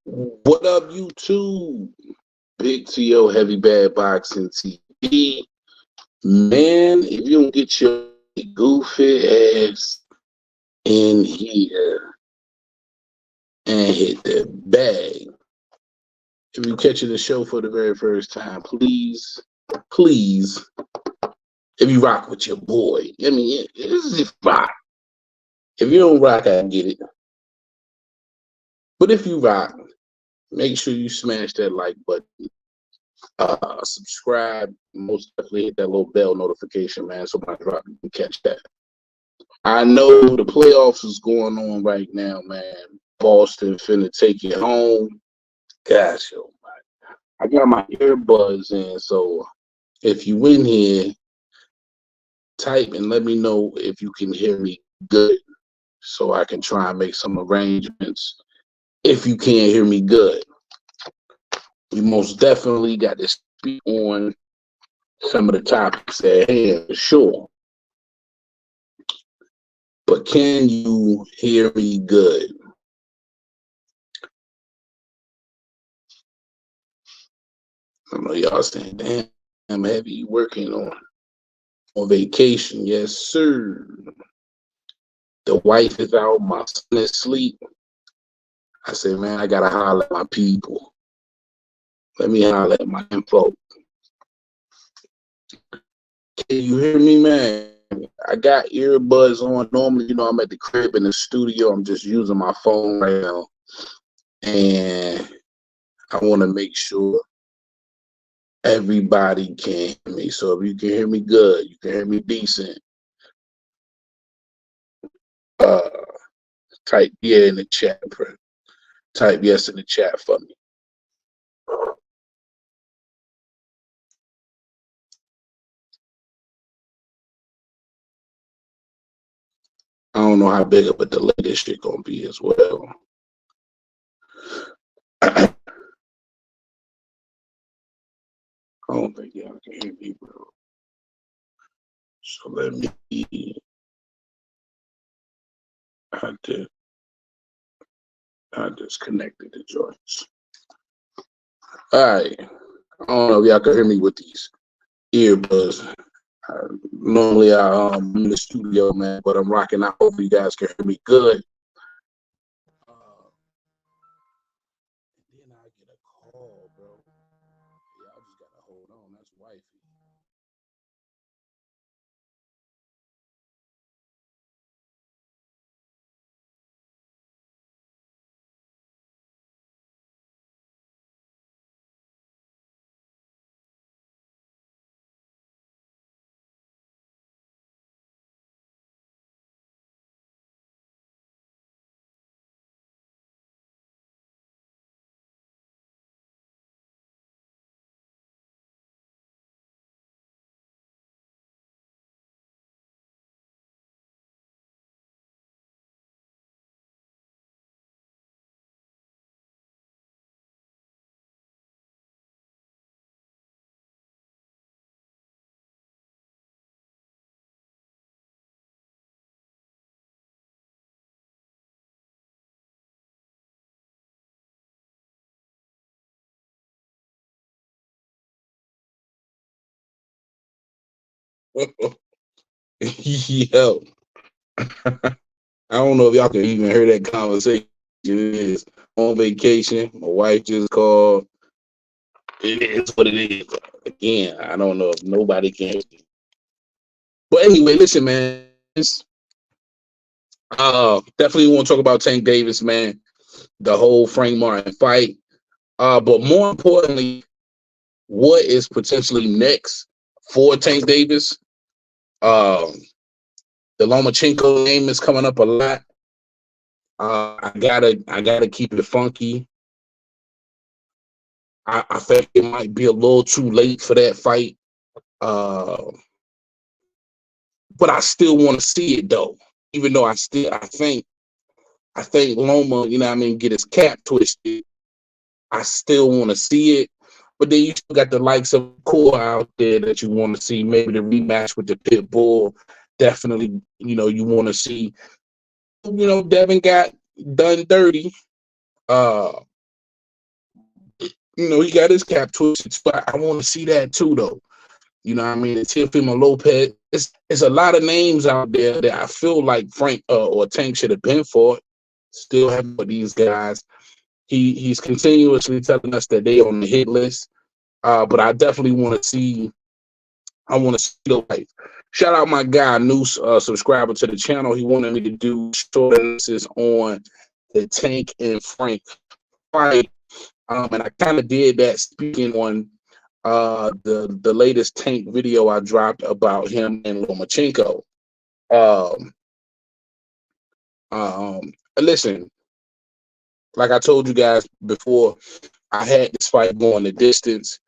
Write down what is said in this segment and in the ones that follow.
What up, YouTube? Big TO Heavy Bad Boxing TV. Man, if you don't get your goofy ass in here and hit the bag. If you're catching the show for the very first time, please, if you rock with your boy, I mean, this is if rock. If you don't rock, I get it. But if you rock, make sure you smash that like button. Subscribe, most definitely hit that little bell notification, man, so when I drop, you can catch that. I know the playoffs is going on right now, man. Boston finna take it home. Gosh, oh my. I got my earbuds in, so if you in here, type and let me know if you can hear me good so I can try and make some arrangements if you can't hear me good. We most definitely got to speak on some of the topics at hand, for sure. But can you hear me good? I know y'all saying, damn, I'm heavy working on vacation. Yes, sir. The wife is out, my son is asleep. I said, man, I gotta holler at my people. Let me holler at my info. Can you hear me, man? I got earbuds on. Normally, I'm at the crib in the studio. I'm just using my phone right now. And I want to make sure everybody can hear me. So if you can hear me good, you can hear me decent, type yeah in the chat. Type yes in the chat for me. I don't know how big of a delay this shit gonna be as well. I don't think y'all can hear me, bro. So let me. I disconnected the joints. All right. I don't know if y'all can hear me with these earbuds. Normally I'm in the studio, man, but I'm rocking out. Hopefully you guys can hear me good. Then I get a call, bro. Y'all just gotta hold on. That's wifey. Yo, I don't know if y'all can even hear that conversation. It is on vacation. My wife just called. It is what it is. Again, I don't know if nobody can hear me. But anyway, listen, man. Definitely want to talk about Tank Davis, man. The whole Frank Martin fight. But more importantly, what is potentially next for Tank Davis? The Lomachenko name is coming up a lot. I gotta keep it funky. I think it might be a little too late for that fight. But I still want to see it though. Even though I think Loma, get his cap twisted. I still want to see it. But then you still got the likes of Core out there that you want to see. Maybe the rematch with the Pit Bull. Definitely, you want to see. Devin got done dirty. he got his cap twisted. But I want to see that too, though. You know what I mean? And Teofimo Lopez. It's a lot of names out there that I feel like Frank or Tank should have been for. Still have for these guys. He's continuously telling us that they on the hit list. But I definitely want to see. I want to see the life. Shout out my guy, new subscriber to the channel. He wanted me to do short analysis on the Tank and Frank fight. And I kind of did that speaking on the latest Tank video I dropped about him and Lomachenko. Um, Listen, like I told you guys before, I had this fight going the distance.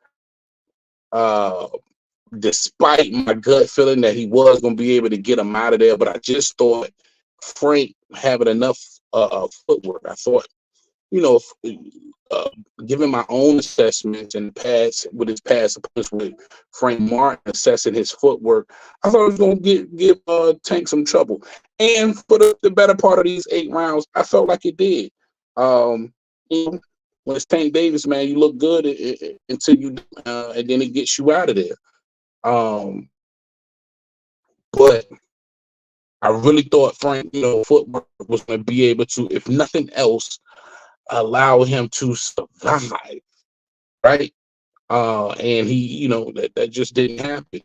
Despite my gut feeling that he was going to be able to get him out of there, but I just thought Frank having enough footwork. I thought, uh, given my own assessments in the past with his past opponents with Frank Martin assessing his footwork, I thought it was going to give Tank some trouble. And for the better part of these 8 rounds, I felt like it did. When it's Tank Davis, man, you look good until you, and then it gets you out of there. But I really thought Frank, footwork was going to be able to, if nothing else, allow him to survive, right? And he, that just didn't happen.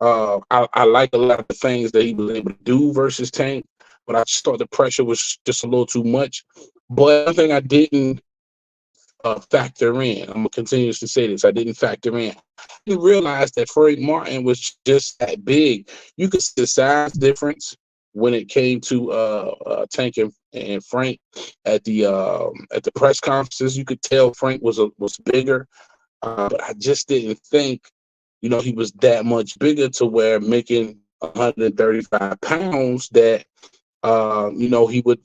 I like a lot of the things that he was able to do versus Tank, but I just thought the pressure was just a little too much. But one thing I didn't factor in, I'm gonna continuously say this, I didn't factor in. I didn't realize that Frank Martin was just that big. You could see the size difference when it came to Tank and Frank at the press conferences. You could tell Frank was bigger, but I just didn't think, he was that much bigger to where making 135 pounds that he would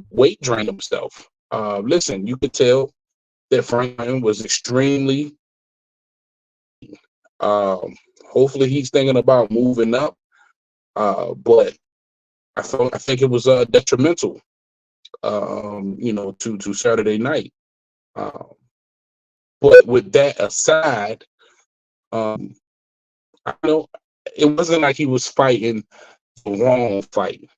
weight drain himself. Listen, you could tell that Frank Martin was extremely. Hopefully, he's thinking about moving up, but I think it was detrimental, to Saturday night. But with that aside, I know it wasn't like he was fighting the wrong fight.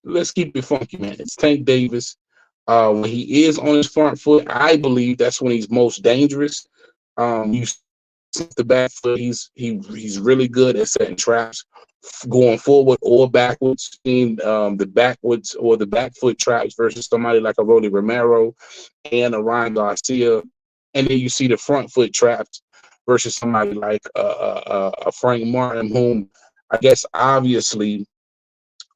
Let's keep it funky, man. It's Tank Davis. When he is on his front foot, I believe that's when he's most dangerous. You see the back foot, he's really good at setting traps, going forward or backwards. Seeing the backwards or the back foot traps versus somebody like a Rolly Romero and a Ryan Garcia, and then you see the front foot traps versus somebody like a Frank Martin, whom I guess obviously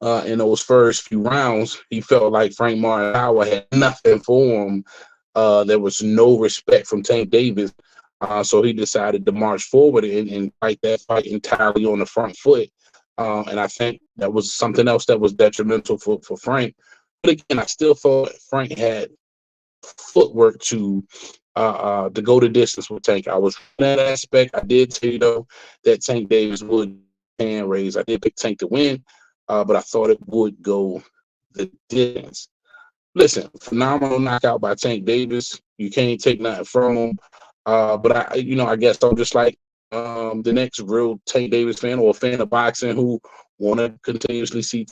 in those first few rounds, he felt like Frank Martin power had nothing for him. There was no respect from Tank Davis. So he decided to march forward and fight that fight entirely on the front foot. And I think that was something else that was detrimental for Frank. But again, I still thought Frank had footwork to go the distance with Tank. I was in that aspect. I did tell you, though, that Tank Davis would hand raise. I did pick Tank to win. But I thought it would go the distance. Listen, phenomenal knockout by Tank Davis. You can't take nothing from him. But I guess I'm just like the next real Tank Davis fan or a fan of boxing who want to continuously see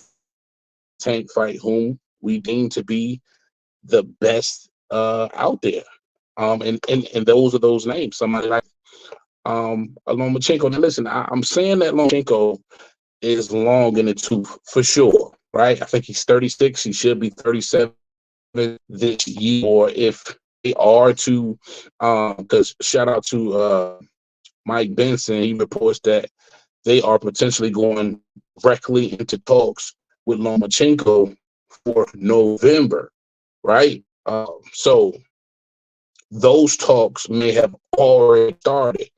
Tank fight whom we deem to be the best out there. And those are those names. Somebody like Lomachenko. Now listen, I'm saying that Lomachenko is long in the tooth for sure, right? I think he's 36. He should be 37 this year. Or if they are to, because shout out to Mike Benson, he reports that they are potentially going directly into talks with Lomachenko for November, right? So those talks may have already started.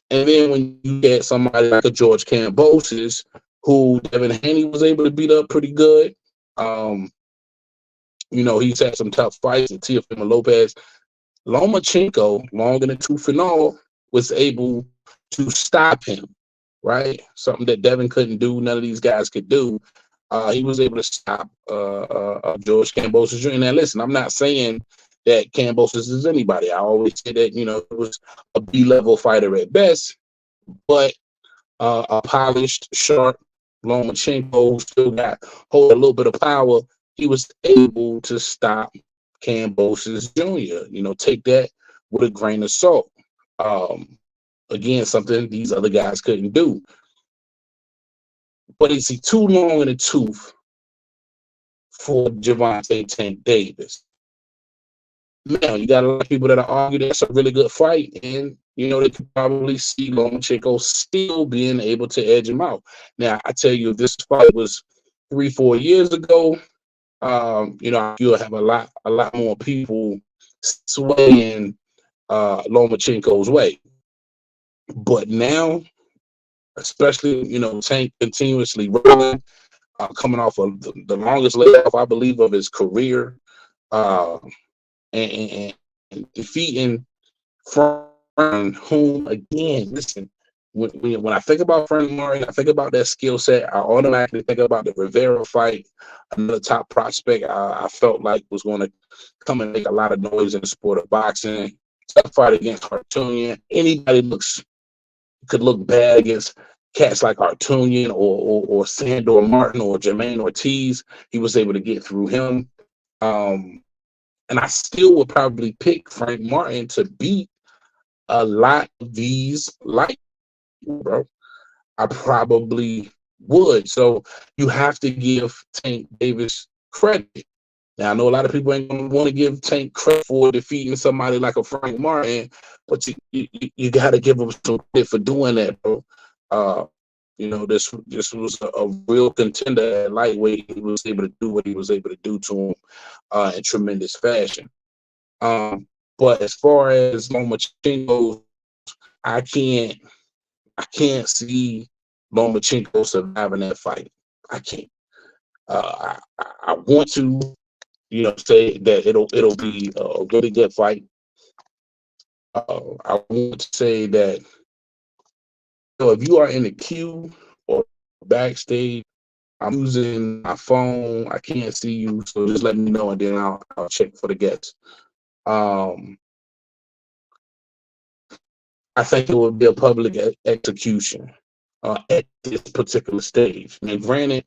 And then when you get somebody like a George Kambosos, who Devin Haney was able to beat up pretty good, he's had some tough fights with Teofimo Lopez. Lomachenko, long in the tooth and all, was able to stop him, right? Something that Devin couldn't do, none of these guys could do. He was able to stop George Kambosos. And now, listen, I'm not saying that Kambosos is anybody. I always say that, it was a B-level fighter at best, but a polished, sharp Lomachenko who still hold a little bit of power. He was able to stop Kambosos Jr. Take that with a grain of salt. Again, something these other guys couldn't do. But is he too long in the tooth for Gervonta Tank Davis? Now, you got a lot of people that are arguing that's a really good fight, and they could probably see Lomachenko still being able to edge him out. Now, I tell you, if this fight was 3-4 years ago, you'll have a lot more people swaying Lomachenko's way. But now, especially Tank continuously rolling, coming off of the longest layoff, I believe, of his career. And defeating from whom, again, listen, when I think about Frank Martin, I think about that skill set, I automatically think about the Rivera fight, another top prospect I felt like was going to come and make a lot of noise in the sport of boxing. Tough fight against Hartunian. Anybody could look bad against cats like Hartunian or Sandor Martin or Jermaine Ortiz. He was able to get through him. And I still would probably pick Frank Martin to beat a lot of these light, bro. I probably would. So you have to give Tank Davis credit. Now, I know a lot of people ain't going to want to give Tank credit for defeating somebody like a Frank Martin, but you got to give him some credit for doing that, bro. This was a real contender at lightweight. He was able to do what he was able to do to him in tremendous fashion. But as far as Lomachenko, I can't see Lomachenko surviving that fight. I can't. I want to, say that it'll be a really good fight. I want to say that if you are in the queue or backstage, I'm using my phone. I can't see you, so just let me know, and then I'll check for the guests. I think it would be a public execution at this particular stage. I mean, granted,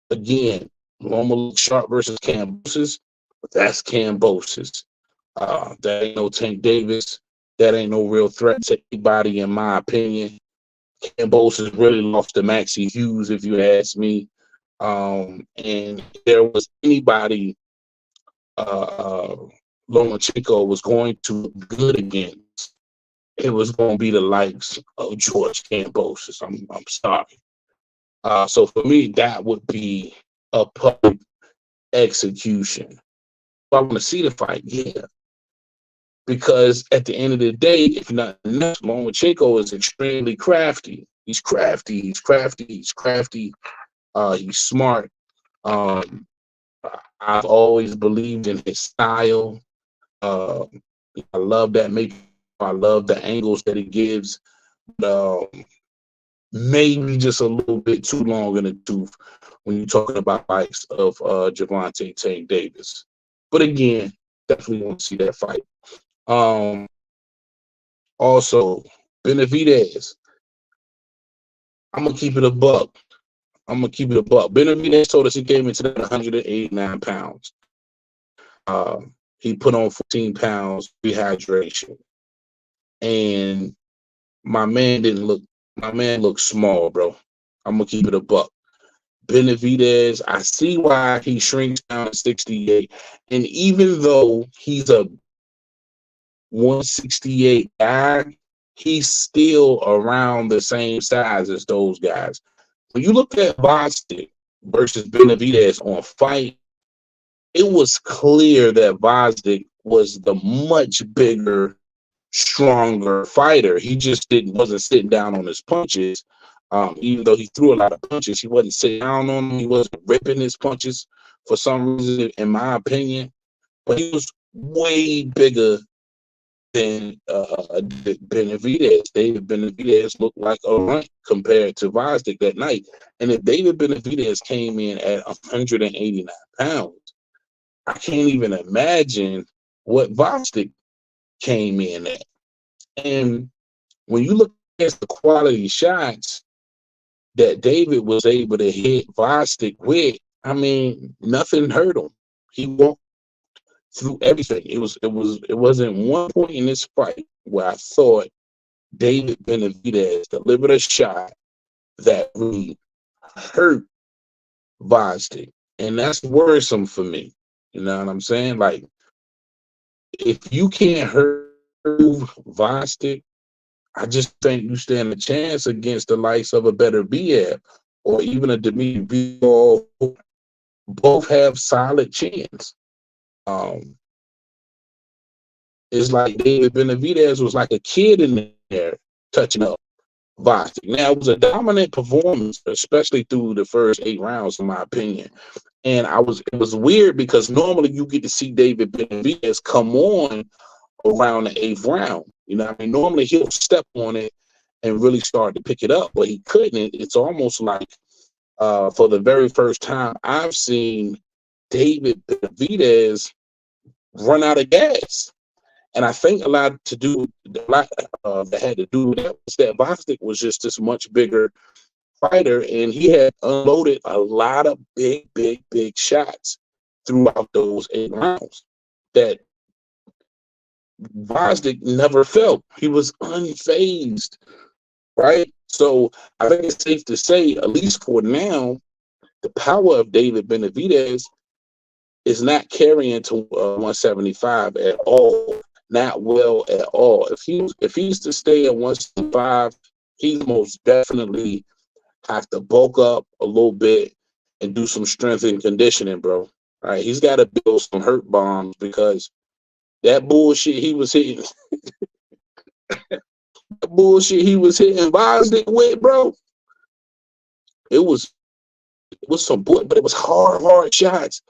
again, Loma looks sharp versus Kambosos, but that's Kambosos. That ain't no Tank Davis. That ain't no real threat to anybody, in my opinion. Kambosos really lost to Maxie Hughes, if you ask me. And if there was anybody Lomachenko was going to look good against, it was going to be the likes of George Kambosos. I'm sorry. So for me, that would be a public execution. If I want to see the fight, yeah. Because at the end of the day, if nothing else, Lomachenko is extremely crafty. He's crafty. He's smart. I've always believed in his style. I love that make. I love the angles that he gives. Maybe just a little bit too long in the tooth when you're talking about likes of Gervonta Tank Davis. But again, definitely want to see that fight. Also, Benavidez. I'm gonna keep it a buck. Benavidez told us he came into that 189 pounds. He put on 14 pounds rehydration, and my man looked small, bro. I'm gonna keep it a buck. Benavidez, I see why he shrinks down to 68, and even though he's a 168 guy, he's still around the same size as those guys. When you look at Bostic versus Benavidez on Fight, it was clear that Bostic was the much bigger, stronger fighter. He just wasn't sitting down on his punches. Even though he threw a lot of punches, he wasn't sitting down on them. He wasn't ripping his punches for some reason, in my opinion. But he was way bigger than Benavidez. David Benavidez looked like a runt compared to Bostic that night. And if David Benavidez came in at 189 pounds, I can't even imagine what Vostok came in at. And when you look at the quality shots that David was able to hit Vostok with, I mean, nothing hurt him. He walked through everything. It wasn't one point in this fight where I thought David Benavidez delivered a shot that really hurt Vostok. And that's worrisome for me. You know what I'm saying? Like, if you can't hurt Vostok, I just think you stand a chance against the likes of a better BF or even a Dimitri Bivol. Both have solid chins. It's like David Benavidez was like a kid in there touching up Vostok. Now, it was a dominant performance, especially through the first 8 rounds, in my opinion. And it was weird because normally you get to see David Benavidez come on around the 8th round. You know what I mean? Normally he'll step on it and really start to pick it up, but he couldn't. It's almost like for the very first time I've seen David Benavidez run out of gas. And I think a lot that had to do with that was that Vostok was just this much bigger fighter, and he had unloaded a lot of big shots throughout those 8 rounds that Vostok never felt. He was unfazed, right? So I think it's safe to say, at least for now, the power of David Benavidez is not carrying to 175 at all. Not well at all. If he's to stay at 175, he most definitely have to bulk up a little bit and do some strength and conditioning, bro. All right, he's got to build some hurt bombs because that bullshit he was hitting, Vostok with, bro. It was some but it was hard shots.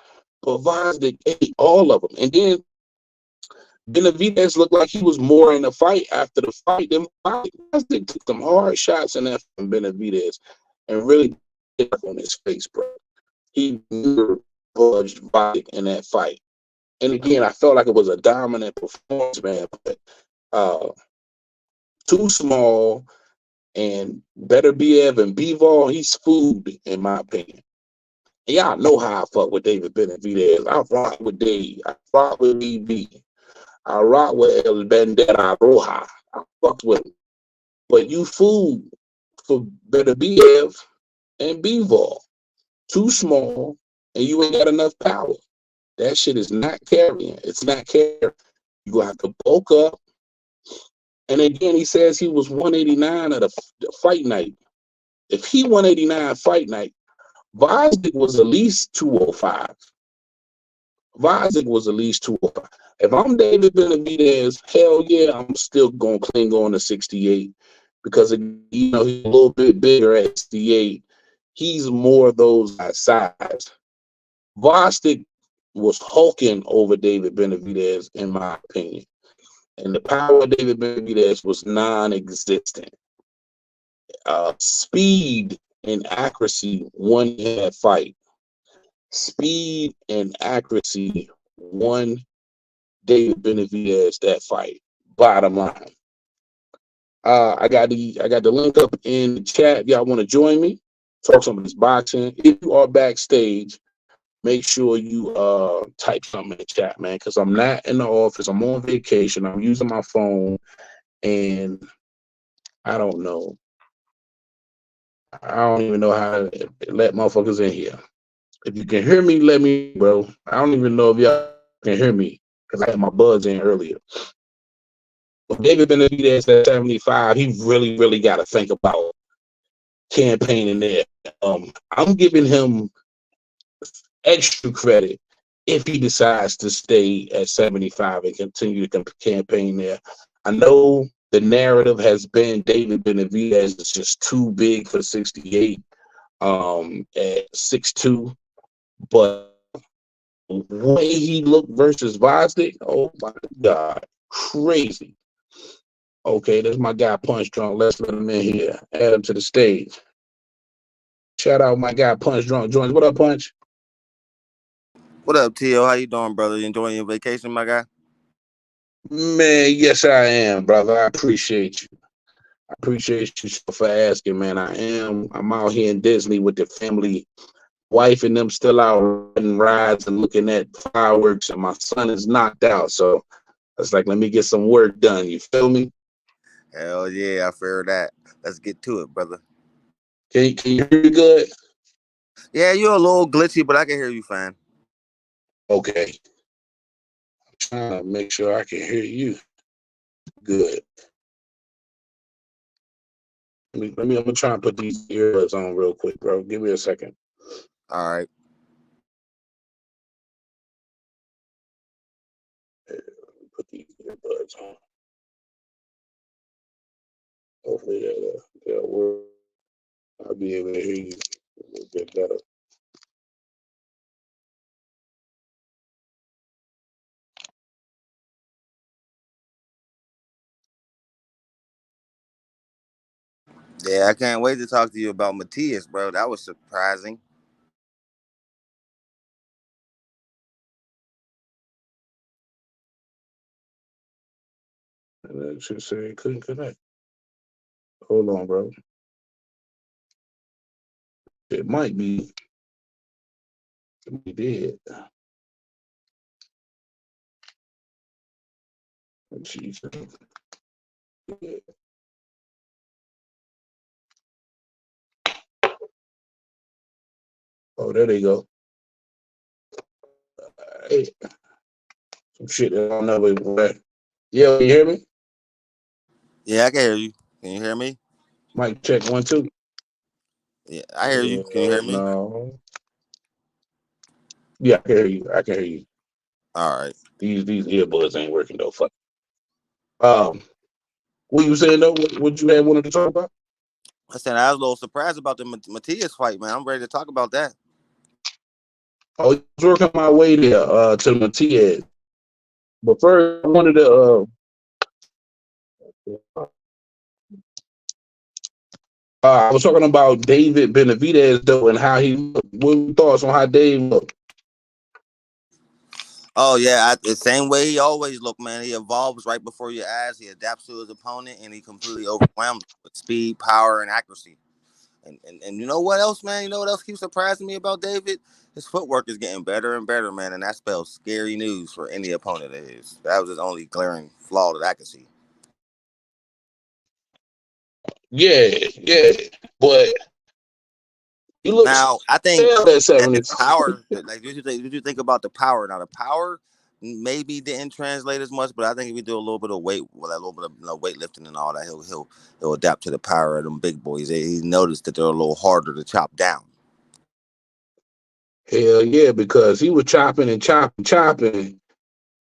But Vostok ate all of them, and then Benavidez looked like he was more in the fight after the fight than Vostok took some hard shots in that from Benavidez and really hit on his face, bro. He never budged Vostok in that fight. And again, I felt like it was a dominant performance, man. But too small and better BF and Bivol, he's food, in my opinion. And y'all know how I fuck with David Benavidez. I rock with Dave. I rock with BB. I rock with El Bandera Roja. I fucked with him. But you fool for better BF and Bivol. Too small, and you ain't got enough power. That shit is not carrying. It's not carrying. You gonna have to bulk up. And again, he says he was 189 at a fight night. If he 189 fight night, Vostok was at least 205. Vostok was at least 205. If I'm David Benavidez, hell yeah, I'm still going to cling on to 68 because, you know, he's a little bit bigger at 68. He's more of those size. Vostok was hulking over David Benavidez, in my opinion. And the power of David Benavidez was non-existent. Speed and accuracy won that fight. Speed and accuracy won David Benavidez that fight. Bottom line. I got the link up in the chat. Y'all want to join me? Talk some of this boxing. If you are backstage, make sure you type something in the chat, man, because I'm not in the office. I'm on vacation. I'm using my phone, and I don't know. I don't even know how to let motherfuckers in here. If you can hear me, let me, bro. I don't even know if y'all can hear me because I had my buds in earlier. But David Benavidez at 75, he really got to think about campaigning there. I'm giving him extra credit if he decides to stay at 75 and continue to campaign there. I know the narrative has been David Benavidez is just too big for 68 at 6'2", but the way he looked versus Vostok, oh my God, crazy. Okay, there's my guy Punch Drunk. Let's let him in here. Add him to the stage. Shout out my guy Punch Drunk joins. What up, Punch? What up, T.O.? How you doing, brother? You enjoying your vacation, my guy? Man, yes, I am, brother. I appreciate you. I appreciate you for asking, man. I am. I'm out here in Disney with the family. Wife and them still out riding rides and looking at fireworks, and my son is knocked out. So it's like, let me get some work done. You feel me? Hell yeah, I feel that. Let's get to it, brother. Can you hear me good? Yeah, you're a little glitchy, but I can hear you fine. Okay. I'm trying to make sure I can hear you good. I'm gonna try and put these earbuds on real quick, bro. Give me a second. All right. Put these earbuds on. Hopefully they'll work. I'll be able to hear you a little bit better. Yeah, I can't wait to talk to you about Matias, bro. That was surprising. And it should say it couldn't connect. Hold on, bro. It might be. It did. Jesus. Oh, there they go. Hey, some shit that I'll never. Yeah, you hear me? Yeah, I can hear you. Can you hear me? Mic check 1 2. Yeah, I hear you. Can you hear me? No. Yeah, I can hear you. I can hear you. All right. These earbuds ain't working though. Fuck. Um, what you saying though? What you had wanted to talk about? I said I was a little surprised about the Matias fight, man. I'm ready to talk about that. Oh, I was working my way there to Matias. But first, I wanted to I was talking about David Benavidez though and how he looked. What were your thoughts on how Dave looked? Oh yeah, the same way he always looked, man. He evolves right before your eyes. He adapts to his opponent, and he completely overwhelms with speed, power, and accuracy. And you know what else, man? You know what else keeps surprising me about David? His footwork is getting better and better, man, and that spells scary news for any opponent of his. That was his only glaring flaw that I could see. Yeah, yeah. But he looks Now, I think still at that the 70. power, like, did you think about the power? Now, the power maybe didn't translate as much, but I think if you do a little bit of weight, well, a little bit of weightlifting and all that, he'll adapt to the power of them big boys. He noticed that they're a little harder to chop down. Hell yeah, because he was chopping and chopping,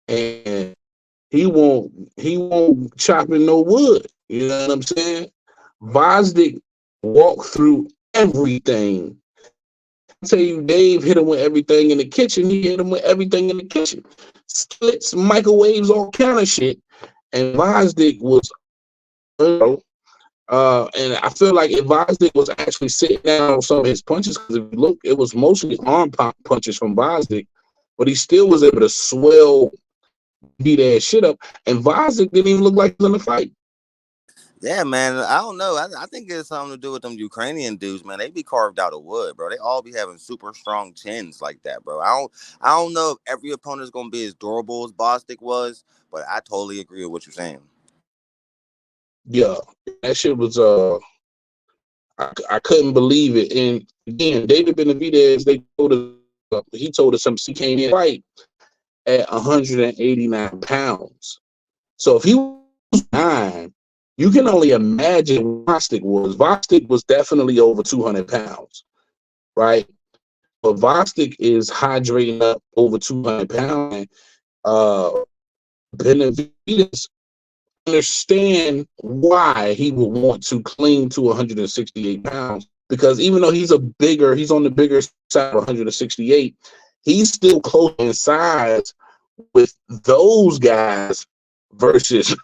and he won't chopping no wood. You know what I'm saying? Vosdick walked through everything. I tell you, Dave hit him with everything in the kitchen. He hit him with everything in the kitchen. Splits, microwaves, all kind of shit. And Vosdick was, and I feel like if Vosdick was actually sitting down on some of his punches, because if you look, it was mostly arm punches from Vosdick, but he still was able to swell, beat that shit up. And Vosdick didn't even look like he was in the fight. Yeah, man. I don't know. I think it's something to do with them Ukrainian dudes, man. They be carved out of wood, bro. They all be having super strong chins like that, bro. I don't know if every opponent is gonna be as durable as Bostic was, but I totally agree with what you're saying. Yeah, that shit was I couldn't believe it. And again, David Benavidez, he told us something. He came in fight at 189 pounds. So if he was 9, you can only imagine what Vostik was. Vostik was definitely over 200 pounds, right? But Vostik is hydrating up over 200 pounds. Benavidez understand why he would want to cling to 168 pounds, because even though he's on the bigger side of 168, he's still close in size with those guys versus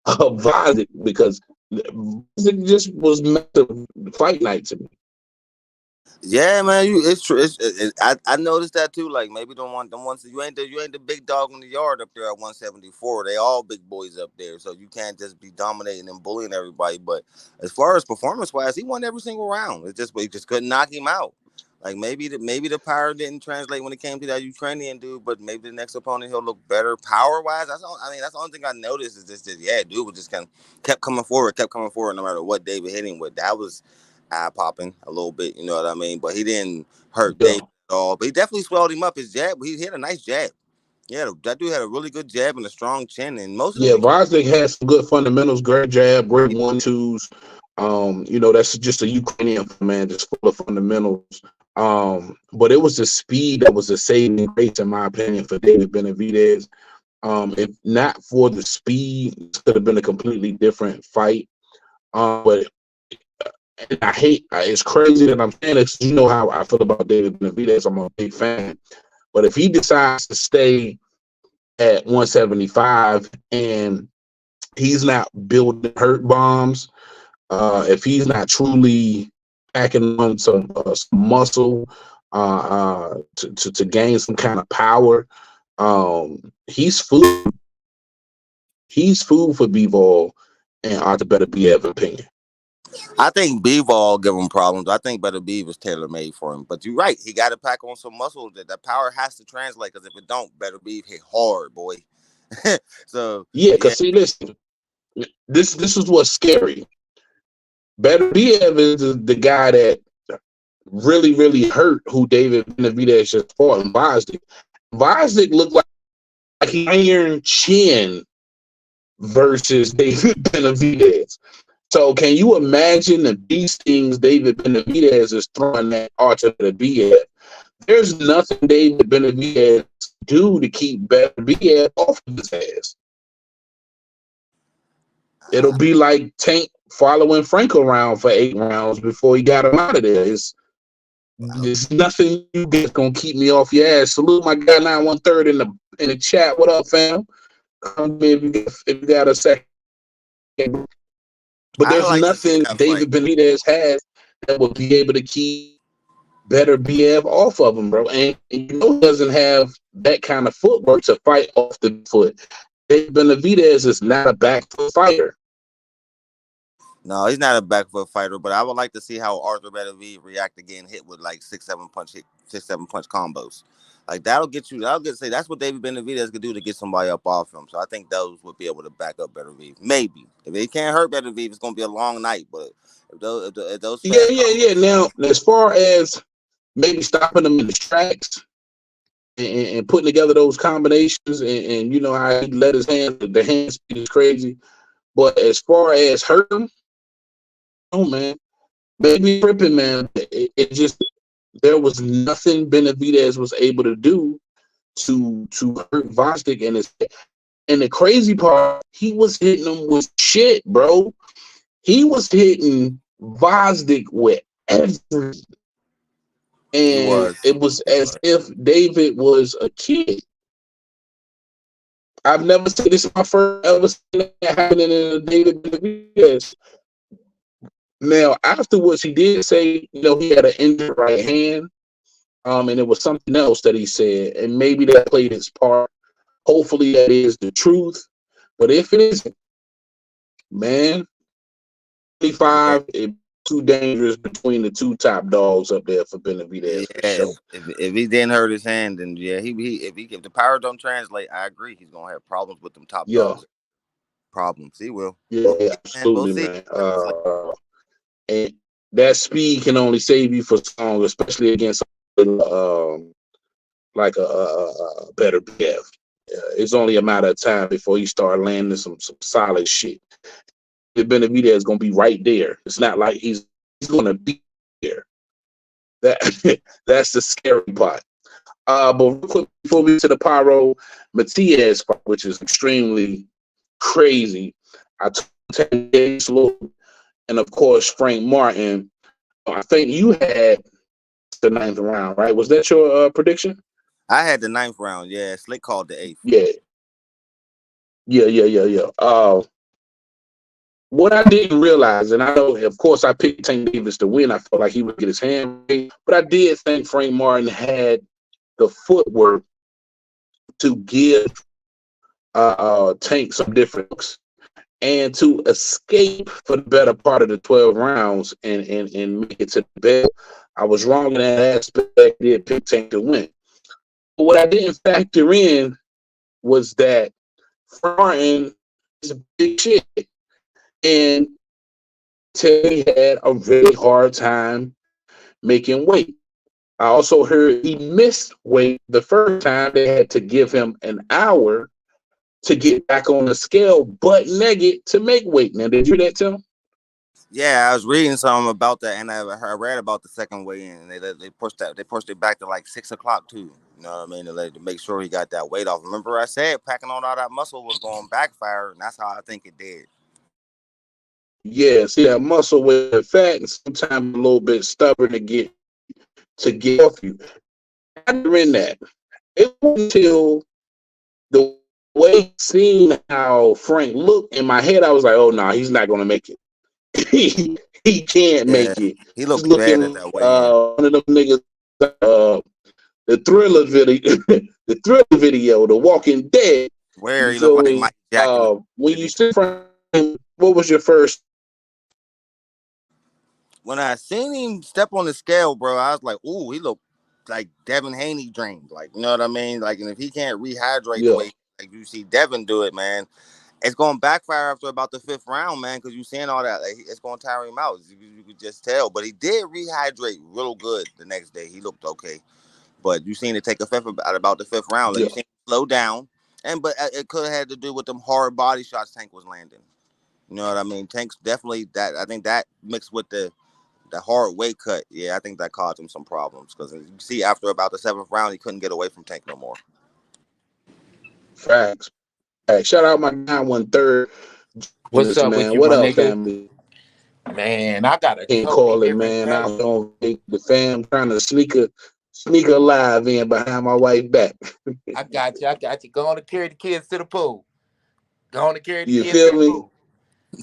Vosdick, because Vosdick just was meant to fight night to me. Yeah, man, it's true. I noticed that too. Like maybe them ones you ain't the big dog in the yard up there at 174. They all big boys up there, so you can't just be dominating and bullying everybody. But as far as performance wise, he won every single round. We just couldn't knock him out. Like maybe the power didn't translate when it came to that Ukrainian dude, but maybe the next opponent he'll look better power wise. That's the only thing I noticed is just yeah, dude was just kind of kept coming forward no matter what David hit him with. That was eye popping a little bit, you know what I mean? But he didn't hurt Yeah. David at all. But he definitely swelled him up. His jab, he hit a nice jab. Yeah, that dude had a really good jab and a strong chin. And most of Yeah, them, Vosnik has some good fundamentals, great jab, great 1-2s. That's just a Ukrainian man, just full of fundamentals. But it was the speed that was the saving grace, in my opinion, for David Benavidez. If not for the speed, it could have been a completely different fight. But I hate it's crazy that I'm saying this. You know how I feel about David Benavidez. I'm a big fan. But if he decides to stay at 175 and he's not building hurt bombs, if he's not truly packing on some muscle to gain some kind of power, he's food. He's food for Bivol and Arthur Better Bev opinion. I think Bivol give him problems. I think Better Beav is tailor made for him. But you're right, he got to pack on some muscle. That power has to translate because if it don't, Better Beav hit hard, boy. So Yeah, yeah, because see, listen, this is what's scary. Better Bev is the guy that really, really hurt who David Benavidez just fought in Vosnik. Vosnik looked like he iron chin versus David Benavidez. So can you imagine the beast things David Benavidez is throwing at Arthur Benavidez? There's nothing David Benavidez do to keep Benavidez off of his ass. It'll be like Tank following Frank around for 8 rounds before he got him out of there. There's nothing you get gonna keep me off your ass. Salute my guy 913 in the chat. What up, fam? Come in if you got a second. But I there's like to see nothing that fight. David Benavidez has that will be able to keep Better BF off of him, bro. And he doesn't have that kind of footwork to fight off the foot. David Benavidez is not a back foot fighter. No, he's not a back foot fighter, but I would like to see how Arthur Benavidez react to getting hit with like 6-7 punch combos. Like that's what David Benavidez could do to get somebody up off him. So I think those would be able to back up Benavidez. Maybe if they can't hurt Benavidez, it's gonna be a long night. But if those fast Yeah. Now, as far as maybe stopping them in the tracks and putting together those combinations, and you know how he let the hand speed is crazy. But as far as hurt him, oh man, maybe tripping, man. It just there was nothing Benavidez was able to do to hurt Vosnik and the crazy part, he was hitting him with shit, bro. He was hitting Vosnik with everything. And it was as if David was a kid. I've never seen this. My first ever seen that happening in a David Benavidez. Now, afterwards, he did say, he had an injured right hand, and it was something else that he said, and maybe that played its part. Hopefully, that is the truth. But if it isn't, man, 25 is too dangerous between the two top dogs up there for Benavidez for sure. If he didn't hurt his hand, then yeah, if the power don't translate, I agree. He's gonna have problems with them top dogs. Problems. He will. Yeah, absolutely, man. And that speed can only save you for so long, especially against like a Better BF. It's only a matter of time before he start landing some solid shit. Benavidez is gonna be right there. It's not like he's gonna be there. That's the scary part. But real quick, before we get to the Paro Matias part, which is extremely crazy, I told and of course Frank Martin. I think you had the 9th round, right? Was that your prediction? I had the 9th round. Yeah, Slick called the 8th. Yeah. what I didn't realize, and I know, of course, I picked Tank Davis to win. I felt like he would get his hand raised, but I did think Frank Martin had the footwork to give Tank some different looks and to escape for the better part of the 12 rounds and make it to the bell. I was wrong in that aspect. I did pick Tank to win. But what I didn't factor in was that Martin is a big shit. And Terry had a very hard time making weight. I also heard he missed weight the first time. They had to give him an hour to get back on the scale, butt naked, to make weight. Now, did you hear that, Tim? Yeah, I was reading something about that, and I read about the second weigh-in, and they pushed it back to like 6 o'clock too. You know what I mean? To make sure he got that weight off. Remember, I said packing on all that muscle was going to backfire, and that's how I think it did. Yeah, see that muscle with fat and sometimes a little bit stubborn to get off you. After in that, it wasn't until the way seeing how Frank looked in my head, I was like, oh no, he's not gonna make it. he can't Yeah, make it. he He's looked bad at looking that weigh-in. one of them niggas the Thriller video the Walking Dead. Where You he looked feel like me? Mike Jack in the When you video. see Frank, what was your first? When I seen him step on the scale, bro, I was like, ooh, he looked like Devin Haney drained. Like, you know what I mean? Like, and if he can't rehydrate the Yeah, way like you see Devin do it, man, it's going to backfire after about the fifth round, man, because you're seeing all that. Like, it's going to tire him out. You could just tell. But he did rehydrate real good the next day. He looked okay. But you seen it take effect about the fifth round. Like, yeah, you seen it slow down. But it could have had to do with them hard body shots Tank was landing. You know what I mean? Tank's definitely that. I think that mixed with the hard weight cut, yeah, I think that caused him some problems because you see after about the seventh round, he couldn't get away from Tank no more. facts. Hey, shout out my guy 1/3. What's This up with man, you, what my up, nigga? family? Man, I got a Can't totally call it, different man. I take. was on the fam trying to sneak a live in behind my wife back. I got you. I got you. Go on and carry the kids to the pool. Go on and carry the You kids to feel the me? pool.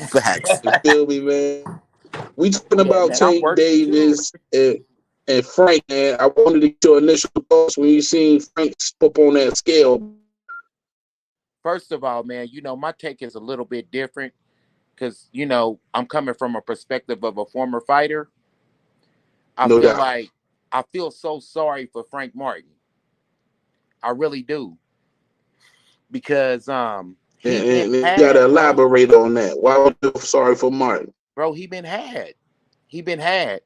Facts. You feel me, man? We talking Yeah, about man, I'm Tank working too. Davis and Frank, man. I wanted to get your initial thoughts when you seen Frank up on that scale. First of all, man, my take is a little bit different because, I'm coming from a perspective of a former fighter. I No feel doubt. like I feel so sorry for Frank Martin. I really do. Because he been And you gotta had, bro. elaborate on that. Why would you feel sorry for Martin? Bro, he been had. He been had.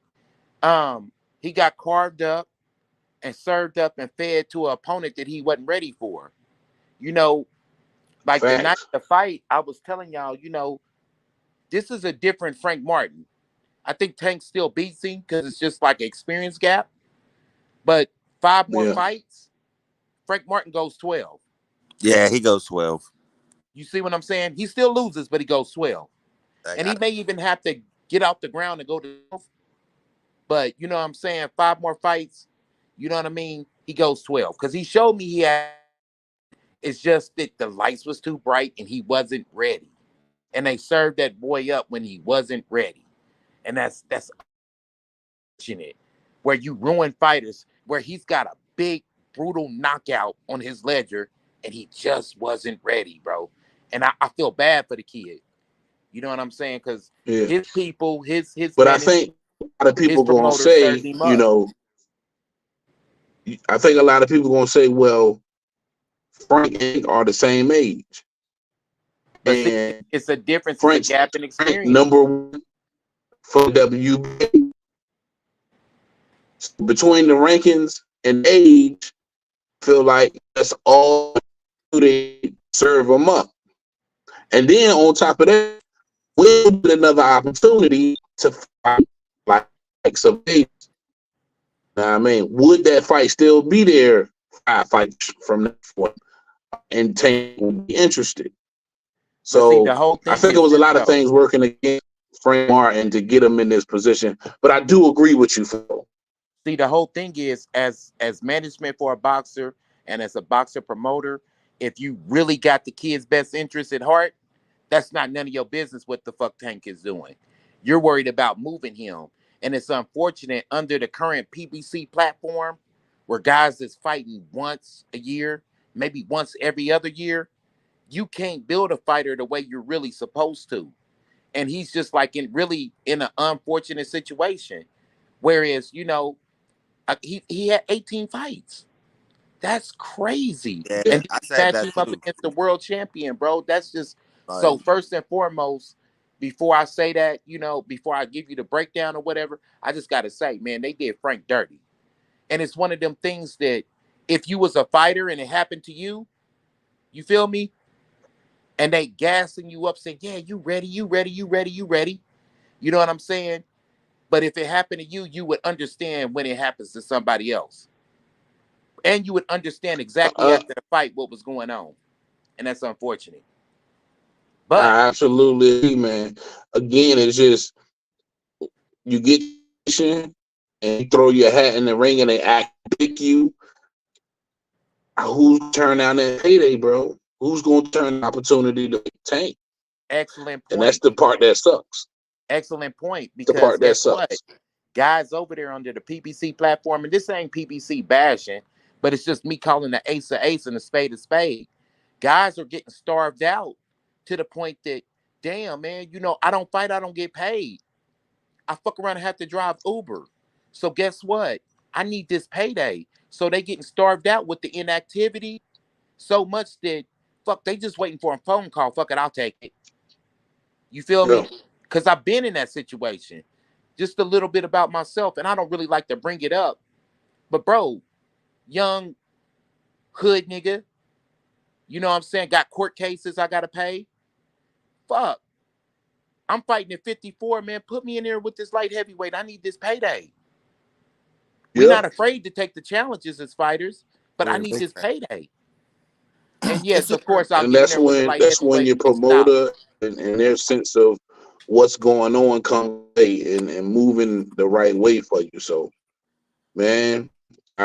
Um, he got carved up and served up and fed to an opponent that he wasn't ready for. You know, like the night Facts. of the fight, I was telling y'all, this is a different Frank Martin. I think Tank still beats him because it's just like an experience gap. But 5 more Yeah. fights, Frank Martin goes 12. Yeah, he goes 12. You see what I'm saying? He still loses, but he goes 12. Like, And he may even have to get out the ground and go to 12. But you know what I'm saying? 5 more fights, you know what I mean? He goes 12. Because he showed me he had. It's just that the lights was too bright and he wasn't ready. And they served that boy up when he wasn't ready. And that's unfortunate. Where you ruin fighters, where he's got a big, brutal knockout on his ledger, and he just wasn't ready, bro. And I feel bad for the kid. You know what I'm saying? Because Yeah. his people, his But I management, think a lot of his people gonna promoters served say, him up. I think a lot of people gonna say, well, Frank and Hank are the same age. But see, And it's a difference, it's a Frank's gap in ranked experience. #1 for WBA. So between the rankings and age, I feel like that's all they serve them up. And then on top of that, we'll get another opportunity to fight like some Davis. Now, I mean, would that fight still be there 5 fights from that point? And Tank would be interested. But see, the So whole I thing think it is was a this lot of though. things working against Frank Martin to get him in this position. But I do agree with you, Phil. See, the whole thing is as management for a boxer and as a boxer promoter, if you really got the kid's best interest at heart, That's not none of your business what the fuck Tank is doing. You're worried about moving him. And it's unfortunate under the current PBC platform where guys is fighting once a year, maybe once every other year, you can't build a fighter the way you're really supposed to. And he's just like in an unfortunate situation. Whereas, he had 18 fights. That's crazy. Yeah, And I then said match that him up too. against the world champion, bro. That's just Like, so first and foremost, before I say that, before I give you the breakdown or whatever, I just gotta say, man, they did Frank dirty. And it's one of them things that if you was a fighter and it happened to you, you feel me? And they gassing you up saying, yeah, you ready, you ready, you ready, you ready. You know what I'm saying? But if it happened to you, you would understand when it happens to somebody else. And you would understand exactly Uh, after the fight what was going on. And that's unfortunate. But I absolutely agree, man. Again, it's just you get and you throw your hat in the ring and they act pick you. Who's turn down that payday, bro? Who's gonna turn the opportunity to Tank? excellent And that's point. the part that sucks. Excellent point. The Because part that guess what? sucks. Guys over there under the PBC platform, and this ain't PBC bashing, but it's just me calling the ace a ace and a spade a spade. Guys are getting starved out to the point that, damn, man, I don't fight, I don't get paid. I fuck around and have to drive Uber. So guess what? I need this payday. So they getting starved out with the inactivity so much that fuck, they just waiting for a phone call. Fuck it, I'll take it. You feel Yeah. me? Because I've been in that situation. Just a little bit about myself, and I don't really like to bring it up. But bro, young hood nigga, you know what I'm saying? Got court cases I gotta pay. Fuck. I'm fighting at 54, man. Put me in there with this light heavyweight. I need this payday. We're Yeah. not afraid to take the challenges as fighters, but I yeah, need big this fact. payday. And It's yes, of super. course, I'll And get in there with the light that's when heavyweight your and get stopped. promoter and their sense of what's going on comes and moving the right way for you. So, man,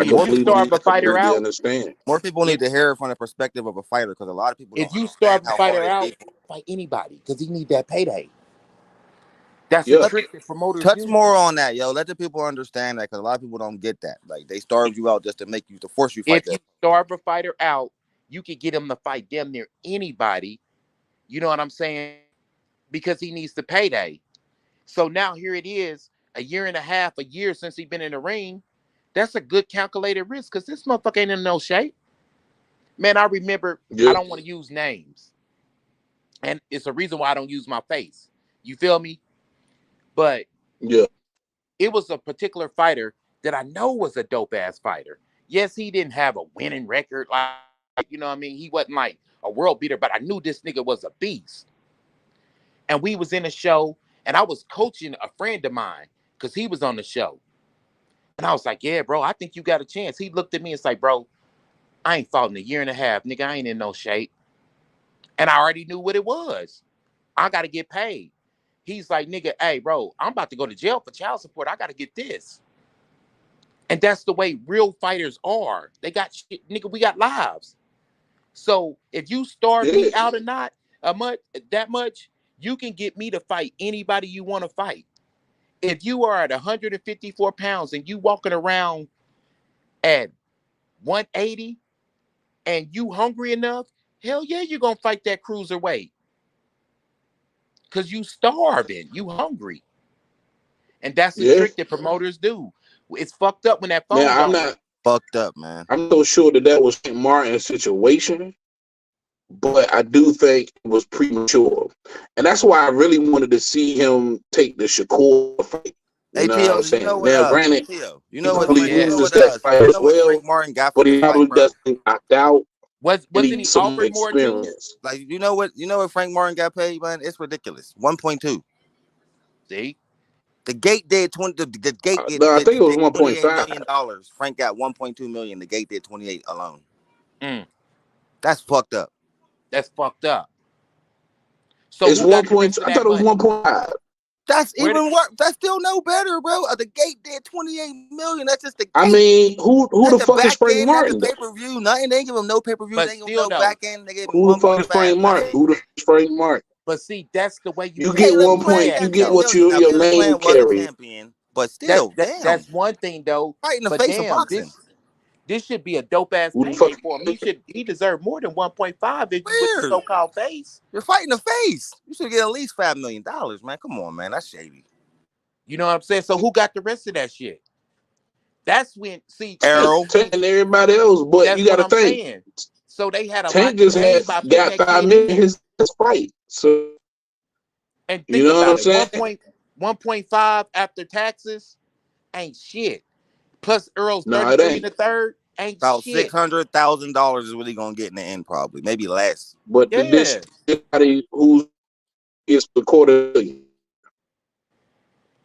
See, if More you people starve need a to fighter completely out, understand. more people need if to hear it from the perspective of a fighter because a lot of people don't if you understand starve a how hard fighter it out, is. fight anybody because he need that payday. That's a Yeah. trick that promoters Touch use. more on that, yo. Let the people understand that because a lot of people don't get that. Like they starved you out just to make you to force you fight If you that. starve a fighter out, you could get him to fight damn near anybody. You know what I'm saying? Because he needs the payday. So now here it is, a year and a half, a year since he been in the ring. That's a good calculated risk because this motherfucker ain't in no shape. Man, I remember, I Yeah. don't want to use names. And it's a reason why I don't use my face. You feel me? But Yeah. it was a particular fighter that I know was a dope ass fighter. Yes, he didn't have a winning record, like, you know what I mean? He wasn't like a world beater, but I knew this nigga was a beast. And we was in a show, and I was coaching a friend of mine because he was on the show. And I was like, yeah, bro, I think you got a chance. He looked at me and was like, bro, I ain't fought in a year and a half. Nigga, I ain't in no shape. And I already knew what it was. I got to get paid. He's like, nigga, hey, bro, I'm about to go to jail for child support. I got to get this. And that's the way real fighters are. They got shit, nigga, we got lives. So if you starve Yeah. me out or not that much, you can get me to fight anybody you want to fight. If you are at 154 pounds and you walking around at 180 and you hungry enough, hell yeah, you're gonna fight that cruiserweight. Cause you starving, you hungry. And that's the Yeah. trick that promoters do. It's fucked up when that Now phone don't ring. Fucked up, man. I'm so sure that was St. Martin's situation, but I do think it was premature. And that's why I really wanted to see him take the Shakur fight. You Hey, know what Tio, I'm you know saying? what? Now, granted, Tio, he Was probably yeah. loses that fight as Frank well, Martin got for but he this fight, probably bro. doesn't opt out and he Wasn't he needs some offered more too? experience. Like, you know what Frank Martin got paid, man? It's ridiculous. 1.2. See? The gate did 20. The gate No, I think it was did 28 1.5. million dollars. Frank got 1.2 million. The gate did 28 alone. Mm, That's fucked up. that's fucked up. So It's who got the 1. rest of I that thought it was money? 1.5. That's Where did even worse. That's still no better, bro. The gate did 28 million. That's just the I gate. mean, who That's the the fuck is back Frank end. That's the Martin though? pay-per-view. Nothing. They ain't give him no pay-per-view. but They ain't give him still no though, back end. They gave him Who the fuck is 1.5. Frank Martin? Who the fuck is Frank Martin? But see, that's the way you You can't get Hey, look, 1 look Plant point. at You it got get 10 though. what million. Now, your granted, name Plant was a carry. champion, but still, damn, That's one thing though. right in the But face of damn, boxing. this should be a dope ass Who the fuck? payday for him. He deserved more than 1.5 if you with the Weird. so-called face. You're fighting the face. You should get at least $5 million, man. Come on, man. That's shady. You know what I'm saying? So who got the rest of that shit? That's when Errol. Tank and everybody else, but that's you got what to I'm think. saying. So they had a Tank lot to just gain had by putting got that 5 kid million in in. his fight. So And you think know what I'm about it, saying? 1.5 after taxes ain't shit. Plus Earl's No, it 33 in ain't. the third ain't About shit. $600,000 is what he gonna get in the end, probably, maybe less. But this Yeah. somebody who gets the quarter million.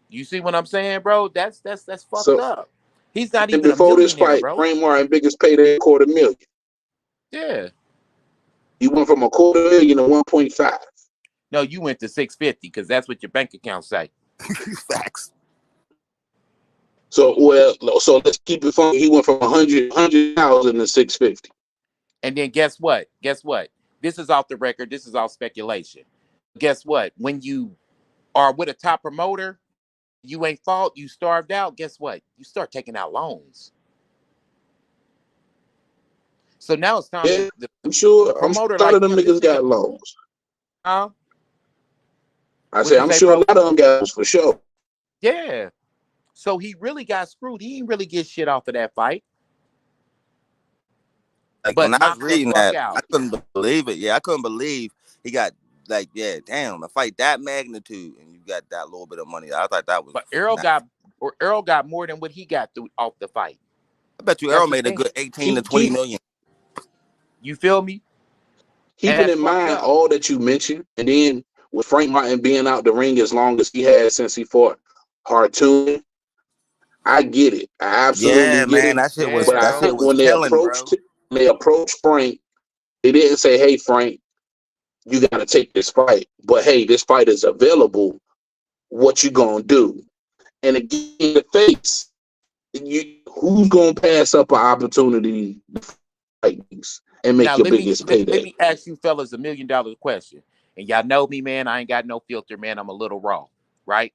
You see what I'm saying, bro? That's fucked So up. He's not and even a before this millionaire, fight, bro. Frank Martin biggest payday quarter million. Yeah. He went from a quarter million to 1.5. No, you went to 650 because that's what your bank account say. Facts. So so let's keep it funky. He went from 100,000 to 650. And then guess what? Guess what? This is off the record. This is all speculation. Guess what? When you are with a top promoter, you ain't fought, you starved out. Guess what? You start taking out loans. So now it's time Yeah, to I'm the sure. I'm sure promoter a lot of like them him. This niggas nigga, got loans. huh? I What said, you I'm say, sure a bro? lot of them guys for sure. Yeah. So he really got screwed. He didn't really get shit off of that fight, Like but when I was knocked the reading fuck that, I out. couldn't believe it. Yeah, I couldn't believe he got like, yeah, damn, a fight that magnitude and you got that little bit of money. I thought that was But nah. Errol got more than what he got through off the fight. I bet you That's Errol the made a thing. good 18 to 20 Keep, million. You feel me? And keeping that's in fucked mind up. all that you mentioned, and then with Frank Martin being out the ring as long as he has since he fought Hartoon, I get it. I absolutely Yeah, get man, it. Yeah, But I that bro. shit think was when they killing, bro. approached Frank, they didn't say, "Hey, Frank, you got to take this fight." But hey, this fight is available. What you gonna do? And again, in the face, who's gonna pass up an opportunity to fight and make Now your let me biggest let payday? me ask you fellas $1 million question. And y'all know me, man. I ain't got no filter, man. I'm a little raw, right?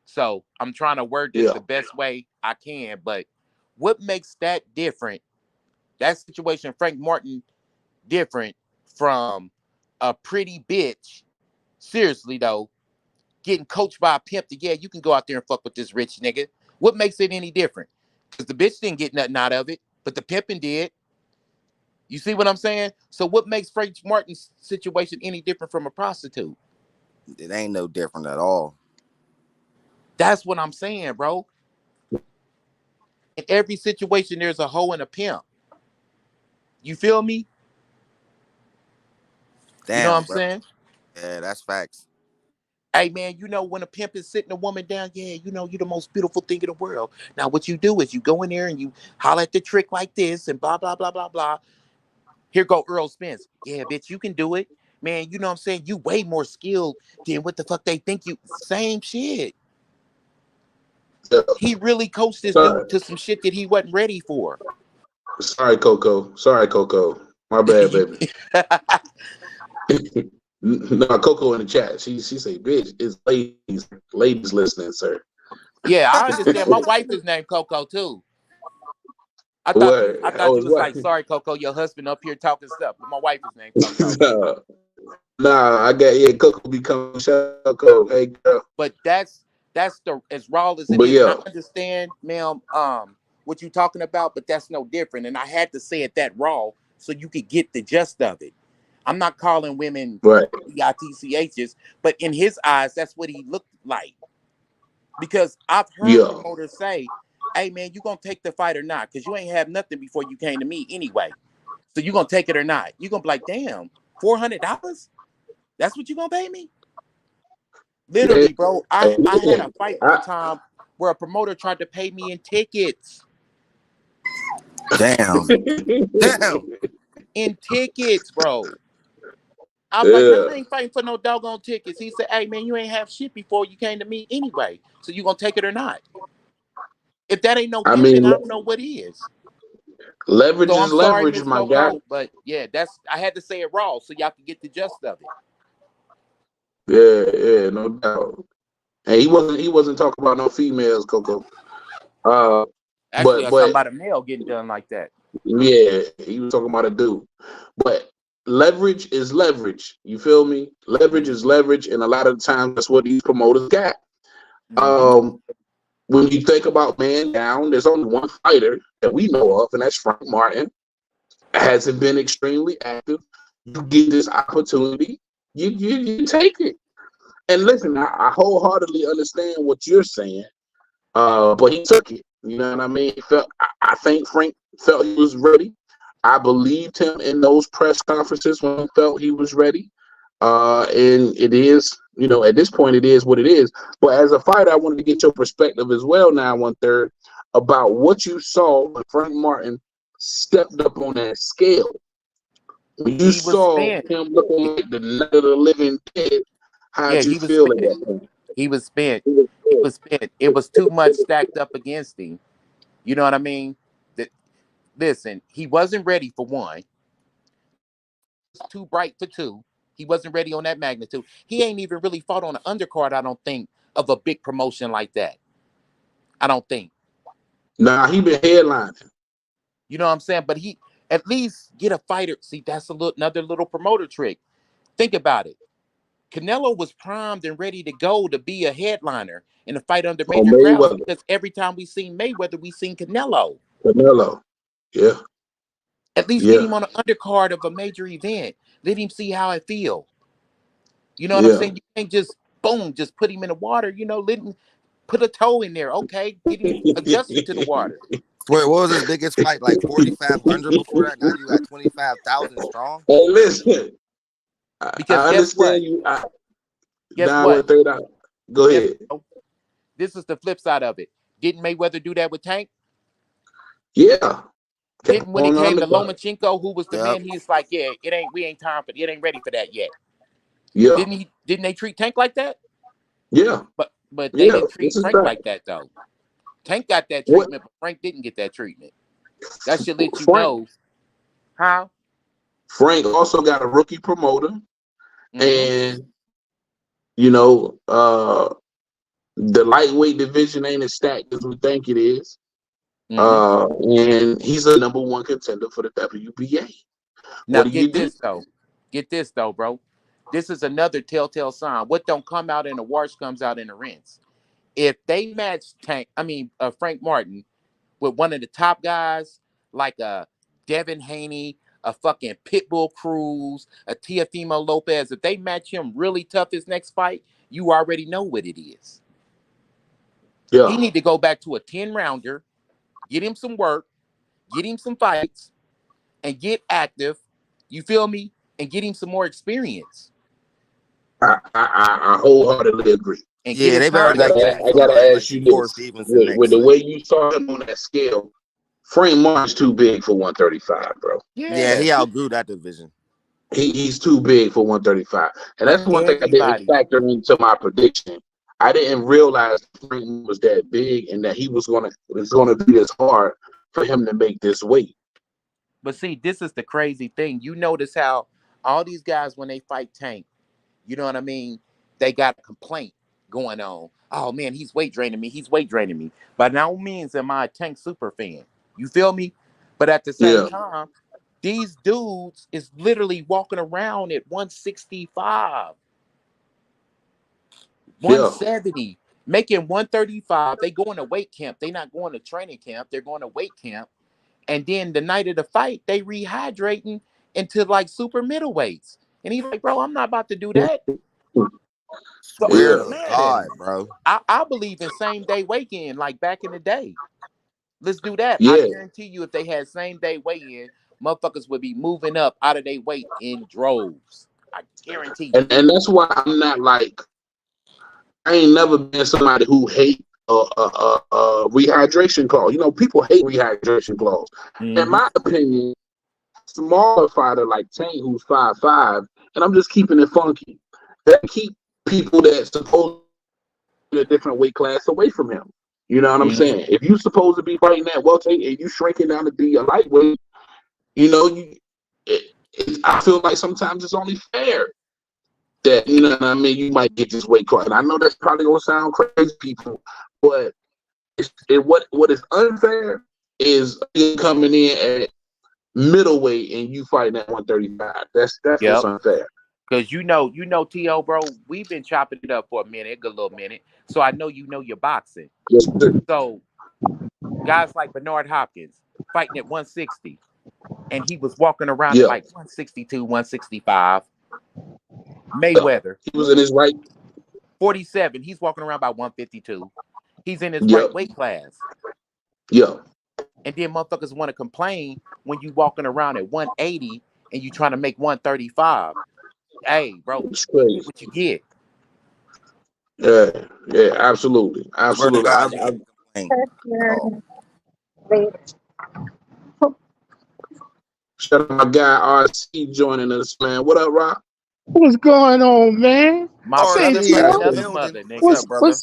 So I'm trying to word this Yeah. the best way I can. But what makes that different? That situation, Frank Martin, different from a pretty bitch. Seriously though, getting coached by a pimp to, yeah, you can go out there and fuck with this rich nigga. What makes it any different? Because the bitch didn't get nothing out of it, but the pimping did. You see what I'm saying? So what makes Frank Martin's situation any different from a prostitute? It ain't no different at all. That's what I'm saying, bro. In every situation, there's a hoe and a pimp. You feel me? You know what Damn, I'm bro. saying? Yeah, that's facts. Hey man, you know when a pimp is sitting a woman down, yeah, you know you're the most beautiful thing in the world. Now what you do is you go in there and you holler at the trick like this and blah blah blah blah blah. Here go Earl Spence. Yeah, bitch, you can do it. Man, you know what I'm saying? You way more skilled than what the fuck they think you. Same shit. Yeah. He really coached this dude Sorry, to some shit that he wasn't ready for. sorry, Coco. Sorry, Coco. My bad, You- baby. No, Coco in the chat. She say, "Bitch, it's ladies listening, sir." yeah, I understand. My wife is named Coco too. What? I Oh, thought you it's was what? like, sorry, Coco, your husband up here talking stuff, but my wife is named Coco. Nah, I got Coco become Coco. Hey, girl. But that's the as raw as it But is. And I yeah, understand, ma'am, what you talking about, but that's no different. And I had to say it that raw so you could get the gist of it. I'm not calling women right. bitchs, but in his eyes, that's what he looked like. Because I've heard Yeah. promoters say, hey man, you gonna take the fight or not? Because you ain't have nothing before you came to me anyway. So you gonna take it or not? You gonna be like, damn, $400? That's what you gonna pay me? Yeah. Literally, bro. I had a Again, fight one time where a promoter tried to pay me in tickets. Damn. Damn. In tickets, bro. I was like, man, yeah. I ain't fighting for no doggone tickets. He said, hey man, you ain't have shit before you came to me anyway. So you gonna take it or not? If that ain't no I pimping, mean, I don't know what is. leverage So is I'm sorry, leverage, Miss my guy. Coco, but yeah, I had to say it raw so y'all can get the gist of it. Yeah, no doubt. And he wasn't talking about no females, Coco. Uh, Actually, I was talking but about a male getting done like that. yeah, he was talking about a dude. But leverage is leverage. You feel me? Leverage is leverage, and a lot of the times that's what these promoters got. Mm-hmm. Um, when you think about man down, there's only one fighter that we know of, and that's Frank Martin. Hasn't been extremely active. You get this opportunity, you take it. And listen, I wholeheartedly understand what you're saying. But he took it. You know what I mean? I think Frank felt he was ready. I believed him in those press conferences when he felt he was ready. And it is, at this point, it is what it is. But as a fighter, I wanted to get your perspective as well now, 1/3, about what you saw when Frank Martin stepped up on that scale. When you He was saw spent. him looking like the night of the living dead, Yeah, how'd you he was feel at spent. that point? He was spent. He was spent. It was too much stacked up against him. You know what I mean? That listen, he wasn't ready for one. He was too bright for two. He wasn't ready on that magnitude. He ain't even really fought on an undercard, I don't think, of a big promotion like that. I don't think. Nah, he been headlining. You know what I'm saying? But he at least get a fighter. See, that's another little promoter trick. Think about it. Canelo was primed and ready to go to be a headliner in a fight under On major crowds Mayweather, because every time we seen Mayweather, we seen Canelo. Canelo. Yeah, At least get yeah, him on an undercard of a major event. Let him see how it feel. You know what I'm yeah. saying? You can't just boom, just put him in the water. Let him put a toe in there. Okay, get him adjusted to the water. What was his biggest fight? Like 4,500 before that. Now you at 25,000 strong. Hey, listen, I Because guess what? understand you. Guess Now what? what? Third out. Go Guess ahead. what? This is the flip side of it. Didn't Mayweather do that with Tank? Yeah. Didn't when it On came the to undercard. Lomachenko, who was the Yep. man? He's like, yeah, we ain't time for it. Ain't ready for that yet. Yeah. Didn't they treat Tank like that? Yeah. But they Yeah. didn't treat This is Frank fact. like that though. Tank got that What treatment, but Frank didn't get that treatment. That should let you Frank know how. Frank also got a rookie promoter, Mm-hmm. and you know, the lightweight division ain't as stacked as we think it is. Mm-hmm. And he's a number one contender for the WBA. Now What do you get do? this though. Get this though, bro. This is another telltale sign. What don't come out in the wash comes out in the rinse. If they match Frank Martin with one of the top guys like a Devin Haney, a fucking Pitbull Cruz, a Teofimo Lopez, if they match him really tough his next fight, you already know what it is. He Yeah. need to go back to a 10-rounder, get him some work, get him some fights, and get active. You feel me? And get him some more experience I wholeheartedly agree. and get Yeah, his they better I like confidence gotta give him back. I gotta somebody like ask you Shakur this. Stevenson With next. the way you saw him on that scale, Frank Martin's too big for 135, bro. Yeah, Yeah. he outgrew that division. He's too big for 135. And But that's one thing I didn't everybody, factor into my prediction. I didn't realize Frank was that big and that he was gonna be this hard for him to make this weight. but see, this is the crazy thing. You notice how all these guys, when they fight Tank, you know what I mean? They got a complaint going on. Oh man, he's weight draining me. He's weight draining me. By no means am I a Tank super fan. You feel me? But at the same Yeah, time, these dudes is literally walking around at 165, yeah, 170, making 135. They going to weight camp. They not going to training camp. They're going to weight camp. And then the night of the fight, they rehydrating into like super middleweights. And he's like, bro, I'm not about to do that. So, Swear yeah, to man, God, bro. I believe in same day weigh-in, like back in the day. Let's do that. I yeah. guarantee you, if they had same day weigh-in, motherfuckers would be moving up out of their weight in droves. I guarantee you. And that's why I'm not like I ain't never been somebody who hate rehydration clause. You know, people hate rehydration clause. In Mm-hmm. my opinion, smaller fighter like Tank, who's 5'5", and I'm just keeping it funky. That keep people that supposed to be a different weight class away from him. You know what I'm Mm-hmm. saying? If you supposed to be fighting that welterweight and you shrinking down to be a lightweight, you know, I feel like sometimes it's only fair that, you know what I mean, you might get this weight class. And I know that's probably gonna sound crazy, people, but what is unfair is coming in at middleweight and you fighting at 135. That's what's unfair. Because you know, T.O., bro, we've been chopping it up for a good little minute. So I know you know your boxing. Yes, sir. So guys like Bernard Hopkins fighting at 160, and he was walking around at like 162, 165. Mayweather, he was in his right 47. He's walking around by 152. He's in his right weight class. Yeah. And then motherfuckers want to complain when you walking around at 180 and you trying to make 135. Hey, bro, you get what you get. Yeah, absolutely. Absolutely. Shout out my guy RC joining us, man. What up, Rock? What's going on, man? What's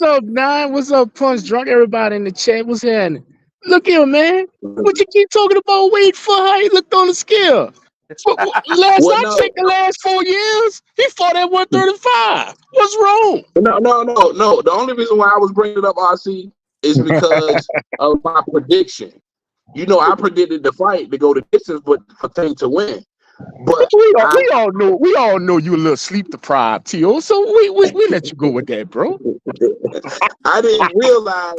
up, Nine? What's up, Punch Drunk? Everybody in the chat, what's happening? Look here, man. What you keep talking about weight for? How he looked on the scale? I checked the last 4 years, he fought at 135. What's wrong? No. The only reason why I was bringing it up, RC, is because of my prediction. You know, I predicted the fight to go the distance, but for Tank to win. But we all know you a little sleep deprived, T.O. So we let you go with that, bro. I didn't realize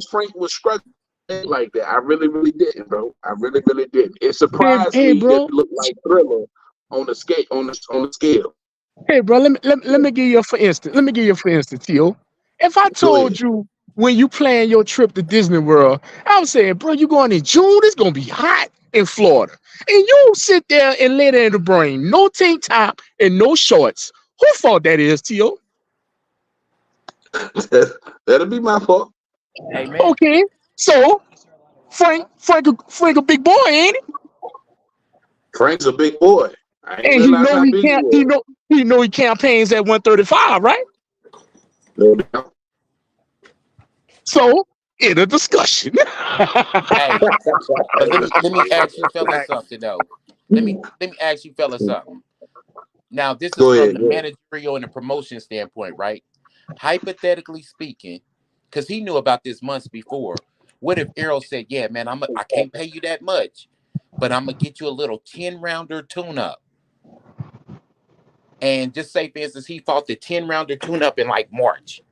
Frank was struggling like that. I really didn't, bro. I really didn't. It surprised me bro. that it looked like Thriller on the scale. Hey, bro, let me give you for instance, T.O. If I told you when you plan your trip to Disney World, I was saying, bro, you going in June, it's gonna be hot in Florida. And you sit there and lay there in the brain, no tank top and no shorts. Who fault that is, T.O.? That'll be my fault. Amen. Okay, so Frank a big boy, ain't he? Frank's a big boy. And he know he campaigns at 135, right? No doubt. So in a discussion. Hey, let me ask you fellas something though. Let me ask you fellas something. Now this is from the managerial and the promotion standpoint, right? Hypothetically speaking, because he knew about this months before. What if Errol said, "Yeah, man, I can't pay you that much, but I'm gonna get you a little 10-rounder tune-up." And just say, for instance, he fought the 10-rounder tune-up in like March.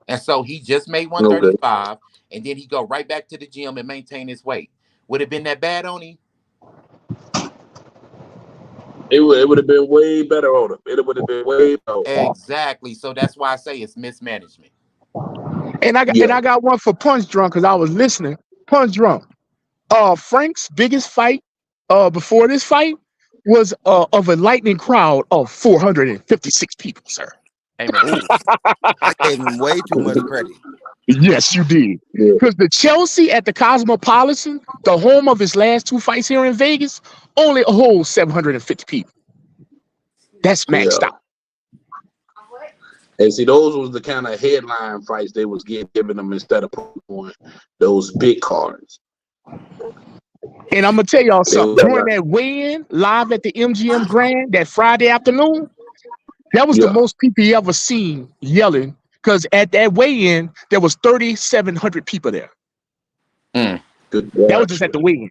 And so he just made 135, and then he go right back to the gym and maintain his weight. Would it have been that bad on him? It would have been way better on him. It would have been way better. Exactly. So that's why I say it's mismanagement. And I got one for Punch Drunk because I was listening. Punch Drunk. Frank's biggest fight before this fight was of a lightning crowd of 456 people, sir. Amen. I gave him way too much credit. Yes, you did. Because the Chelsea at the Cosmopolitan, the home of his last 2 fights here in Vegas, only holds 750 people. That's maxed out. And see, those was the kind of headline fights they was giving them instead of putting those big cards. And I'm gonna tell y'all something. During that weigh-in live at the MGM Grand that Friday afternoon, that was the most people you ever seen yelling. Because at that weigh-in, there was 3,700 people there. Good. That was just at the weigh-in.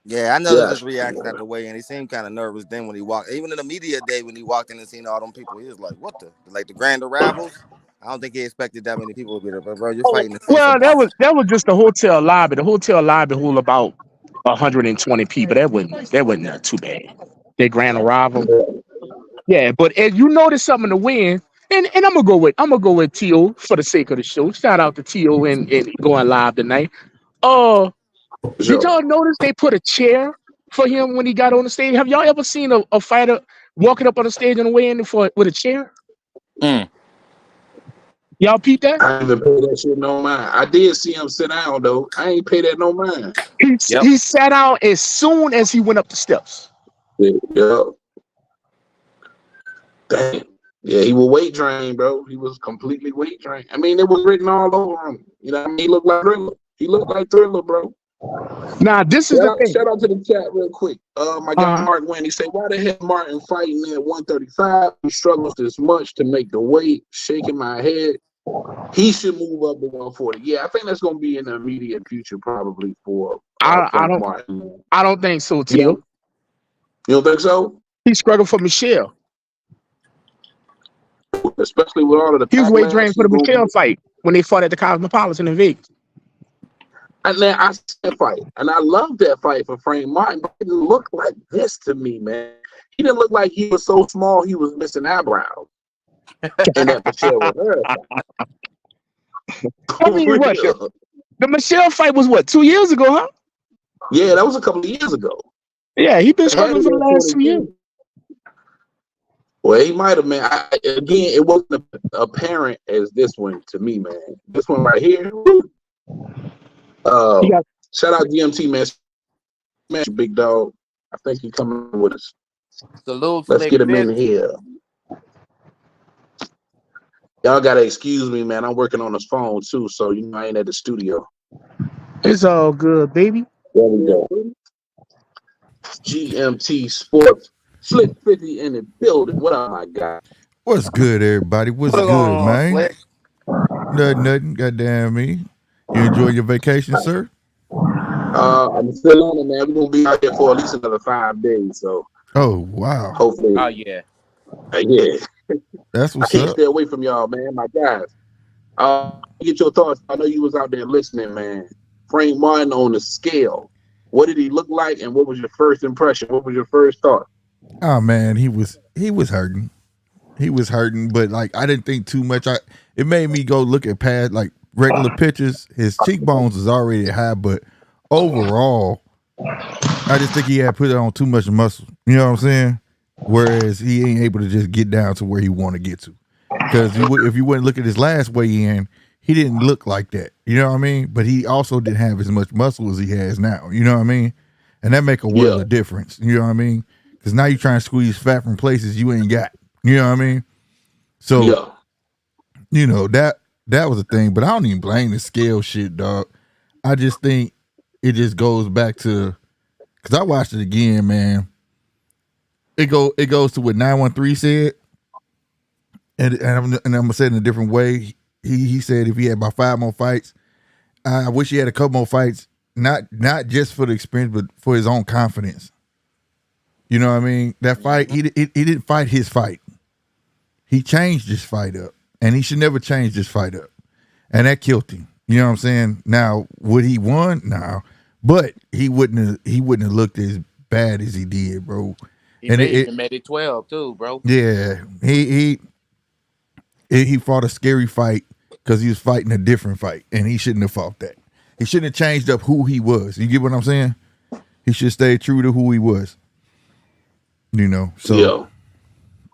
Yeah, I noticed his reaction at the weigh-in. He seemed kind of nervous then when he walked. Even in the media day when he walked in and seen all them people, he was like, "What the the grand arrivals?" I don't think he expected that many people to be there. But bro, you're fighting the face. Well, that was just the hotel lobby. The hotel lobby hold about 120 people. That wasn't too bad. Their grand arrival. Yeah, but as you notice something in the win, and I'm gonna go with T.O. for the sake of the show. Shout out to T.O. and going live tonight. Did y'all notice they put a chair for him when he got on the stage? Have y'all ever seen a fighter walking up on the stage on the way in with a chair? Y'all peep that? I didn't even pay that shit no mind. I did see him sit down though. I ain't pay that no mind. He sat down as soon as he went up the steps. Yeah. Damn. Yeah, he was weight drained, bro. He was completely weight drained. I mean, it was written all over him. You know what I mean? He looked like Thriller. He looked like Thriller, bro. Now, this is the thing. Shout out to the chat real quick. My guy Mark Wayne, he said, why the hell Martin fighting at 135? He struggles this much to make the weight. Shaking my head. He should move up to 140. Yeah, I think that's going to be in the immediate future, probably for Frank Martin. I don't think so, Teal. You don't think so? He struggled for Michelle. Especially with all of the. He was weight training for the Michelle fight when they fought at the Cosmopolitan in Vegas. And then I said that fight, and I love that fight for Frank Martin, but it didn't look like this to me, man. He didn't look like he was so small he was missing eyebrows. And that Michelle Rivera fight. I mean, what? The Michelle fight was what, 2 years ago, huh? Yeah, that was a couple of years ago. Yeah, he's been struggling for the last 2 years. Well, he might have, man. Again, it wasn't apparent as this one to me, man. This one right here. Shout out GMT, man, big dog. I think he's coming with us. Let's get him in here. Y'all gotta excuse me, man. I'm working on his phone too, so I ain't at the studio. It's all good, baby. There we go. GMT Sports, Slick 50 in the building. What up, my guy? What's good, everybody? What's good, man? Nothing. Goddamn me. You enjoy your vacation, sir? I'm still on it, man. We're gonna be out here for at least another 5 days. So. Oh wow. Hopefully. Oh yeah. Yeah. That's what's I can't up. stay away from y'all, man. My guys. Get your thoughts. I know you was out there listening, man. Frank Martin on the scale. What did he look like, and what was your first impression? What was your first thought? Oh man, he was hurting. He was hurting, but like I didn't think too much. It made me go look at past like regular pictures. His cheekbones was already high, but overall, I just think he had put on too much muscle. You know what I'm saying? Whereas he ain't able to just get down to where he want to get to. Because if you wouldn't look at his last weigh-in, he didn't look like that. You know what I mean? But he also didn't have as much muscle as he has now. You know what I mean? And that make a world of difference. You know what I mean? Because now you're trying to squeeze fat from places you ain't got. You know what I mean? So, that was a thing. But I don't even blame the scale shit, dog. I just think it just goes back to, because I watched it again, man. It goes to what 913 said, and I'm gonna say it in a different way. He said if he had about 5 more fights, I wish he had a couple more fights, not just for the experience, but for his own confidence. You know what I mean? That fight, he didn't fight his fight. He changed his fight up, and he should never change this fight up, and that killed him. You know what I'm saying? Now, would he won? No, but he wouldn't have looked as bad as he did, bro. He made it 12 too, bro. Yeah, he fought a scary fight because he was fighting a different fight, and he shouldn't have fought that. He shouldn't have changed up who he was. You get what I'm saying? He should stay true to who he was. So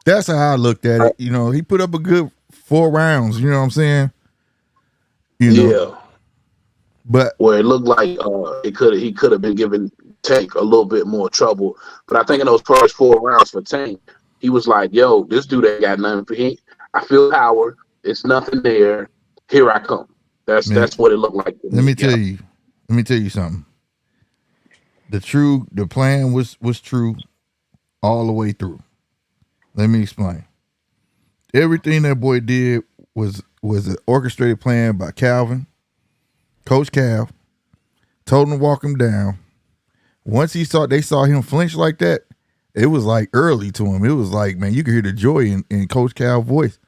that's how I looked at it. He put up a good 4 rounds. You know what I'm saying? But where it looked like he could have been giving Tank a little bit more trouble. But I think in those first 4 rounds for Tank, he was like, yo, this dude ain't got nothing for him. I feel power. It's nothing there. Here I come. That's what it looked like. Let me tell you something. The plan was true all the way through. Let me explain. Everything that boy did was an orchestrated plan by Calvin, Coach Cal, told him to walk him down. Once they saw him flinch like that, it was like early to him. It was like, man, you could hear the joy in Coach Cal's voice.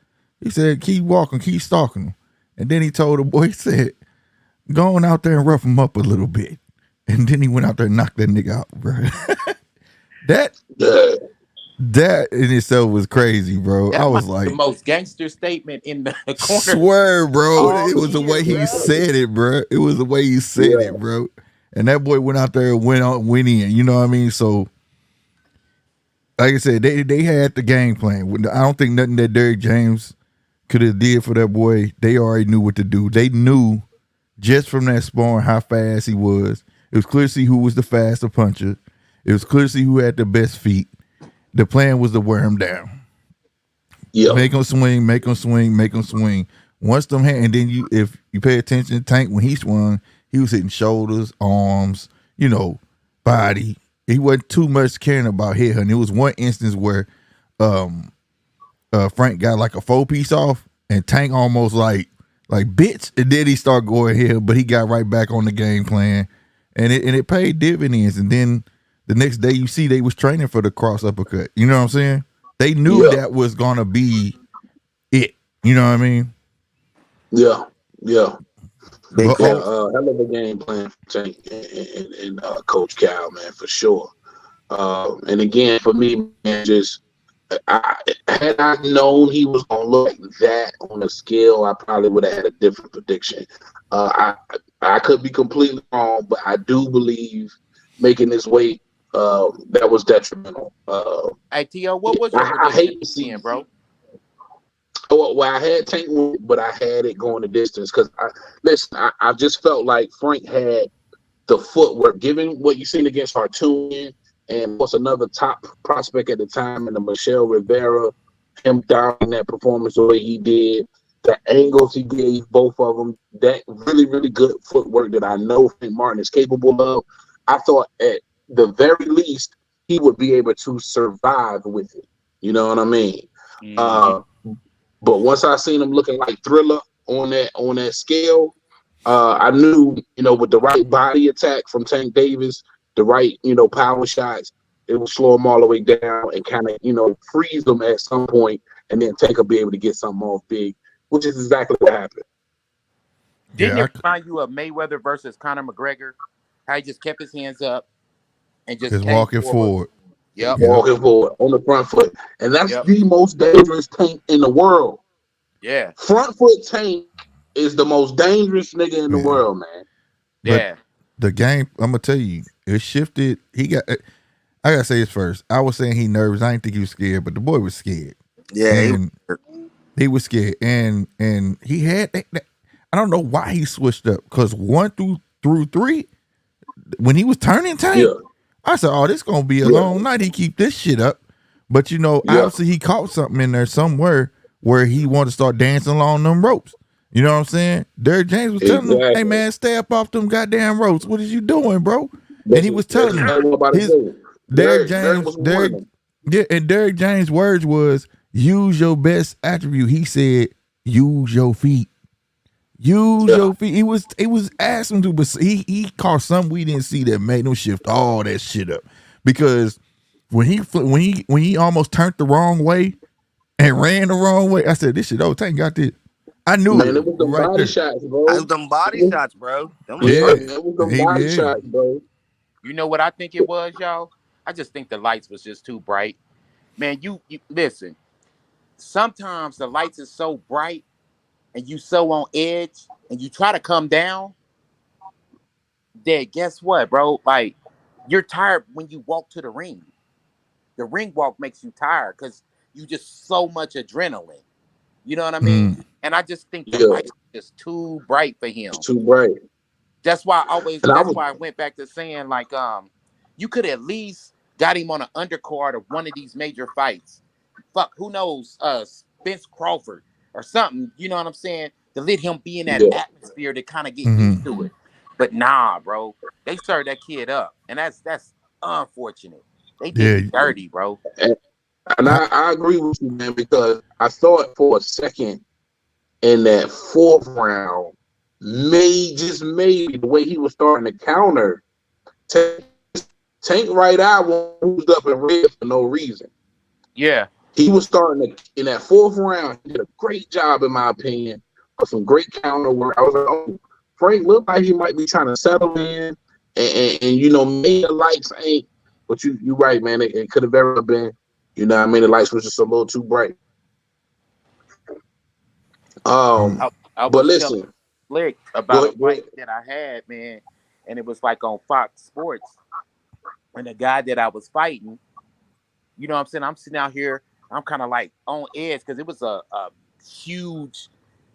He said, keep walking, keep stalking him. And then he told the boy, he said, go on out there and rough him up a little bit. And then he went out there and knocked that nigga out, bro. That in itself was crazy, bro. I was like, the most gangster statement in the corner. Swear, bro. It was the way he said it, bro. It was the way he said it, bro. And that boy went out there and went in. You know what I mean? So, like I said, they had the game plan. I don't think nothing that Derrick James could have did for that boy. They already knew what to do. They knew just from that sparring how fast he was. It was clear to see who was the faster puncher. It was clear to see who had the best feet. The plan was to wear him down. Yeah, make him swing, make him swing, make him swing. Once them hand, and then if you pay attention, Tank when he He was hitting shoulders, arms, body. He wasn't too much caring about head hunting. There was one instance where Frank got like a 4-piece off, and Tank almost like bitch, and then he started going here, but he got right back on the game plan, and it paid dividends. And then the next day, you see they was training for the cross uppercut. You know what I'm saying? They knew that was gonna be it. You know what I mean? Yeah. But, Hell of a game plan for Tank and Coach Cal, man, for sure. And again, for me, man, had I known he was gonna look like that on a scale, I probably would have had a different prediction. I could be completely wrong, but I do believe making this weight that was detrimental. Hey, T.O., what was your prediction I hate to see, bro? Well, I had Tank, but I had it going the distance because I just felt like Frank had the footwork, given what you seen against Hartunian and what's another top prospect at the time in the Michelle Rivera, him down that performance the way he did, the angles he gave both of them, that really, really good footwork that I know Frank Martin is capable of. I thought at the very least he would be able to survive with it. You know what I mean? Mm-hmm. But once I seen him looking like Thriller on that scale, I knew, with the right body attack from Tank Davis, the right, power shots, it would slow him all the way down and kind of, freeze them at some point, and then Tank will be able to get something off big, which is exactly what happened. Didn't it remind you of Mayweather versus Conor McGregor? How he just kept his hands up and just came walking forward. Yep. Walking forward on the front foot. And that's the most dangerous Tank in the world. Yeah. Front foot Tank is the most dangerous nigga in the world, man. But the game, I'm gonna tell you, it shifted. I gotta say this first. I was saying he nervous. I didn't think he was scared, but the boy was scared. Yeah, he was scared, and he had. I don't know why he switched up, because 1 through 3, when he was turning Tank, I said, "Oh, this gonna be a long night. He keep this shit up." But obviously he caught something in there somewhere where he wanted to start dancing along them ropes. You know what I'm saying? Derrick James was telling him, "Hey man, stay up off them goddamn ropes. What is you doing, bro?" And he was telling him, Derrick James' words was, "Use your best attribute." He said, "Use your feet. Use your feet." He was asking to, but he caught something we didn't see that made him shift all that shit up. Because when he almost turned the wrong way and ran the wrong way, I said, "This shit, Tank got this." I knew it was the body shots, bro. It was them body shots, bro. It was the body shots, bro. You know what I think it was, y'all? I just think the lights was just too bright. Man, you listen. Sometimes the lights is so bright and you so on edge and you try to come down, that guess what, bro? Like, you're tired when you walk to the ring. The ring walk makes you tired because you just so much adrenaline. You know what I mean? And I just think the lights are just too bright for him. It's too bright. That's why I went back to saying, like, you could at least got him on an undercard of one of these major fights. Fuck, who knows? Spence Crawford or something. You know what I'm saying? To let him be in that atmosphere to kind of get used to it. But nah, bro, they served that kid up, and that's unfortunate. They did dirty, bro. And I agree with you, man, because I thought for a second in that 4th round, maybe the way he was starting to counter, Tank right eye moved up and red for no reason. Yeah. He was starting to, in that 4th round, he did a great job, in my opinion, of some great counter work. I was like, oh, Frank looked like he might be trying to settle in, and maybe the lights ain't, but you right, man, it could have ever been, the lights was just a little too bright. I but listen, Slick about a fight that I had, man, and it was like on Fox Sports, and the guy that I was fighting, you know what I'm saying? I'm sitting out here, I'm kind of like on edge because it was a huge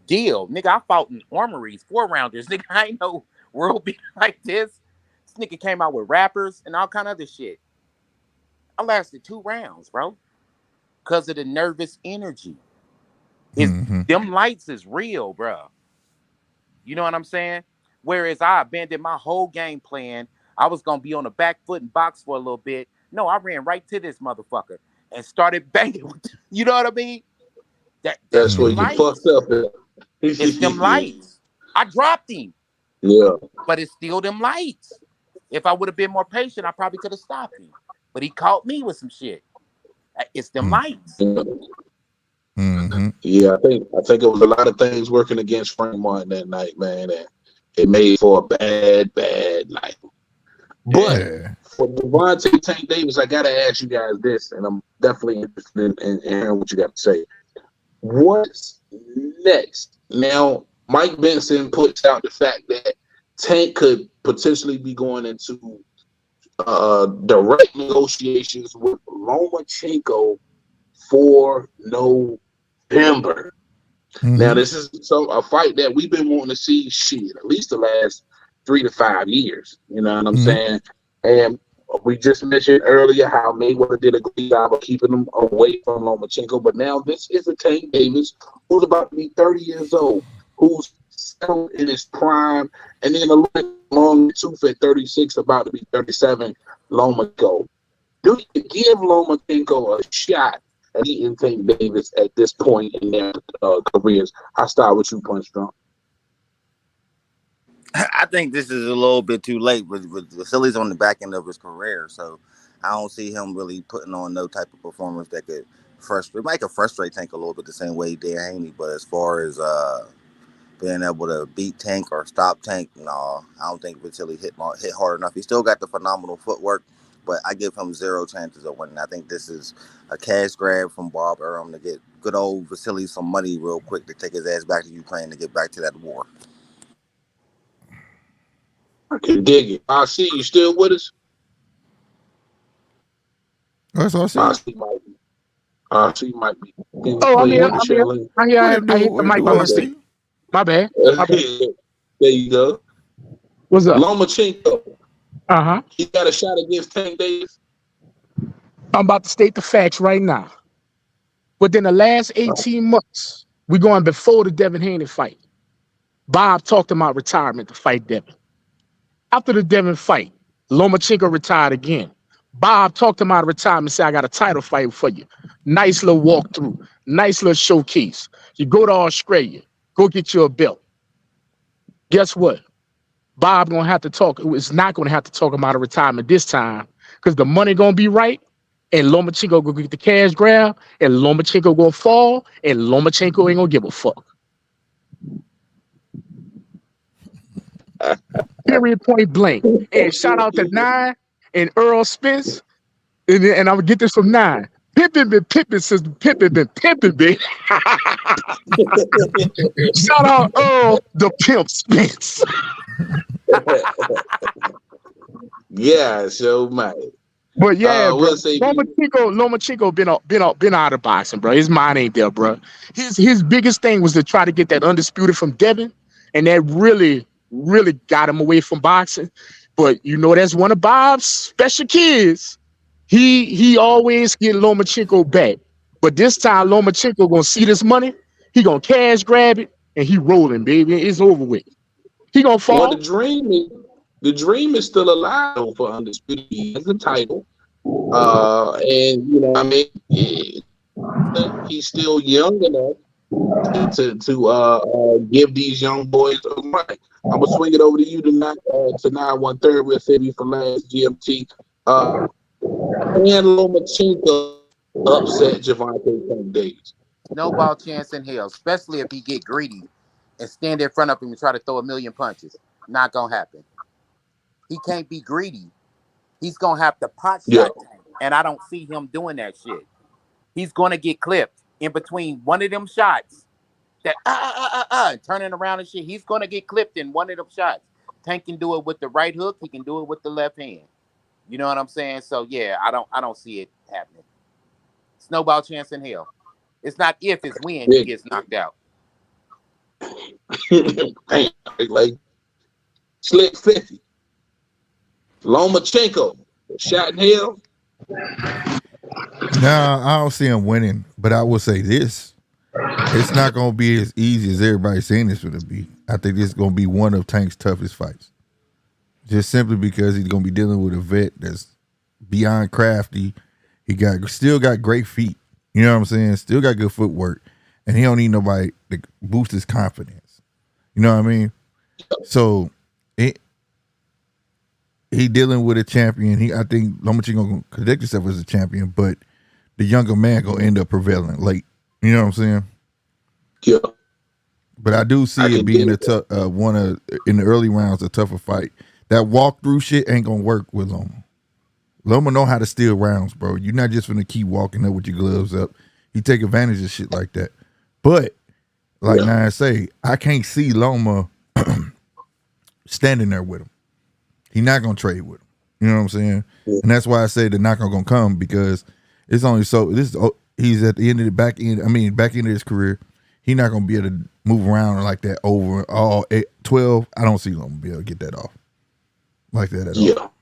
deal. Nigga, I fought in armories, 4-rounders. Nigga, I ain't no world beat like this. This nigga came out with rappers and all kind of other shit. I lasted 2 rounds, bro, because of the nervous energy. Them lights is real, bro. You know what I'm saying? Whereas I abandoned my whole game plan. I was gonna be on the back foot and box for a little bit. No, I ran right to this motherfucker and started banging with you know what I mean? That's That's where them you Mm-hmm. fucked lights. up at. It's them lights. I dropped him, Yeah. but it's still them lights. If I would have been more patient, I probably could have stopped him. But he caught me with some shit. It's them lights. Mm-hmm. Yeah, I think it was a lot of things working against Frank Martin that night, man, and it made for a bad night. But Yeah. for Devontae Tank Davis, I gotta ask you guys this, and I'm definitely interested in hearing what you got to say. What's next? Now, Mike Benson puts out the fact that Tank could potentially be going into direct negotiations with Lomachenko for November. Now, Mm-hmm. this is a fight that we've been wanting to see at least the last 3 to 5 years. You know what I'm Mm-hmm. saying? And we just mentioned earlier how Mayweather did a great job of keeping him away from Lomachenko, but now this is a Tank Davis who's about to be 30 years old, who's still in his prime, and then a little long tooth at 36, about to be 37, Lomachenko. Do you give Lomachenko a shot at beating Tank Davis at this point in their careers? I'll start with you, Punch Drunk. I think this is a little bit too late with Vasili's on the back end of his career, so I don't see him really putting on no type of performance that could frustrate. It might could frustrate Tank a little bit the same way he did Haney, but as far as being able to beat Tank or stop Tank, no, I don't think Vasili hit hard enough. He still got the phenomenal footwork, but I give him zero chances of winning. I think this is a cash grab from Bob Arum to get good old Vasili some money real quick to take his ass back to Ukraine to get back to that war. I can dig it. I see you still with us. That's all I I said. see might be. I see might be Oh, I'm here. playing, I'm here. chilling. I'm here. What it I do? hit the What it mic do, by Okay. mistake. RC? My bad. My bad. There you go. What's up? Lomachenko. Uh-huh. He got a shot against Tank Davis. I'm about to state the facts right now. Within the last 18 months, we're going before the Devin Haney fight. Bob talked about retirement to fight Devin. After the Devin fight, Lomachenko retired again. Bob talked him out of retirement and said, I got a title fight for you. Nice little walkthrough, nice little showcase. You go to Australia, go get you a belt. Guess what? Bob gonna have to talk. It's not gonna have to talk him out of retirement this time because the money gonna be right, and Lomachenko gonna get the cash grab, and Lomachenko gonna fall, and Lomachenko ain't gonna give a fuck. Period, point blank. And shout out to Nine and Earl Spence. And I'm gonna get this from Nine. Pippin been pippin since Pippin been pimping, baby. Shout out Earl the Pimp Spence. Yeah, so might. But yeah, bro. We'll say Lomachenko been out of boxing, bro. His mind ain't there, bro. His biggest thing was to try to get that undisputed from Devin, and that really got him away from boxing. But you know, that's one of Bob's special kids. He always get Lomachenko back. But this time Lomachenko gonna see this money, he gonna cash grab it, and he rolling, baby. It's over with. He gonna well, fall. the dream is still alive though, for undisputed. He has the title. And you know, I mean, he's still young enough to give these young boys a run. I'm gonna swing it over to you tonight to 913. We'll save you for last GMT. And Lomachenko upset Javante Tank Davis. Snowball chance in hell, especially if he get greedy and stand in front of him and try to throw a million punches. Not gonna happen. He can't be greedy. He's gonna have to pot Yeah. shot Tank, and I don't see him doing that shit. He's gonna get clipped in between one of them shots. That turning around and shit. He's gonna get clipped in one of them shots. Tank can do it with the right hook. He can do it with the left hand. You know what I'm saying? So yeah, I don't see it happening. Snowball chance in hell. It's not if, it's when he gets knocked out. Like Slick 50. Lomachenko, shot in hell. Nah, I don't see him winning, but I will say this. It's not going to be as easy as everybody's saying it's going to be. I think this is gonna be one of Tank's toughest fights. Just simply because he's gonna be dealing with a vet that's beyond crafty. He still got great feet. You know what I'm saying? Still got good footwork. And he don't need nobody to boost his confidence. You know what I mean? So he dealing with a champion. I think Lomachenko gonna conduct himself as a champion, but the younger man gonna end up prevailing late. You know what I'm saying? Yeah. But I do see it being a tough in the early rounds a tougher fight. That walkthrough shit ain't gonna work with Loma. Loma know how to steal rounds, bro. You're not just gonna keep walking up with your gloves up. He take advantage of shit like that. But like I say, I can't see Loma standing there with him. He's not gonna trade with him. You know what I'm saying? Yeah. And that's why I say the knockout gonna come, because it's only he's at the end of the back end of his career. He's not gonna be able to move around like that over all 12. I don't see Loma be able to get that off like that at all.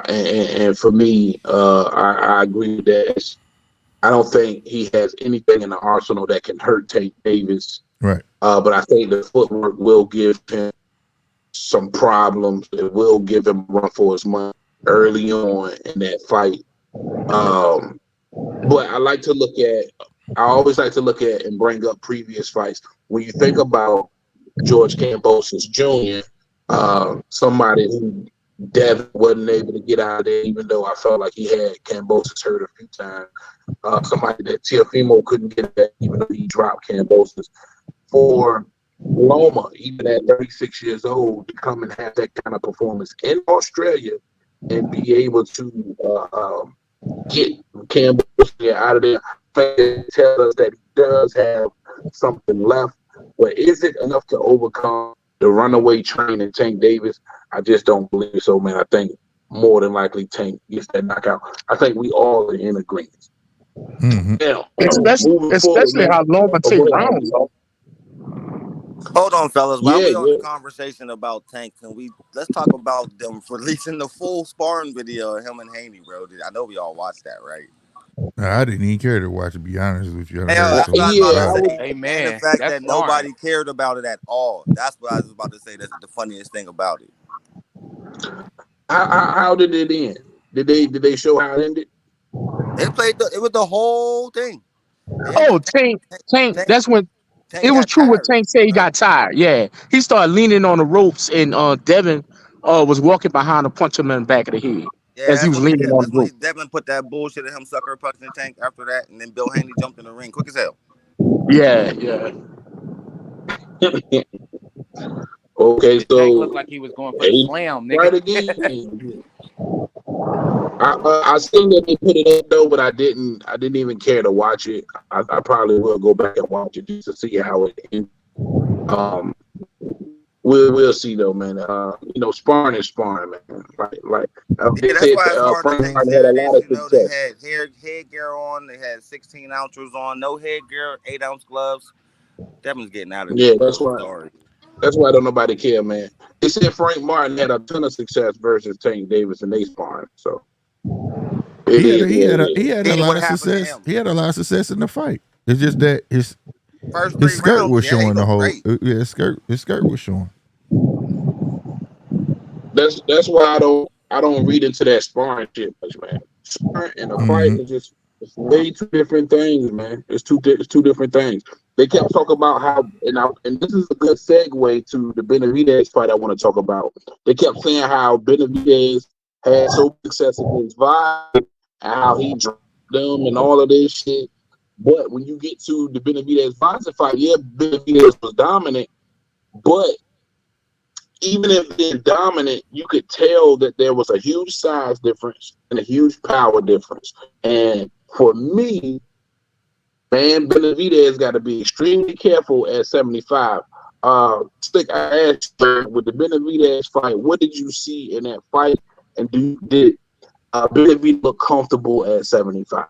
And for me, I agree with that. I don't think he has anything in the arsenal that can hurt Tank Davis. Right. But I think the footwork will give him some problems. It will give him a run for his money early on in that fight. But I always like to look at and bring up previous fights. When you think about George Kambosos Jr., somebody who Devin wasn't able to get out of there, even though I felt like he had Kambosos hurt a few times. Somebody that Teofimo couldn't get at, even though he dropped Kambosos. For Loma, even at 36 years old, to come and have that kind of performance in Australia and be able to get Kambosos out of there, tell us that he does have something left. But is it enough to overcome the runaway train in Tank Davis? I just don't believe so, man. I think more than likely Tank gets that knockout. I think we all are in agreement. Mm-hmm. Now, especially how Loma take rounds. Hold on, fellas. While we on the conversation about Tank, let's talk about them releasing the full sparring video of him and Haney, bro. I know we all watched that, right? I didn't even care to watch it, to be honest with you. That's what I was about to say. Amen. And the fact that nobody cared about it at all. That's what I was about to say. That's the funniest thing about it. How did it end? Did they show how it ended? It was the whole thing. Tank. That's when Tank it was true what Tank said. He got tired. Yeah, he started leaning on the ropes, and Devin was walking behind to punch him in the back of the head as he was leaning on the rope. Devin put that bullshit at him, sucker punching Tank after that, and then Bill Haney jumped in the ring quick as hell. Yeah. Okay, so Tank looked like he was going for the slam, nigga. Right again. I seen that they put it up though, but I didn't even care to watch it. I probably will go back and watch it just to see how it ends. We'll see though, man. Sparring is sparring, man. Like that's why Frank had a lot of success. They had headgear on. They had 16 ounces on, no headgear, 8-ounce gloves. Devin's getting out of there. Yeah, that's why. Sorry. That's why don't nobody care, man. They said Frank Martin had a ton of success versus Tank Davis, and they sparring. So he had a lot of success. He had a lot of success in the fight. It's just that his skirt was showing the whole. His skirt was showing. That's why I don't read into that sparring shit much, man. Sparring and a fight is just way two different things, man. It's two different things. They kept talking about how, and this is a good segue to the Benavidez fight I want to talk about. They kept saying how Benavidez had so much success against Vibe, and how he dropped them and all of this shit. But when you get to the Benavidez-Vibe fight, yeah, Benavidez was dominant, but even if they're dominant, you could tell that there was a huge size difference and a huge power difference. And for me, man, Benavidez got to be extremely careful at 75. Stick, I asked you, with the Benavidez fight, what did you see in that fight? And did Benavidez look comfortable at 75?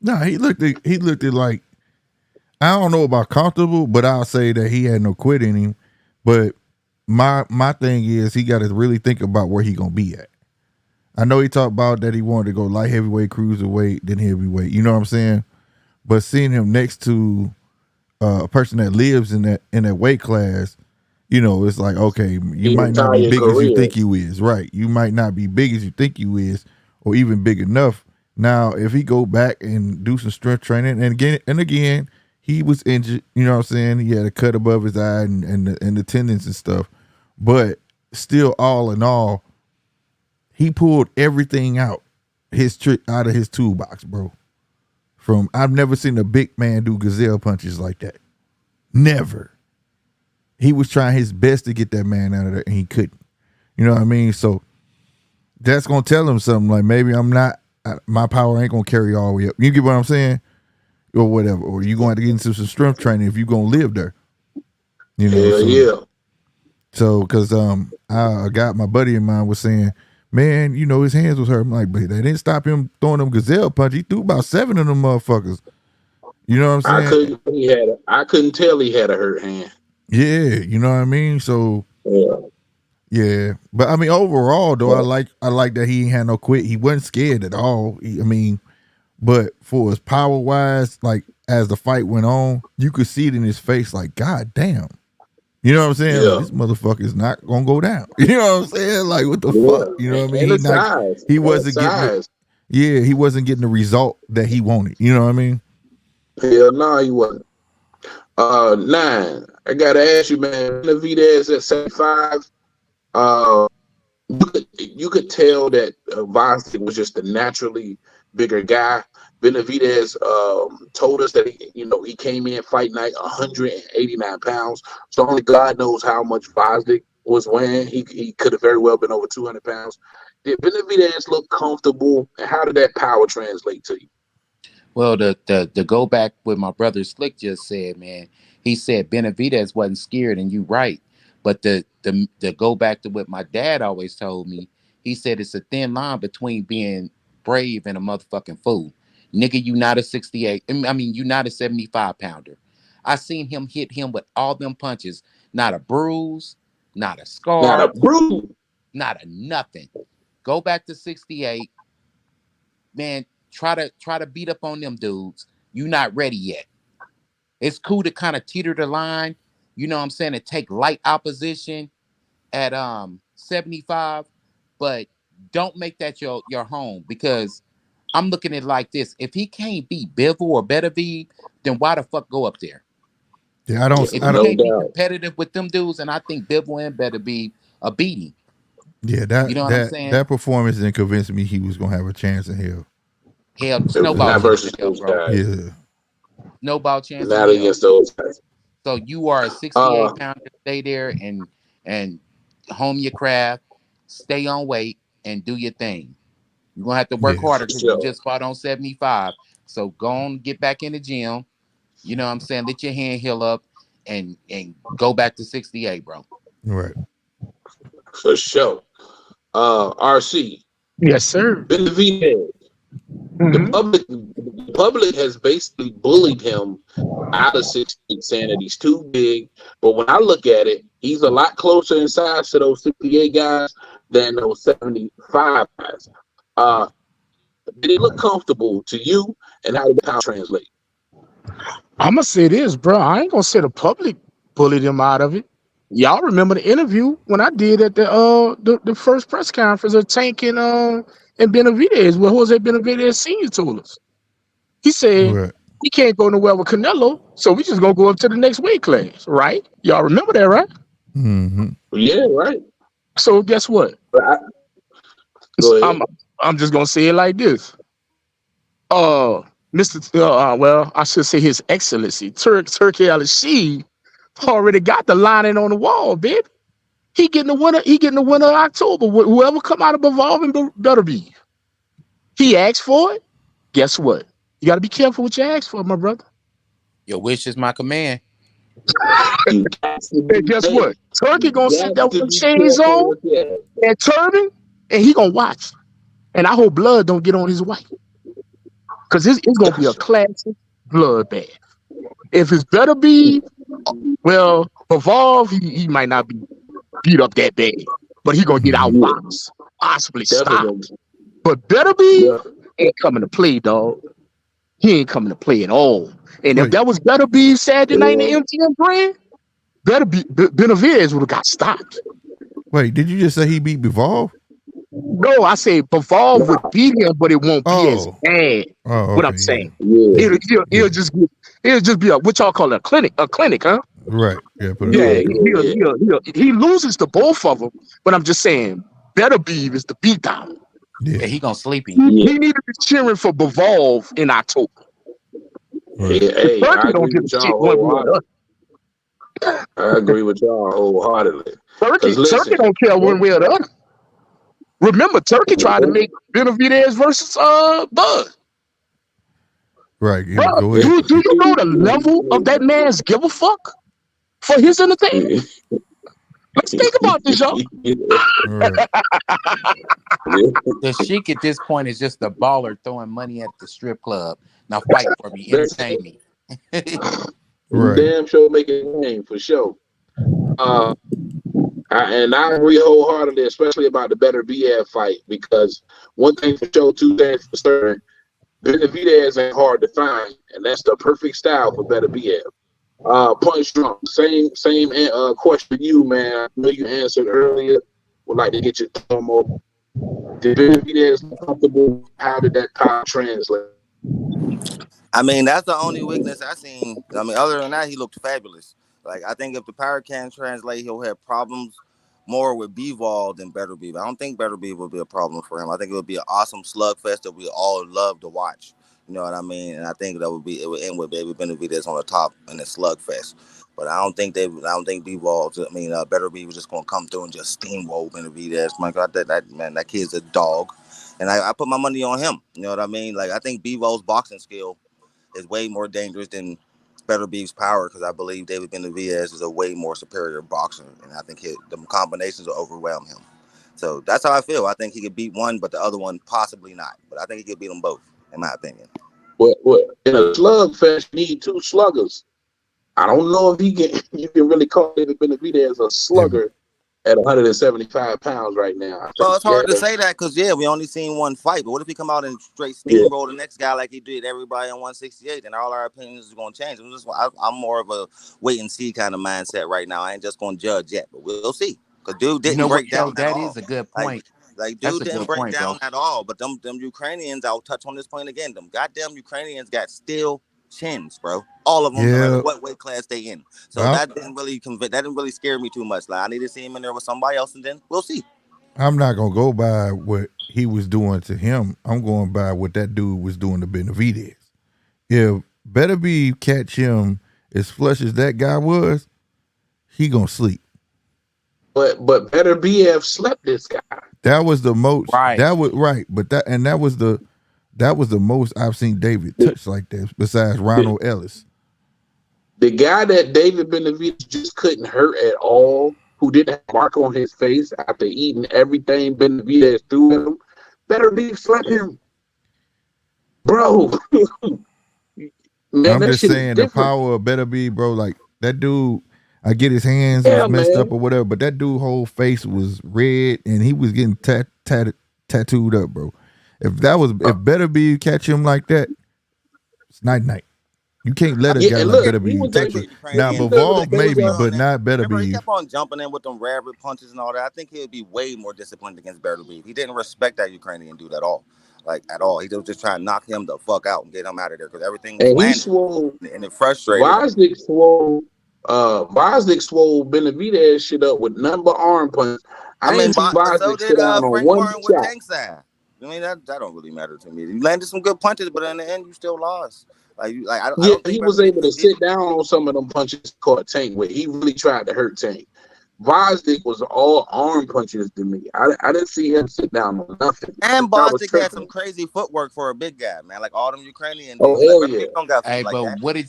No, he looked at like, I don't know about comfortable, but I'll say that he had no quit in him. But my thing is he got to really think about where he gonna be at. I know he talked about that he wanted to go light heavyweight, cruiserweight, then heavyweight. You know what I'm saying? But seeing him next to a person that lives in that weight class, it's like, okay, you The might not be entire big as you career. think you is, right? You might not be big as you think you is, or even big enough. Now, if he go back and do some strength training, and again, he was injured. You know what I'm saying? He had a cut above his eye and the tendons and stuff. But still, all in all, he pulled everything out of his toolbox, bro. I've never seen a big man do gazelle punches like that. Never. He was trying his best to get that man out of there, and he couldn't. You know what I mean? So that's gonna tell him something. Like, maybe my power ain't gonna carry all the way up. You get what I'm saying? Or whatever. Or you gonna have to get into some strength training if you gonna live there. Yeah. So, because I got my buddy of mine was saying, man, his hands was hurt. I'm like, but they didn't stop him throwing them gazelle punch. He threw about 7 of them motherfuckers. You know what I'm saying? I couldn't tell he had a hurt hand. Yeah, you know what I mean? So yeah. But I mean, overall though, I like that he ain't had no quit. He wasn't scared at all. But for his power wise, like as the fight went on, you could see it in his face, like, God damn. You know what I'm saying? Yeah. Like, this motherfucker is not gonna go down. You know what I'm saying? Like, what the fuck? You know what I mean? He wasn't getting the result that he wanted. You know what I mean? Hell no, he wasn't. 9. I gotta ask you, man. Benavidez at 75. You could tell that Vostick was just a naturally bigger guy. Benavidez told us that he came in fight night 189 pounds. So only God knows how much Vostick was weighing. He could have very well been over 200 pounds. Did Benavidez look comfortable? And how did that power translate to you? Well, the go back with my brother Slick just said, man, he said Benavidez wasn't scared, and you right. But the go back to what my dad always told me, he said it's a thin line between being brave and a motherfucking fool. Nigga, you not a 68. I mean, you not a 75 pounder. I seen him hit him with all them punches. Not a bruise, not a scar, Not a bruise. not a nothing. Go back to 68. Man, try to beat up on them dudes. You not ready yet. It's cool to kind of teeter the line, you know what I'm saying, and take light opposition at 75, but don't make that your home, because I'm looking at it like this. If he can't beat Bivol or Benavidez, then why the fuck go up there? Yeah, I don't. If he can't be competitive with them dudes, and I think Bivol and Benavidez are beating. Yeah, you know what I'm saying? That performance didn't convince me he was gonna have a chance in hell. Hell, snowball not versus chance in hell, those bro. guys. Yeah. Snowball chance Not in hell. against those guys. So you are a 68 pounder. Stay there and hone your craft, stay on weight, and do your thing. You're gonna have to work harder because you just fought on 75. So go on, get back in the gym. You know what I'm saying? Let your hand heal up and go back to 68, bro. Right. For sure. RC. Yes, sir. Benavidez. The public has basically bullied him out of 68, saying that he's too big. But when I look at it, he's a lot closer in size to those 68 guys than those 75 guys. Did it look comfortable to you, and how did that translate? I'm gonna say this, bro. I ain't gonna say the public bullied him out of it. Y'all remember the interview when I did at the first press conference of Tank and Benavidez, where Jose Benavidez Sr. told us. He said he can't go nowhere with Canelo, so we just gonna go up to the next weight class, right? Y'all remember that, right? Mm-hmm. Yeah, right. So guess what? I'm just gonna say it like this. Well, I should say His Excellency Turkey Al-Rashid already got the lining on the wall, baby. He getting the winner. He getting the winner of October. Whoever come out of evolving better be. He asked for it. Guess what? You got to be careful what you ask for, my brother. Your wish is my command. And guess what? Turkey gonna sit there with the chains on and turban, and he gonna watch. And I hope blood don't get on his wife, because it's gonna be a classic bloodbath. If it's better be, well, Evolve, he might not be beat up that bad, but he gonna get outboxed, possibly stopped. But better be ain't coming to play, dog. he ain't coming to play at all. And if Wait, that was Better Be Saturday night in Yeah. the MTN brand, Better Be Benavidez would have got stopped. wait, did you just say he beat Bivol? No, I say Bivol would Nah. beat him, but it won't be as Oh, bad. oh, What I'm okay, yeah, saying, Yeah. he'll yeah, just be a what y'all call it, a clinic, huh? right, yeah, put a Yeah, Yeah. clinic on. Yeah. he loses to both of them, but I'm just saying, Better Be is the beatdown. Yeah, Yeah, he gonna sleep him. Yeah. He need to be cheering for Bivol in October. right. Yeah. The Hey, I Turkey don't agree give a with y'all shit one way or the wholeheartedly. other. I agree with y'all wholeheartedly. Cause Turkey listen, don't care one way or the other. Remember, Turkey tried to make Benavidez versus Bud. Right, he Bro, would go ahead. do you know the level of that man's give a fuck for his entertainment? Let's think about this, y'all. Right. The Sheik at this point is just a baller throwing money at the strip club. Now fight for me, entertain me. Right. Damn sure make it rain for sure. Uh, and I agree wholeheartedly, especially about the Better BF fight, because one thing for sure, two things for certain, Benavidez ain't hard to find, and that's the perfect style for Better BF. Punch drunk, same question to you, man. I know you answered earlier. Would like to get your thumb over. Did Benavidez look comfortable? How did that power translate? I mean, that's the only weakness I seen. I mean, other than that, he looked fabulous. Like, I think if the power can't translate, he'll have problems more with Bivol than Better Beav. I don't think Better Beav will be a problem for him. I think it would be an awesome slugfest that we all love to watch. You know what I mean? And I think it would end with David Benavidez on the top in the slugfest. But I don't think Bivol. I mean, Better Beav was just gonna come through and just steamroll Benavidez. My God, that kid's a dog, and I put my money on him. You know what I mean? Like, I think Bivol's boxing skill is way more dangerous than Better Beef's power, because I believe David Benavidez is a way more superior boxer, and I think the combinations will overwhelm him. So that's how I feel. I think he could beat one, but the other one possibly not. But I think he could beat them both, in my opinion. What in a slugfest, you need two sluggers. I don't know if you can really call David Benavidez a And slugger at 175 pounds right now. I Well, think it's hard to say that because, we only seen one fight. But what if he come out and straight yeah. steamroll the next guy like he did everybody in 168? And all our opinions is going to change. I'm more of a wait and see kind of mindset right now. I ain't just going to judge yet, but we'll see. Because dude You didn't know what, break though? down at That all. is a good Like, point. That's dude a didn't good break point, down bro. at all. But them Ukrainians, I'll touch on this point again. Them goddamn Ukrainians got steel chins, bro. All of them, no matter yeah, what weight class they in. So I'm, that didn't really scare me too much. Like, I need to see him in there with somebody else, and then we'll see. I'm not gonna go by what he was doing to him. I'm going by what that dude was doing to Benavidez. If Better Be catch him as flush as that guy was, he gonna sleep. But Better BF slept this guy. That was the most. Right. That was right, but that was the most I've seen David The, touch like that. Besides the, Ronald Ellis. the guy that David Benavidez just couldn't hurt at all, who didn't have a mark on his face after eating everything Benavidez threw at him, Better BF slept him. Bro, man, I'm that just shit is saying the different. power of Better Be, bro. Like that dude, I get his hands was Yeah, messed up man. or whatever, but that dude whole face was red and he was getting tattooed up, bro. If Better Be catch him like that, it's night night. You can't let a Yeah, guy and like look, Better he Be was touch able. you. The Now He Ukrainian was able to Bivol dude, hang maybe, up. but not Better remember, he Be. kept on jumping in with them rabbit punches and all that. I think he'd be way more disciplined against Beterbiev. He didn't respect that Ukrainian dude at all. Like, at all. He was just trying to knock him the fuck out and get him out of there because everything was And he landing. swole. And it frustrated him. Vosnick swole Benavidez shit up with number arm punch. I I mean, ain't see but so Vosnick did sit down on Frank one Warren with shot. tank side. I mean, that don't really matter to me. You landed some good punches, but in the end, you still lost. I Yeah, don't think he was able to sit down on some of them punches caught Tank with. He really tried to hurt Tank. Vosnick was all arm punches to me. I didn't see him sit down on nothing. And I was Bostic had some tripping. crazy footwork for a big guy, man. Like all them Ukrainian Oh, dudes. Like, hell bro, yeah. he don't got Hey, feet like but that. what do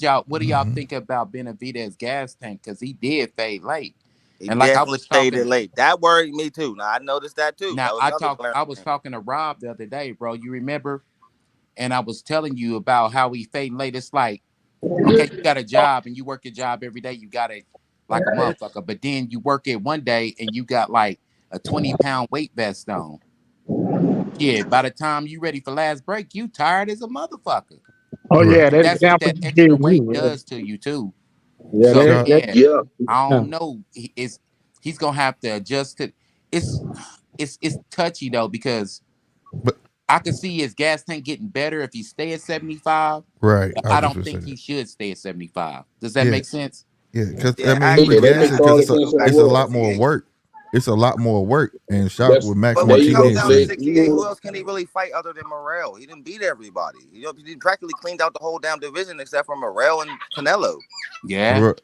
y'all Mhm. think about Benavidez gas tank? Because he did fade late. He And like I definitely was faded talking, late. That worried me too. Now I noticed that too. now That was another glaring I was thing. talking to Rob the other day, bro. You remember? And I was telling you about how he fading late. It's like, okay, you got a job and you work your job every day. You got it like a motherfucker. But then you work it one day and you got like a 20-pound weight vest on. Yeah, by the time you ready for last break, you tired as a motherfucker. Oh yeah, Right. that That's what example that you extra gave me. weight does to you too. Yeah, So Chuck, that yeah, Yeah. I yeah. don't know. He's gonna have to adjust to. It's it's touchy though because but I can see his gas tank getting better if he stay at 75. right. But I I was just don't gonna say think that. he should stay at 75. Does that Yeah, make sense? yeah. Because I Yeah, mean, actually, with Yeah, that yeah, makes gassing, I because all think the he should sense go in the back it's to a world. lot more 68. work. It's a lot more work. And Shock That's with Max But when he there you goes go, down to Martinez. Slick. 68, who else can he really fight other than Morrell? He didn't beat everybody. He practically cleaned out the whole damn division except for Morrell and Canelo. Yeah. Right.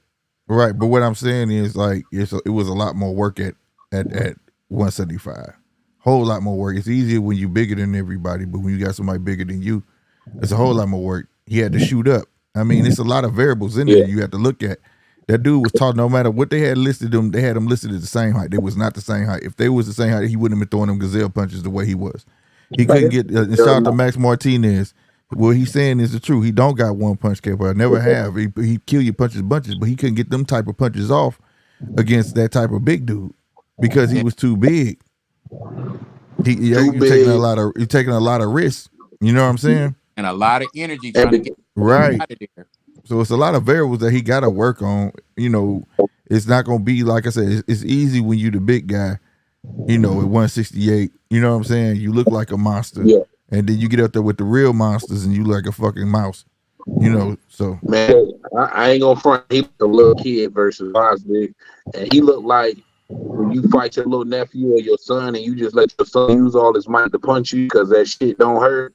Right. But what I'm saying is like it was a lot more work at 175. Whole lot more work. It's easier when you're bigger than everybody, but when you got somebody bigger than you, it's a whole lot more work. He had to shoot up. I mean, it's a lot of variables in there Yeah. that you have to look at. That dude was taught no matter what they had listed them, they had him listed at the same height. They was not the same height. If they was the same height, he wouldn't have been throwing them gazelle punches the way he was. He couldn't get. And shout out to Max Martinez. What he's saying is the truth. He don't got one punch capable. Never have. He kill you punches bunches, but he couldn't get them type of punches off against that type of big dude because he Yeah. was too big. Too You're taking big. a lot of risks. You know what I'm saying? And a lot of energy And trying to get Right. out of there. So it's a lot of variables that he got to work on. You know, it's not going to be like I said. It's easy when you the big guy. You know, at 168. You know what I'm saying? You look like a monster, yeah, and then you get up there with the real monsters, and you look like a fucking mouse. You know, so man, I ain't gonna front. He was a little kid versus Bosnick, and he looked like when you fight your little nephew or your son, and you just let your son use all his might to punch you because that shit don't hurt.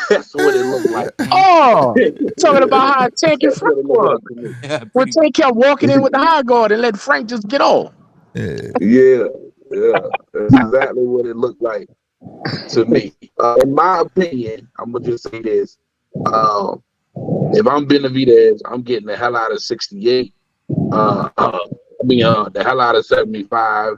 That's what it looked like. Oh, talking about how Tank and That's what Frank it looked was. like to me. Yeah, When pretty Tank kept walking in with the high guard and let Frank just get off. yeah. Yeah, yeah, that's exactly what it looked like to me. In my opinion, I'm gonna just say this: if I'm Benavidez, I'm getting the hell out of 68. The hell out of 75.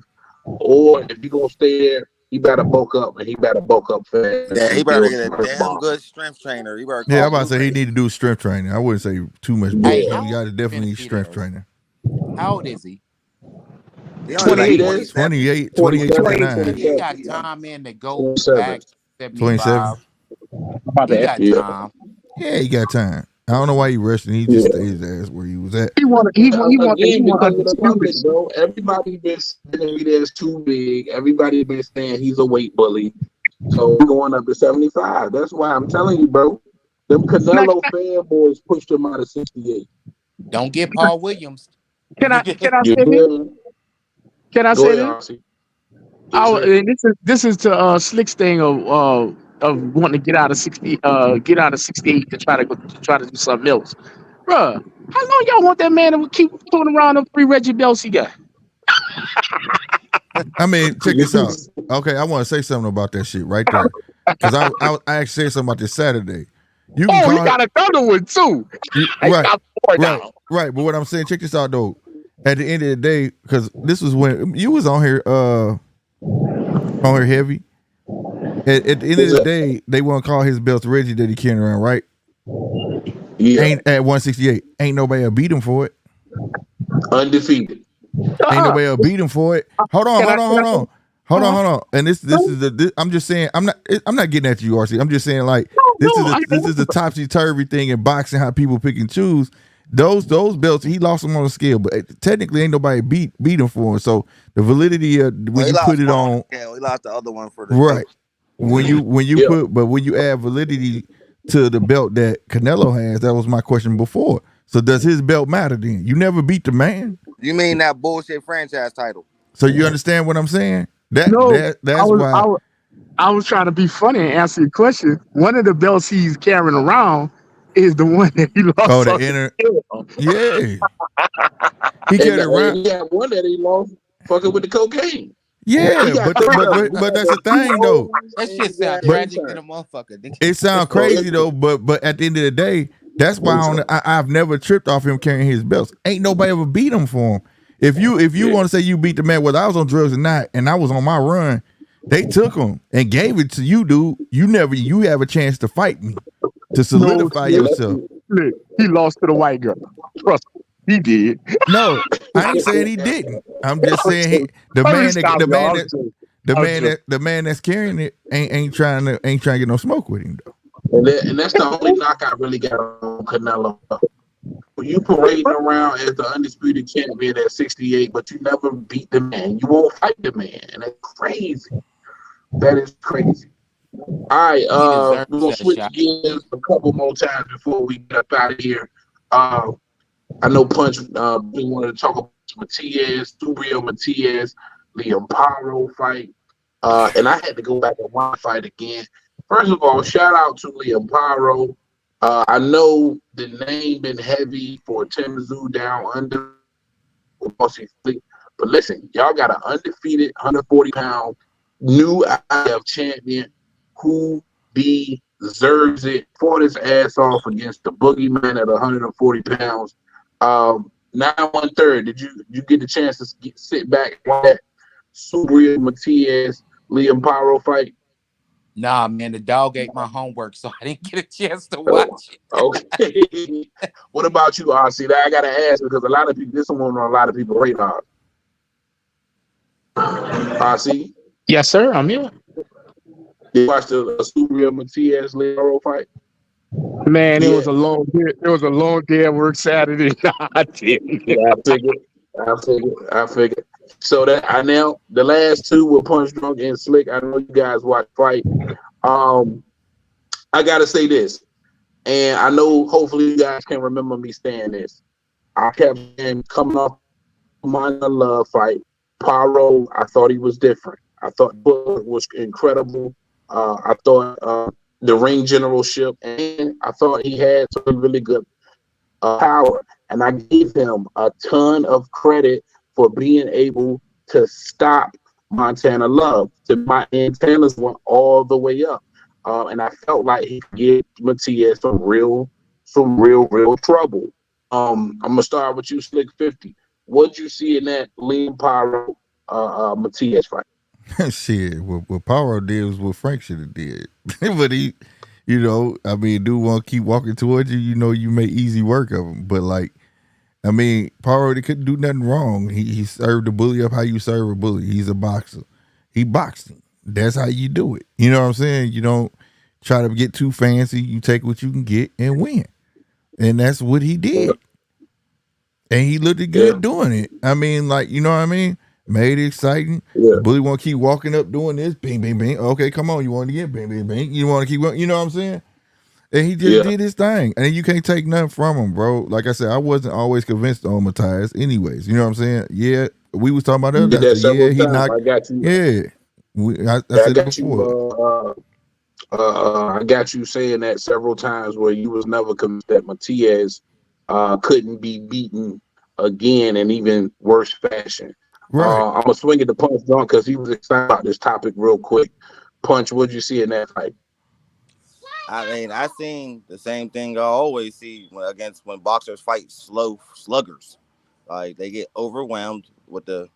Or if you gonna stay there, he better bulk up, and he better bulk up fast Yeah, he and better build get a some grip damn on. good strength trainer. He better Yeah, I'm call about to say he Subriel. need to do strength training. I wouldn't say too much Hey, bulking. Yeah, how You old got to is definitely need strength Benavidez? training. How old is he? He only like 28. Benavidez, 27. 28, 27, 29. He 27, got time in to go 27. back to 75. 27. About He that. got Yeah, time. Yeah, he got time. I don't know why he rushing. He just yeah. stayed his ass where he was at. He wanted. He Again, wanted because of the public, undisputed. bro. Everybody been saying Benavidez too big. Everybody been saying he's a weight bully. So we're going up to 75. That's why I'm telling you, bro. Them Now, Canelo fanboys pushed him out of 68. Don't get Paul Williams. can I You say this? feel me? Can I Go say ahead, this? RC. Yes, sir. And this is to Slick's thing of wanting to get out of 68 to try to do something else. Bruh, how long y'all want that man to keep pulling around them 3 Reggie belts he got? I mean, check this out. Okay, I want to say something about that shit right there. Because I actually said something about this Saturday. You can Oh, he call got another one too. He right, got 4 right, now. right. But what I'm saying, check this out though. At the end of the day, because this was when you was on here heavy. At the end of the day, they want to call his belts Reggie that he carrying around, right? Yeah, Ain't at 168. Ain't nobody will beat him for it. undefeated. Ain't Uh-uh. nobody will beat him for it. Hold on. Uh-huh. And this is I'm just saying I'm not getting at you, RC. I'm just saying like No, I this is the topsy turvy thing in boxing, how people pick and choose. Those belts, he lost them on the scale, but technically ain't nobody beat him for him. So the validity of Well, when he you lost put it one on, the scale. He lost the other one for the right? coach. When you Yeah. when you add validity to the belt that Canelo has, that was my question before. So does his belt matter then? You never beat the man. You mean that bullshit franchise title? So you understand what I'm saying? no. That's why. I was trying to be funny and answer your question. One of the belts he's carrying around is the one that he Oh, lost the on the inner. scale. Yeah, he And, carried it around. and he had one that he lost fucking with the cocaine. He Yeah, got but two of them. He but got that's the that thing though. That and he shit sound got But tragic than anytime. a motherfucker. nigga. it sounds So crazy though. But at the end of the day, that's why I've never tripped off him carrying his belts. Ain't nobody ever beat him for him. If you Yeah. want to say you beat the man, whether I was on drugs or not, and I was on my run, they took him and gave it to you, dude. You have a chance to fight me to solidify Yeah, that's yourself. Look, he lost to the white girl. Trust me, he did. No, I ain't saying he didn't. I'm just saying the Let me man stop, the y'all. man that the man that's carrying it ain't trying to get no smoke with him though. And that's the only knock I really got on Canelo. You parading around as the undisputed champion at 68, but you never beat the man. You won't fight the man, and that's crazy. That is crazy. All right, He deserves we're gonna that switch shot. gears a couple more times before we get up out of here. I know Punch we wanted to talk about Matias, Subriel Matias, Liam Paro fight. And I had to go back and watch the fight again. First of all, shout out to Liam Paro. I know the name been heavy for Tim Tszyu down under, but listen, y'all got an undefeated 140-pound new IF champion who deserves it. Fought his ass off against the boogeyman at 140 pounds. 9-1/3. Did you get the chance to sit back and watch that Subriel Matias Liam Paro fight? Nah, man, the dog ate my homework, so I didn't get a chance to watch it. Okay. What about you, RC? I gotta ask because a lot of people, this one on a lot of people's radar. RC? Yes, sir. I'm here. Did you watch the Subriel Matias Liam Paro fight? Man, it Yeah. was a long day at work Saturday. I didn't. Yeah, I figured. So that I now the last two were Punch Drunk and Slick. I know you guys watch fight. I gotta say this, and I know hopefully you guys can remember me saying this. I kept saying coming off my love fight, Paro. I thought he was different. I thought it was incredible. I thought the ring generalship, and I thought he had some really good power. And I gave him a ton of credit for being able to stop Montana Love. My antennas went all the way up. And I felt like he could give Matias some real trouble. I'm gonna start with you, Slick 50. What'd you see in that Liam Paro Matias fight? Shit, what Paro did was what Frank should have did. But he, I mean, dude won't keep walking towards you. You make easy work of him. But like, I mean, Paro, they couldn't do nothing wrong. He served the bully up how you serve a bully. He's a boxer. He boxed him. That's how you do it. You know what I'm saying? You don't try to get too fancy. You take what you can get and win. And that's what he did. And he looked good doing it. I mean, like, you know what I mean? Made it exciting. Yeah. Bully want to keep walking up doing this. Bing, bing, bing. Okay, come on. You want to get bing, bing, bing. You want to keep going. You know what I'm saying? And he just did his thing. And you can't take nothing from him, bro. Like I said, I wasn't always convinced on Matias anyways. You know what I'm saying? Yeah, we was talking about that. Did that several he times. knocked. I got you. Yeah. I said it before. I got you saying that several times where you was never convinced that Matias couldn't be beaten again in even worse fashion. Right. I'm gonna swing it to Punch Drunk because he was excited about this topic real quick. Punch, what'd you see in that fight? I mean, I seen the same thing I always see when boxers fight slow sluggers. Like they get overwhelmed with the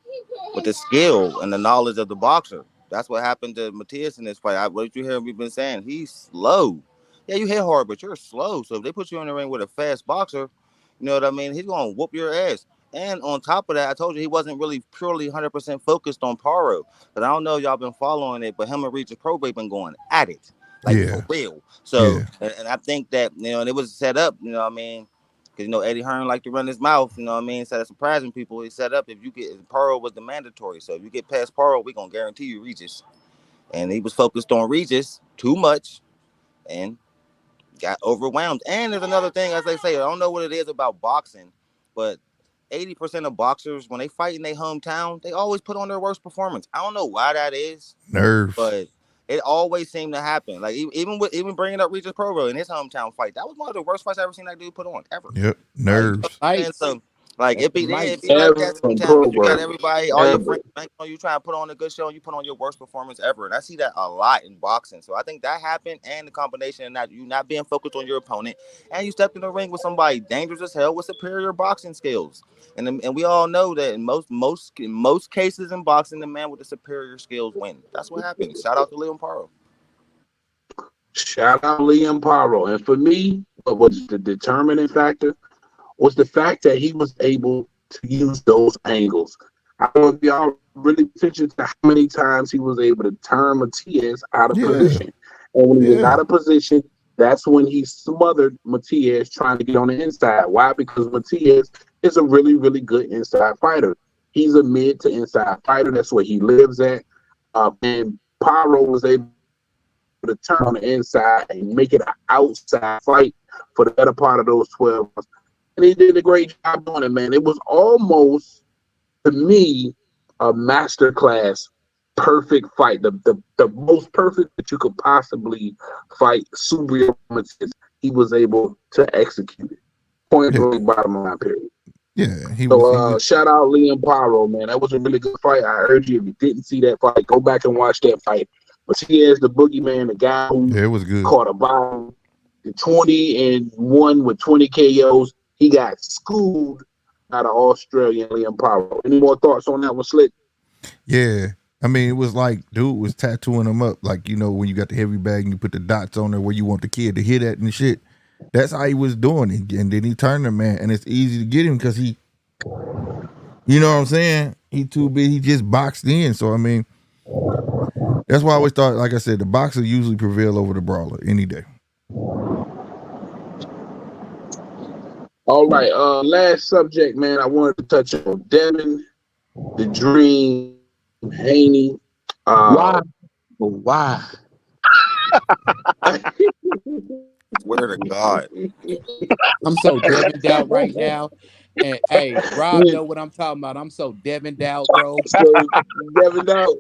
skill and the knowledge of the boxer. That's what happened to Matias in this fight. What you hear me been saying? He's slow. Yeah, you hit hard, but you're slow. So if they put you in the ring with a fast boxer, you know what I mean? He's gonna whoop your ass. And on top of that, I told you he wasn't really purely 100% focused on Paro. But I don't know if y'all been following it, but him and Regis Probate been going at it. Like for real. So and I think that, and it was set up, you know what I mean? Because, Eddie Hearn liked to run his mouth, you know what I mean? Instead of surprising people, he set up Paro was the mandatory. So if you get past Paro, we're going to guarantee you Regis. And he was focused on Regis too much and got overwhelmed. And there's another thing, as they say, I don't know what it is about boxing, but 80% of boxers, when they fight in their hometown, they always put on their worst performance. I don't know why that is. Nerves. But it always seemed to happen. Like even bringing up Regis Pro in his hometown fight, that was one of the worst fights I ever seen that dude put on ever. Yep, nerves. And so it be like that sometimes. You got everybody, all your friends banking on you trying to put on a good show, and you put on your worst performance ever. And I see that a lot in boxing. So I think that happened, and the combination of that you not being focused on your opponent, and you stepped in the ring with somebody dangerous as hell with superior boxing skills. And we all know that in most cases in boxing, the man with the superior skills win. That's what happened. Shout out to Liam Paro. Shout out Liam Paro. And for me, what was the determining factor was the fact that he was able to use those angles. I don't know if y'all really pay attention to how many times he was able to turn Matias out of position. And when he was out of position, That's when he smothered Matias trying to get on the inside. Why? Because Matias is a really, really good inside fighter. He's a mid to inside fighter. That's where he lives at. And Paro was able to turn on the inside and make it an outside fight for the better part of those 12 months. And he did a great job doing it, man. It was almost, to me, a masterclass perfect fight. The most perfect that you could possibly fight Subriel. He was able to execute it. Point blank, bottom line, period. Yeah, he was. Shout out Liam Paro, man. That was a really good fight. I urge you, if you didn't see that fight, go back and watch that fight. But he is the boogeyman, the guy who it was good. Caught a bomb, the 20-1 with 20 KOs. He got schooled out of Australian Liam Paro. Any more thoughts on that one, Slick? Yeah. I mean, it was like dude was tattooing him up. Like, you know, when you got the heavy bag and you put the dots on there where you want the kid to hit at and shit. That's how he was doing it. And then he turned him, man. And it's easy to get him because he, you know what I'm saying? He too big. He just boxed in. So, I mean, that's why I always thought, like I said, the boxer usually prevail over the brawler any day. All right. Last subject, man. I wanted to touch on Devin, the Dream, Haney. Why? Why? Swear to God. I'm so devined out right now. And hey, Rob know what I'm talking about. I'm so devined out, bro. So devined out.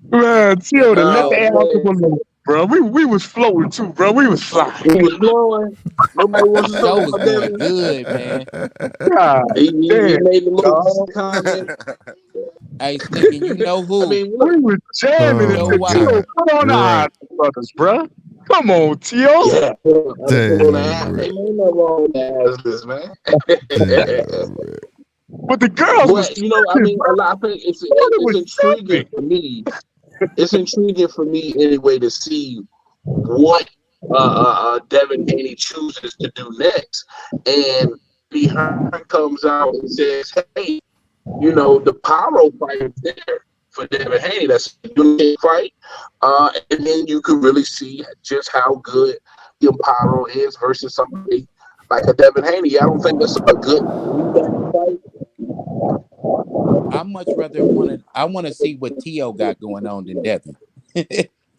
Man, chill to let the alcohol, bro. We was floating too, bro. We was flying. He was blowing. Nobody wants to Show know was about going Devin. good, man. God, he made a little comment. Hey, Slick, and you know who? I mean, we was jamming Oh, into wow. Tio. Put on the Right. eyes, brothers, bro. Come on, Tio. yeah. Damn, Ain't no wrong with the asses, man. But the girls was, But, you know, I mean, I think it's intriguing for me. It's intriguing for me anyway to see what Devin Haney chooses to do next. And B. Hearn comes out and says, hey, you know, the Paro fight is there for Devin Haney. That's a unique fight. And then you could really see just how good Paro is versus somebody like a Devin Haney. I don't think that's a good fight. I much rather I want to see what Tio got going on than Devin.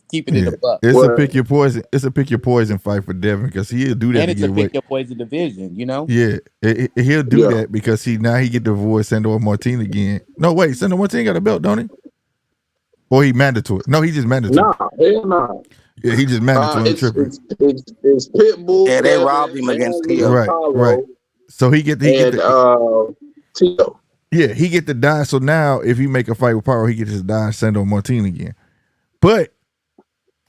Keeping it a buck. It's a pick your poison. It's a pick your poison fight for Devin because he'll do that. And it's a pick your poison division, you know? Yeah, he'll do that because he get to avoid Sandor Martin again. No, wait, Sandor Martin got a belt, don't he? Or he mandatory? No, he just mandatory. Nah, hell no. Yeah, he just mandatory. It's Pitbull. Yeah, they robbed him against Tio. Right. So he get Tio. Yeah, he get to die. So now, if he make a fight with Paro, he gets to die Sandor Martin again. But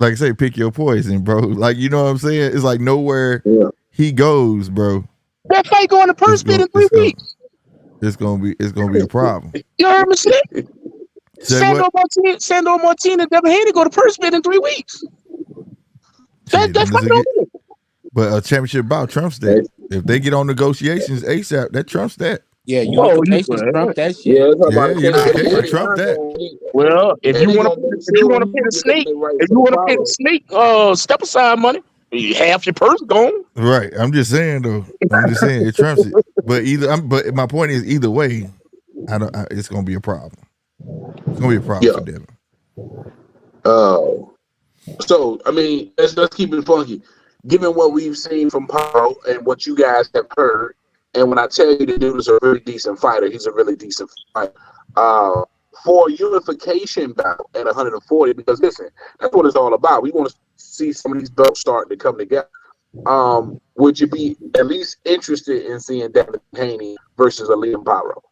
like I say, pick your poison, bro. Like, you know what I'm saying? It's like nowhere he goes, bro. That fight going to purse bid in 3 weeks. It's gonna be a problem. You heard me say? Sandor Martin and Devin Haney go to purse bid in 3 weeks. That's but a championship bout trumps that. If they get on negotiations ASAP, that trumps that. Yeah, unifications trump that shit. Unification trump that. Well, if you want to pay the snake, step aside money. Half your purse gone. Right. I'm just saying though. It trumps it. But but my point is either way, it's gonna be a problem. It's gonna be a problem for Devin. So I mean, let's keep it funky. Given what we've seen from Paro and what you guys have heard, and when I tell you the dude is a really decent fighter, he's a really decent fighter. For unification bout at 140, because listen, that's what it's all about. We want to see some of these belts starting to come together. Would you be at least interested in seeing Devin Haney versus a Liam Paro?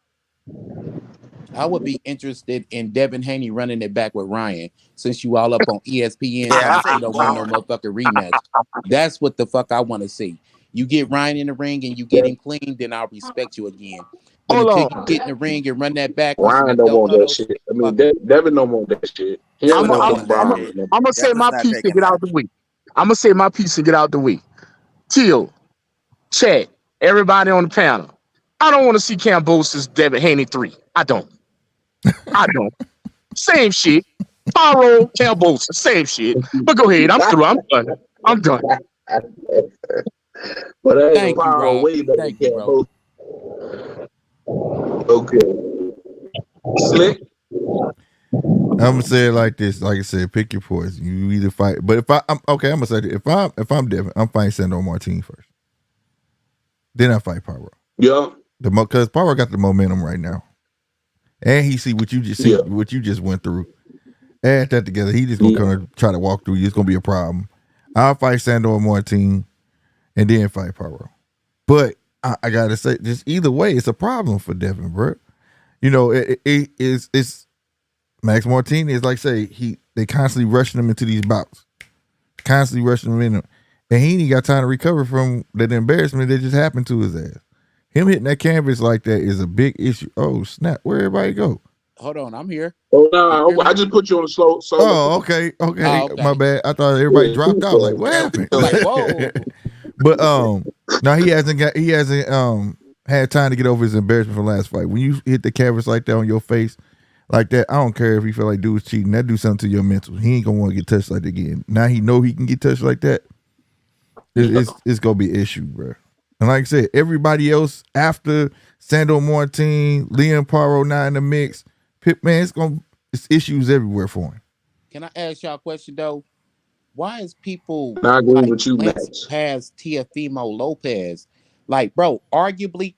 I would be interested in Devin Haney running it back with Ryan, since you all up on ESPN. You don't want no motherfucking rematch. That's what the fuck I want to see. You get Ryan in the ring and you get him clean, then I'll respect you again. But until you get in the ring and run that back, Ryan don't want that shit. I mean, Devin don't want that shit. I'm gonna say my piece to get out the way. I'm gonna say my piece to get out the way. Teal, Chad, everybody on the panel. I don't want to see Cambosa's Devin Haney 3. I don't. Same shit. Paro, Cambosa, same shit. But go ahead. I'm through. I'm done. But I ain't Thank you, Paro Rob. way better than Thank you, Cat bro. both. Okay. Slick. I'm gonna say it like this. Like I said, pick your poison. You either fight, but I'm okay, I'm gonna say this. If I'm Devin, I'm fighting Sandor Martin first. Then I fight Paro. Yeah. Because Paro got the momentum right now, and he see Yeah. what you just went through. Add that together, he just gonna Yeah. kind of try to walk through you. It's gonna be a problem. I'll fight Sandor Martin and then fight Paro. But I gotta say, just either way, it's a problem for Devin, bro. You know, it's Max Martinez, like say they constantly rushing him into these bouts, constantly rushing him in, and he ain't got time to recover from that embarrassment that just happened to his ass. Him hitting that canvas like that is a big issue. Oh snap! Where everybody go? Hold on, I'm here. Oh Can you no, hear me? I just put you on a slow solo. Oh, okay, Oh, my okay. bad. I thought everybody Yeah, dropped out. Like what Yeah, we happened? still Like, here. whoa. But now he hasn't had time to get over his embarrassment from last fight. When you hit the canvas like that on your face, like that, I don't care if he feel like dude was cheating. That do something to your mental. He ain't gonna want to get touched like that again. Now he know he can get touched like that. Yeah. It's gonna be an issue, bro. And like I said, everybody else after Sandor Martin, Liam Paro now in the mix, man, it's issues everywhere for him. Can I ask y'all a question though? Why is people And I agree like with you, glancing Max. past Teofimo Lopez? Like, bro, arguably,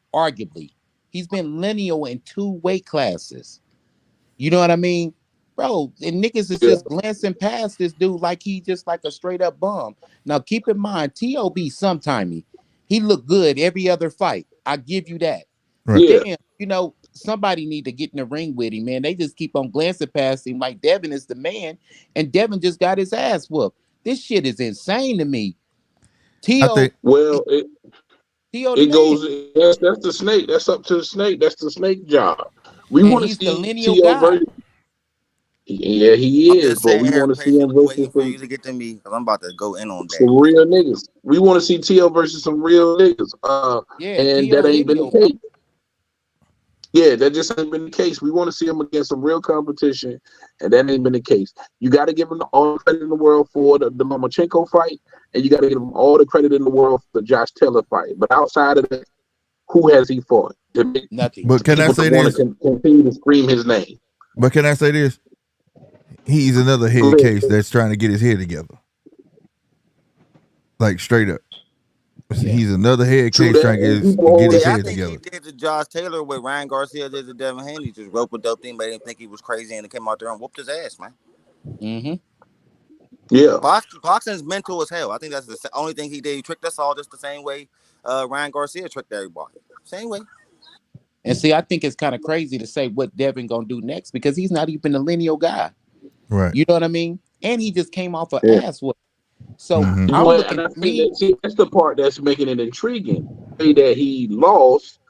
he's been lineal in two weight classes. You know what I mean? Bro, and niggas is Yeah. just glancing past this dude like he just like a straight up bum. Now keep in mind, T.O.B. sometimey. He looked good every other fight. I give you that. But Right. Yeah. damn, somebody need to get in the ring with him, man. They just keep on glancing past him like Devin is the man, and Devin just got his ass whooped. This shit is insane to me. I T.O. think Well, T.O. the it man. goes. That's the snake. That's up to the snake. That's the snake job. We And want to he's the see lineal T.O. guy. versus. Yeah, he I'm is, just but sitting we here want to see him patiently versus waiting for you to get to me because I'm about to go in on that. some real niggas. We want to see T.O. versus some real niggas. Yeah, And T.O. that ain't been the lineal, bro. case. Yeah, that just ain't been the case. We want to see him against some real competition, and that ain't been the case. You got to give him all the credit in the world for the Lomachenko fight, and you got to give him all the credit in the world for the Josh Taylor fight. But outside of that, who has he fought? To make Nothing. but can I people say want this? to continue to scream his name. But can I say this? He's another Go head ahead. case that's trying to get his head together. Like straight up. Yeah. He's another head True case that, trying and to people get always his See, I head think he together. did to Josh Taylor what Ryan Garcia did to Devin Haney. Just roped a dope thing, made him think he was crazy, and he came out there and whooped his ass, man. Mm-hmm. yeah. Boxing's mental as hell. I think that's the only thing he did. He tricked us all just the same way Ryan Garcia tricked everybody. Same way. And see, I think it's kind of crazy to say what Devin gonna do next because he's not even a lineal guy. Right. You know what I mean? And he just came off an Yeah. ass whoop. So Mm-hmm. I'm Well, and looking I to think me. that's the part that's making it intriguing. The way that he lost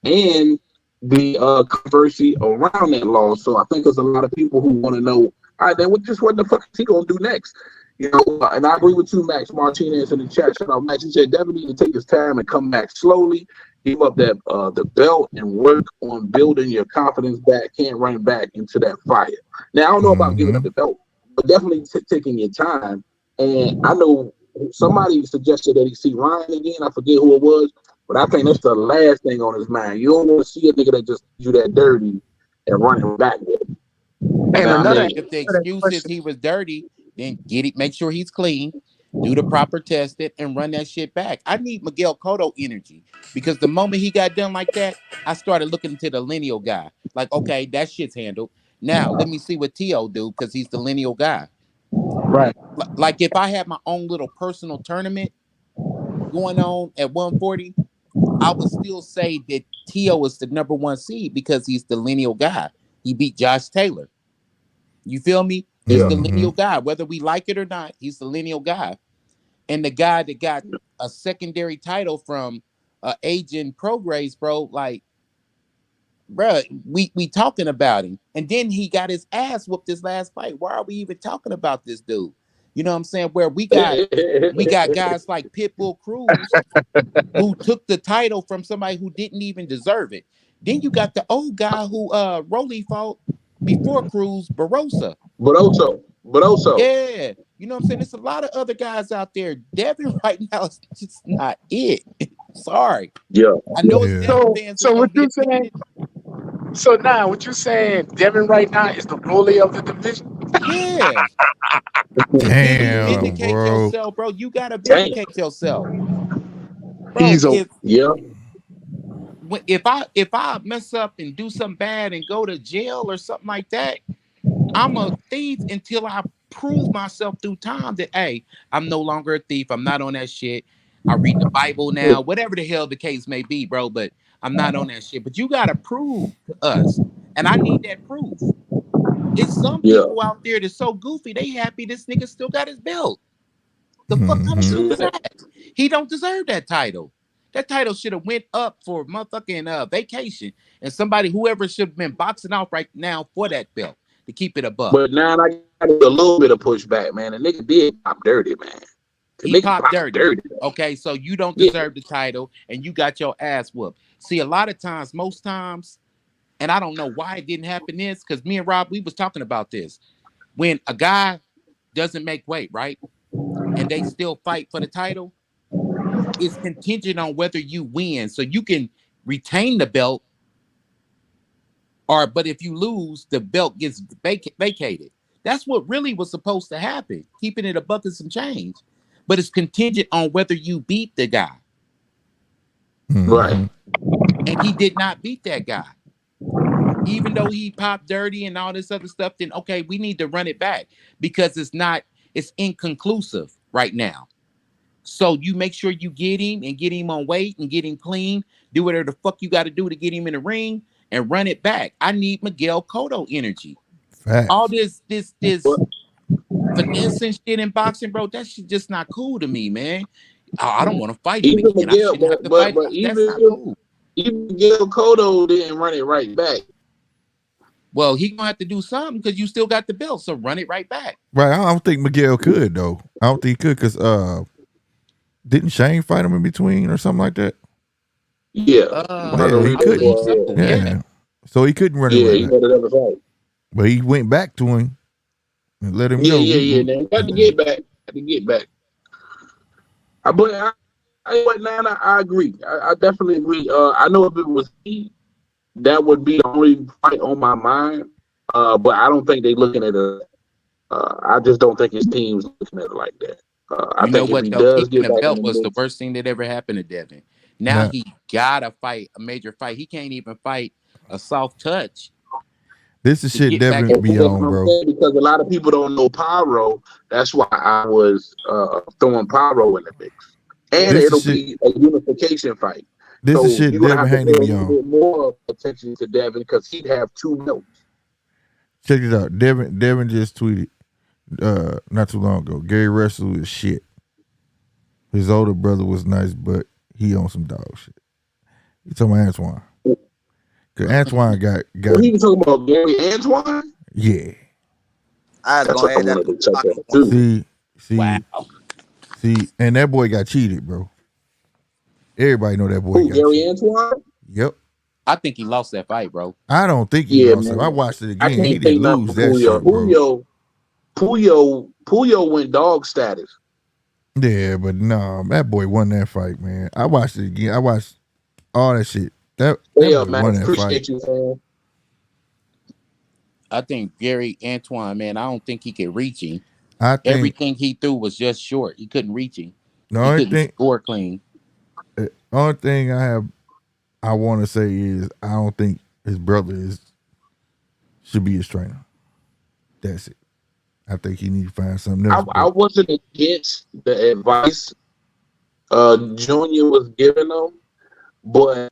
and the controversy around that loss. So I think there's a lot of people who want to know, all right, then what the fuck is he gonna do next? And I agree with you, Max Martinez in the chat. Shout out, Max. He said Devin need to take his time and come back slowly. Give up that the belt and work on building your confidence back. Can't run back into that fire. Now I don't know about giving Mm-hmm. up the belt, but definitely taking your time. And I know somebody suggested that he see Ryan again. I forget who it was, but I think that's the last thing on his mind. You don't want to see a nigga that just do that dirty and running back with him. And Now, I So another mean, if the another excuse is question. he was dirty, then get it, make sure he's clean, do the proper tested, and run that shit back. I need Miguel Cotto energy because the moment he got done like that, I started looking into the lineal guy. Like, okay, that shit's handled. Now let me see what T.O. do because he's the lineal guy. Right. Like if I had my own little personal tournament going on at 140, I would still say that T.O. is the number one seed because he's the lineal guy. He beat Josh Taylor. You feel me? He's yeah, the Mm-hmm. lineal guy. Whether we like it or not, he's the lineal guy. And the guy that got a secondary title from Agent Prograis, bro, like, bro, we talking about him. And then he got his ass whooped this last fight. Why are we even talking about this dude? You know what I'm saying? Where we got guys like Pitbull Cruz who took the title from somebody who didn't even deserve it. Then you got the old guy who Rolly fought before Cruz, Barossa. but also, Yeah. You know what I'm saying? There's a lot of other guys out there. Devin right now is just not it. Sorry. Yeah. I know it's Yeah. Devin fans that's So gonna what be you saying? offended. So now what you saying? Devin right now is the bully of the division. Yeah. Devin, Damn, vindicate bro. yourself, bro. You gotta Damn. vindicate yourself. Bro, He's a Yeah. if I mess up and do something bad and go to jail or something like that, I'm a thief until I prove myself through time that hey, I'm no longer a thief. I'm not on that shit. I read the Bible now, whatever the hell the case may be, bro. But I'm not on that shit. But you gotta prove to us, and I need that proof. It's some Yeah. people out there that's so goofy, they happy this nigga still got his belt. The fuck kind of Mhm. shit is that? He don't deserve that title. That title should have went up for motherfucking vacation, and somebody whoever should have been boxing off right now for that belt to keep it a buck. But now I got a little bit of pushback, man. The nigga did pop dirty, man. The He nigga popped pop dirty. dirty. Okay, so you don't Yeah. deserve the title, and you got your ass whooped. See, a lot of times, most times, and I don't know why it didn't happen this, because me and Rob, we was talking about this. When a guy doesn't make weight, right? And they still fight for the title, it's contingent on whether you win. So you can retain the belt, but if you lose, the belt gets vacated. That's what really was supposed to happen, keeping it a buck and some change. But it's contingent on whether you beat the guy. Right. Mhm. And he did not beat that guy. Even though he popped dirty and all this other stuff, then okay, we need to run it back because it's inconclusive right now. So you make sure you get him and get him on weight and get him clean. Do whatever the fuck you got to do to get him in the ring and run it back. I need Miguel Cotto energy. All Facts. this finessing shit in boxing, bro. That shit just not cool to me, man. Oh, I don't want to fight him Even again. I Miguel, shouldn't have to fight. but That's not even cool. even Miguel Cotto didn't run it right back. Well, he gonna have to do something because you still got the belt, so run it right back. Right. I don't think Miguel could though. I don't think he could because didn't Shane fight him in between or something like that? Yeah. Yeah, he I believe so. couldn't. Yeah. Yeah. So he couldn't run it Yeah, right he back. got another fight. But he went back to him and let him Yeah, know. yeah. Now got to get back. Got to get back. I agree. I definitely agree. I know if it was me, that would be the only fight on my mind. But I don't think they looking at it. I just don't think his team's looking at it like that. I You know think if what he though? does Keeping get the back in belt the was the mix, worst thing that ever happened to Devin. Now Nah. he gotta fight a major fight. He can't even fight a soft touch. This is To shit get back Devin in be the on, bro. because a lot of people don't know Paro. That's why I was throwing Paro in the mix, and This is it'll shit. be a unification fight. This So is shit you're gonna Devin have to Haney pay a be little on. bit more attention to Devin because he'd have two belts. Check it out. Devin just tweeted not too long ago. Gary Russell is shit. His older brother was nice, but he on some dog shit. You talking about Antoine? Cause Antoine got Well, he was talking about Gary Antoine. yeah. I was That's gonna what I add that wanted to to check talking out point. too. See, and that boy got cheated, bro. Everybody know that boy Who, got Gary cheated. Antoine? Yep. I think he lost that fight, bro. I don't think he Yeah, lost it. man. I watched it I again. He can't say didn't nothing lose for that Puyo. shit, bro. Puyo went dog status. Yeah, but no, that boy won that fight, man. I watched it again. I watched all that shit. That Hey, boy man. won that Appreciate fight. you, man. I think Gary Antoine, man, I don't think he could reach him. I think Everything he threw was just short. He couldn't reach him. the He only couldn't thing, score clean. I want to say is I don't think his brother should be his trainer. That's it. I think he need to find something else. I wasn't against the advice Junior was giving him, but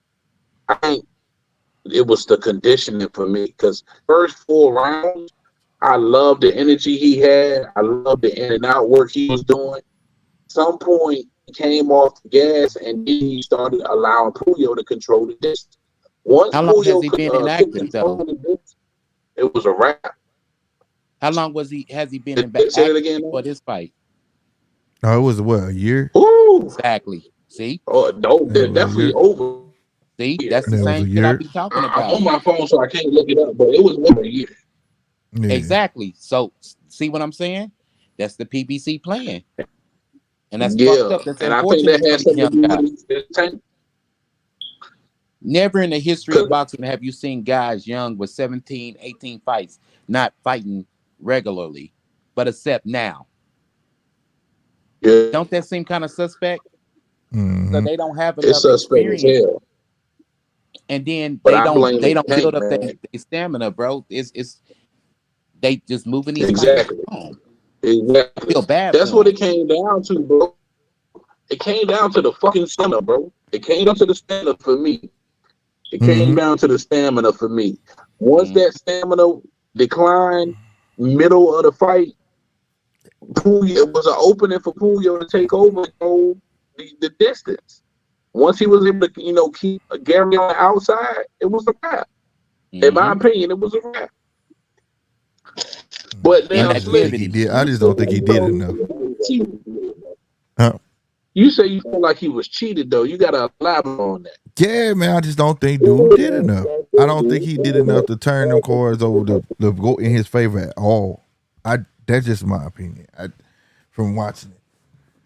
I think it was the conditioning for me because first 4 rounds, I loved the energy he had. I loved the in and out work he was doing. Some point he came off the gas and then he started allowing Puyo to control the distance. Once How long has Puyo he could been took inactive control though? of the distance, it was a wrap. How long has he been in Say it active again. before this fight? No, it was a year? Ooh. Exactly. See? Oh no, they're It was a definitely year. over. See, that's the It was same a shit I year. be talking I'm about. on my phone, so I can't look it up, but it was over a year. Yeah. Exactly. So see what I'm saying? That's the PBC plan, and that's fucked Yeah, up. That's and I think that unfortunate for has these something young to do guys. with his tank. Never in the history of 'Cause- boxing have you seen guys young with 17, 18 fights not fighting regularly, but except now. Yeah, Don't that seem kind of suspect? So Mm-hmm. they don't have it's enough suspect as experience, hell. and then But I blame they the don't tank, build up their man. stamina, bro. It's they just moving these fighters Exactly. along. Exactly. Feel bad That's for what them. it came down to, bro. It came down to the fucking stamina, bro. It came down to the stamina for me. It came Mm-hmm. down to the stamina for me. Once Mm. that stamina declined, middle of the fight, Puyo was an opening for Puyo to take over and go the distance. Once he was able to, keep Gary on the outside, it was a wrap. In my Hmm. opinion, it was a wrap. But I now, just don't Slick, think he Inactivity. did. I you just say don't think he you did enough. feel Huh? you say you feel like he was cheated though. You gotta elaborate on that. Yeah, man. I just don't think dude did enough. I don't think he did enough to turn them cards over to go in his favor at all. That's just my opinion. From watching it,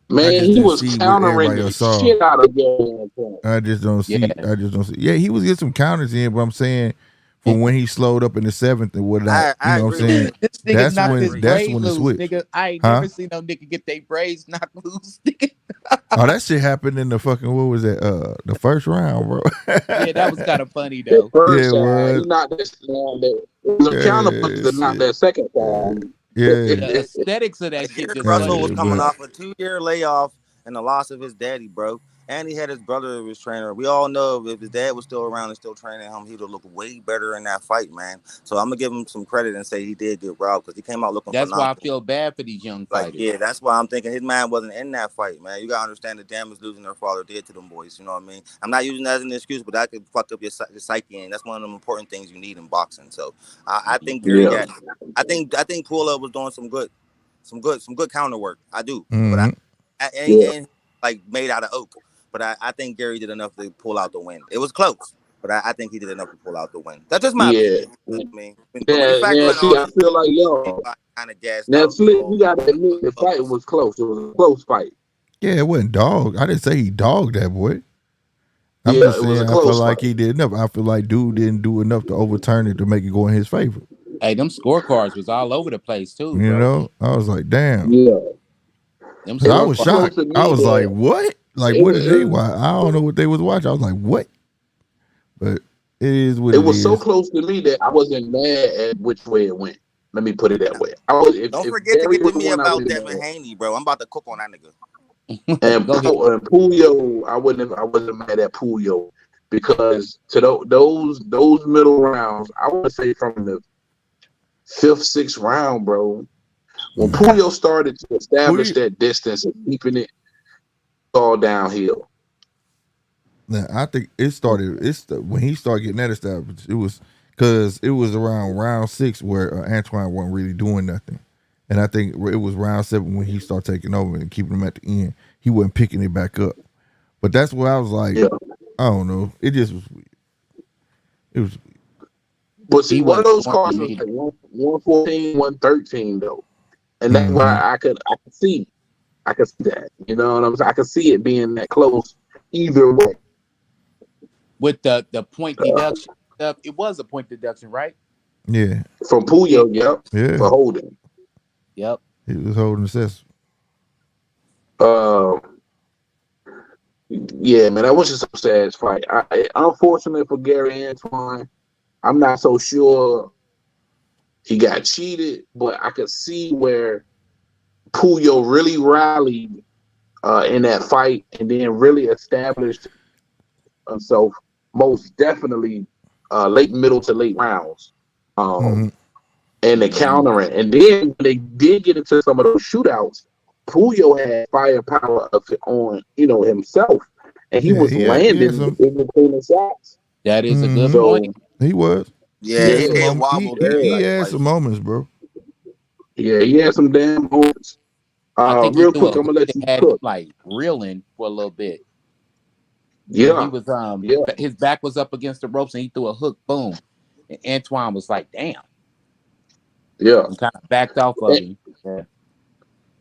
I Man, just he didn't was see what countering everybody the else saw. shit out of Gary Antoine. I just don't Yeah. see. I just don't see. Yeah, he was getting some counters in, but I'm saying from when he slowed up in the seventh and whatnot, I what I'm agree with saying. that. This nigga That's I knocked his when agree. braid it loose, switched, nigga. I ain't huh? never seen no nigga get their braids knocked loose, nigga. Oh, that shit happened in the fucking what was that? The first round, bro. Yeah, that was kind of funny That though. first Yeah, side, he what? knocked that. It was a counter punch Yeah, to knock shit. that second Yeah, side. yeah, The aesthetics of that shit Eric just Russell funny was as coming but hell. off a 2-year layoff and the loss of his daddy, bro. And he had his brother as his trainer. We all know if his dad was still around and still training him, he would have looked way better in that fight, man. So I'm gonna give him some credit and say he did get robbed because he came out looking That's why I phenomenal. feel bad for these young Like, fighters. yeah, that's why I'm thinking his man wasn't in that fight, man. You gotta understand the damage losing their father did to them boys. You know what I mean? I'm not using that as an excuse, but that could fuck up your psyche, and that's one of the important things you need in boxing. So I think Gary Yeah, got. I think Pula was doing some good counter work. I do, but mm-hmm. yeah, and like made out of oak. But I think Gary did enough to pull out the win. It was close, but I think he did enough to pull out the win. That's just my yeah. opinion. I mean, but when you Yeah, factor yeah. in all See, I these feel like things, yo. kind of gassed Now, out. Slick, So you gotta admit the fight was close. It was a close fight. Yeah, it wasn't dog. I didn't say he dogged that boy. I'm Yeah, just it was a saying I feel close like fight. he did enough. I feel like dude didn't do enough to overturn it to make it go in his favor. Hey, them scorecards was all over the place too, You bro. know, I was like, damn. Yeah, Them Cause it I was was scorecards. close shocked. to I me was like, that what? Like, it what was. did they watch? I don't know what they was watching. I was like, what? But it is what It it was so is. close to me that I wasn't mad at which way it went. Let me put it that way. I was don't if forget to Gary get would to have me won, I about would have Devin been Haney, bro. I'm about to cook on that nigga. mad. And, Go ahead. and Puyo, I wasn't mad at Puyo because to those middle rounds, I would say from the fifth, sixth round, bro. When Puyo started to Who establish you? that distance and keeping it all downhill. Now, I think it started. When he started getting that established. It was because it was around round 6 where Antoine wasn't really doing nothing, and I think it was round 7 when he started taking over and keeping him at the end. He wasn't picking it back up. But that's where I was like, Yeah. I don't know. It just was weird. It was. But see, He one of wasn't those scoring to cards was me. like 114, 113 though. And that's why Mm-hmm. I could see. I could see that. You know what I'm saying? I could see it being that close either way. With the point deduction stuff, it was a point deduction, right? Yeah, From Yeah. Puyo, yep, yeah. for holding. Yep. He was holding the cess. Uh, yeah, man, that was just a sad fight. Unfortunately for Gary Antoine, I'm not so sure he got cheated, but I could see where Puyo really rallied in that fight and then really established himself most definitely late middle to late rounds. Mm-hmm. And the Hmm. countering. And then when they did get into some of those shootouts, Puyo had firepower on, himself. And he Yeah, was he had landing some. in between the shots. That is a good Mm-hmm. So point. He was. He Yeah, had his some yeah, head moments. wobbled in yeah, He tight had some places. moments, bro. yeah, he had some damn moments. I think he Real threw quick, a I'm hook gonna let that you had him cook. like reeling for a little bit. When he Yeah, was yeah, his back was up against the ropes and he threw a hook, boom. And Antoine was like, damn, yeah. and kind of backed off of And, him. Yeah.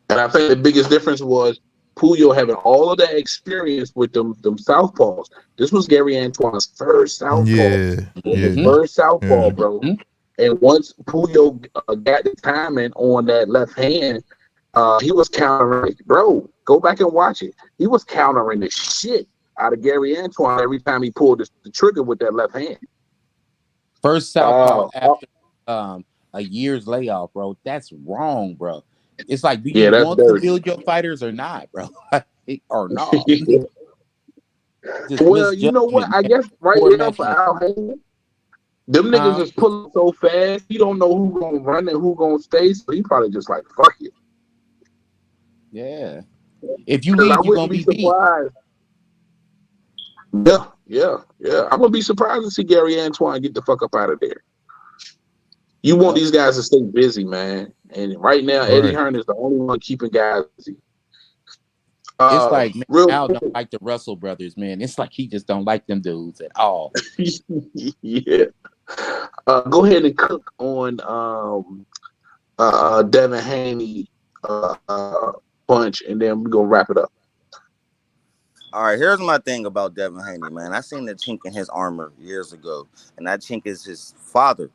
And I think the biggest difference was Puyo having all of that experience with them southpaws. This was Gary Antoine's first southpaw. Yeah, His yeah, first southpaw, yeah. bro. And once Puyo got the timing on that left hand, he was countering. Bro, go back and watch it. He was countering the shit out of Gary Antoine every time he pulled the trigger with that left hand. First southpaw after a year's layoff, bro. That's wrong, bro. It's like, do you yeah, that's want to dirty. build your fighters or not, bro? Or not? Just Well, you know what? misjudgment, I man. guess right Poor now for management. Al Haymon, them niggas is pulling so fast. He don't know who gonna run and who gonna stay. So he probably just like fuck it. Yeah. If you Because I leave, you're wouldn't gonna be be beat. surprised. Yeah. I'm gonna be surprised to see Gary Antoine get the fuck up out of there. You want these guys to stay busy, man. And right now, Eddie Right. Hearn is the only one keeping guys busy. It's like, man, Real Al quick. don't like the Russell brothers, man. It's like he just don't like them dudes at all. Yeah. Go ahead and cook on Devin Haney punch, and then we're gonna wrap it up. All right, here's my thing about Devin Haney, man. I seen the chink in his armor years ago, and that chink is his father.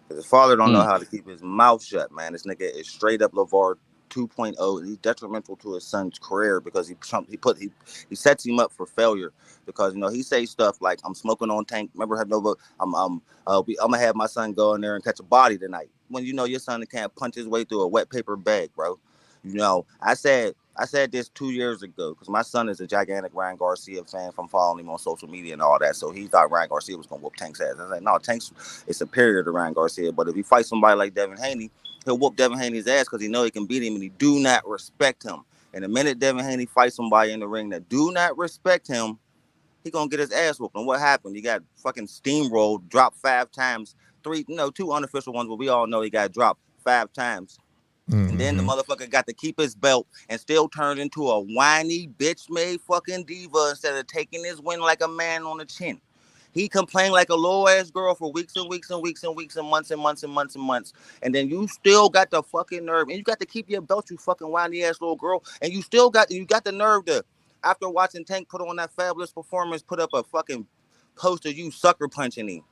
His father don't know how to keep his mouth shut, man. This nigga is straight up LeVar 2.0. He's detrimental to his son's career because he sets him up for failure because he says stuff like, "I'm smoking on Tank." Remember, I'm gonna have my son go in there and catch a body tonight. When your son can't punch his way through a wet paper bag, bro. I said this 2 years ago because my son is a gigantic Ryan Garcia fan from following him on social media and all that. So he thought Ryan Garcia was going to whoop Tank's ass. I was like, no, Tank's is superior to Ryan Garcia. But if he fights somebody like Devin Haney, he'll whoop Devin Haney's ass because he know he can beat him and he do not respect him. And the minute Devin Haney fights somebody in the ring that do not respect him, he going to get his ass whooped. And what happened? He got fucking steamrolled, dropped 5 times. 2 unofficial ones, but we all know he got dropped 5 times. And then the motherfucker got to keep his belt and still turned into a whiny, bitch-made fucking diva instead of taking his win like a man on the chin. He complained like a low-ass girl for weeks and weeks and weeks and weeks and months and months and months and months. And then you still got the fucking nerve. And you got to keep your belt, you fucking whiny-ass little girl. And you got the nerve to, after watching Tank put on that fabulous performance, put up a fucking poster you sucker punching him.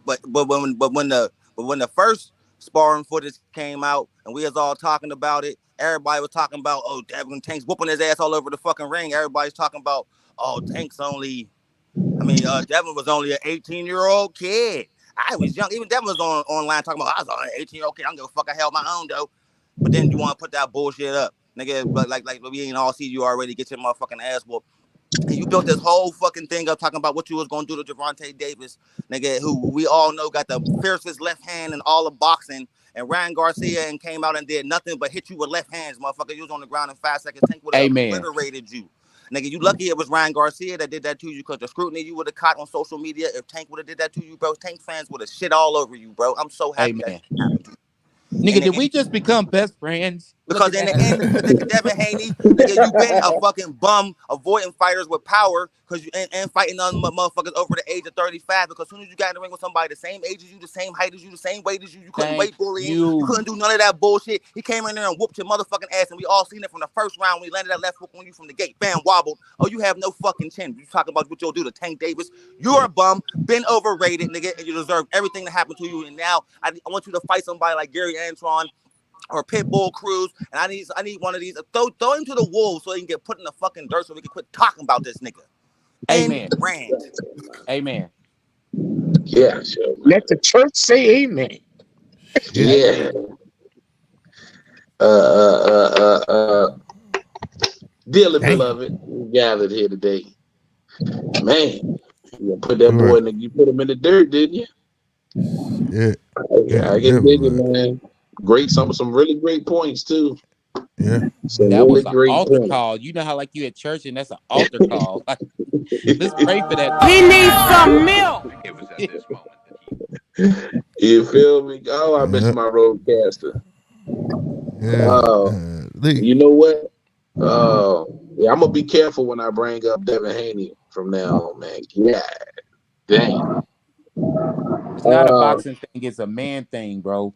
But when the first sparring footage came out and we was all talking about it, everybody was talking about, oh, Devin Tank's whooping his ass all over the fucking ring. Everybody's talking about, oh, Devin was only an 18-year-old kid. I was young. Even Devin was online talking about, I was only an 18-year-old kid. I don't give a fuck. I held my own, though. But then you want to put that bullshit up. Nigga, like we ain't all see you already. Get your motherfucking ass whooped. And you built this whole fucking thing up talking about what you was going to do to Gervonta Davis, nigga, who we all know got the fiercest left hand in all of boxing. And Ryan Garcia and came out and did nothing but hit you with left hands, motherfucker. You was on the ground in 5 seconds. Tank would have obliterated you. Nigga, you lucky it was Ryan Garcia that did that to you because the scrutiny you would have caught on social media if Tank would have did that to you, bro. Tank fans would have shit all over you, bro. I'm so happy that happened to you. Nigga, did we just become best friends? Because in the end, nigga, Devin Haney, nigga, you been a fucking bum avoiding fighters with power because you and fighting on motherfuckers over the age of 35. Because as soon as you got in the ring with somebody the same age as you, the same height as you, the same weight as you, you couldn't weight bully him. You couldn't do none of that bullshit. He came in there and whooped your motherfucking ass, and we all seen it from the first round when he landed that left hook on you from the gate. Bam, wobbled. Oh, you have no fucking chin. You talking about what you'll do to Tank Davis? You're a bum, been overrated, nigga, and you deserve everything that happened to you. And now I want you to fight somebody like Gary Antoine or Pitbull Cruz, and I need one of these. Throw him to the wolves so he can get put in the fucking dirt so we can quit talking about this nigga. Amen. Rant. Amen. Yeah, sure. Let the church say amen. Yeah. Dearly beloved, we gathered here today. Man, you put that boy in you put him in the dirt, didn't you? Yeah. I can dig it, man. Great, some really great points too. Yeah. Some that really was an great altar points. call. You know how like you at church and that's an altar call. Let's pray for that. He needs some milk. It was at this moment that he You feel me? Oh, I miss my roadcaster. You know what? Yeah, I'm gonna be careful when I bring up Devin Haney from now on, man. Yeah, dang. It's not a boxing thing; it's a man thing, bro.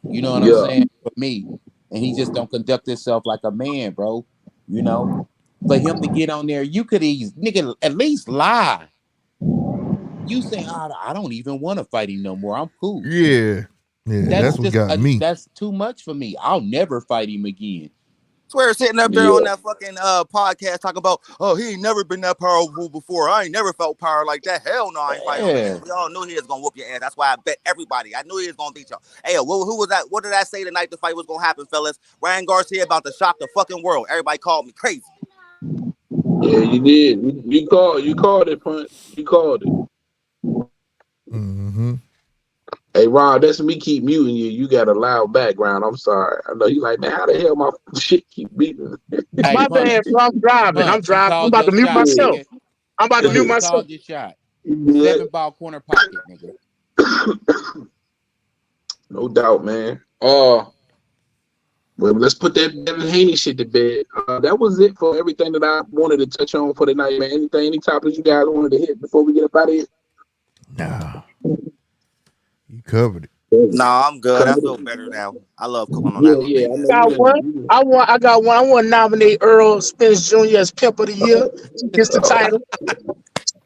You know what I'm saying? For me, and he just don't conduct himself like a man, bro. You know, for him to get on there, you could nigga at least lie. You say, I don't even want to fight him no more. I'm cool. Yeah. That's what got me. That's too much for me. I'll never fight him again. Swear sitting up there on that fucking podcast talking about, oh, he ain't never been that powerful before. I ain't never felt power like that. Hell no, I ain't fighting him. We all knew he was gonna whoop your ass. That's why I bet everybody. I knew he was gonna beat y'all. Hey, who was that? What did I say the night the fight was gonna happen, fellas? Ryan Garcia about to shock the fucking world. Everybody called me crazy. Yeah, you did. You called it, Punch. You called it. Mm-hmm. Hey, Ron, that's me keep muting you. You got a loud background. I'm sorry. I know you like, man, how the hell my shit keep beating? Hey, My bad, bro. I'm driving. I'm about to mute myself. Nigga. I'm about to mute myself. You called your shot. 7-ball corner pocket, nigga. No doubt, man. Well, let's put that Devin Haney shit to bed. That was it for everything that I wanted to touch on for the night, man. Any topics you guys wanted to hit before we get up out of here? Nah. You covered it. Nah, I'm good. I feel better now. I love coming on that. I got one. I want to nominate Earl Spence Jr. as Pimp of the Year. He gets the title.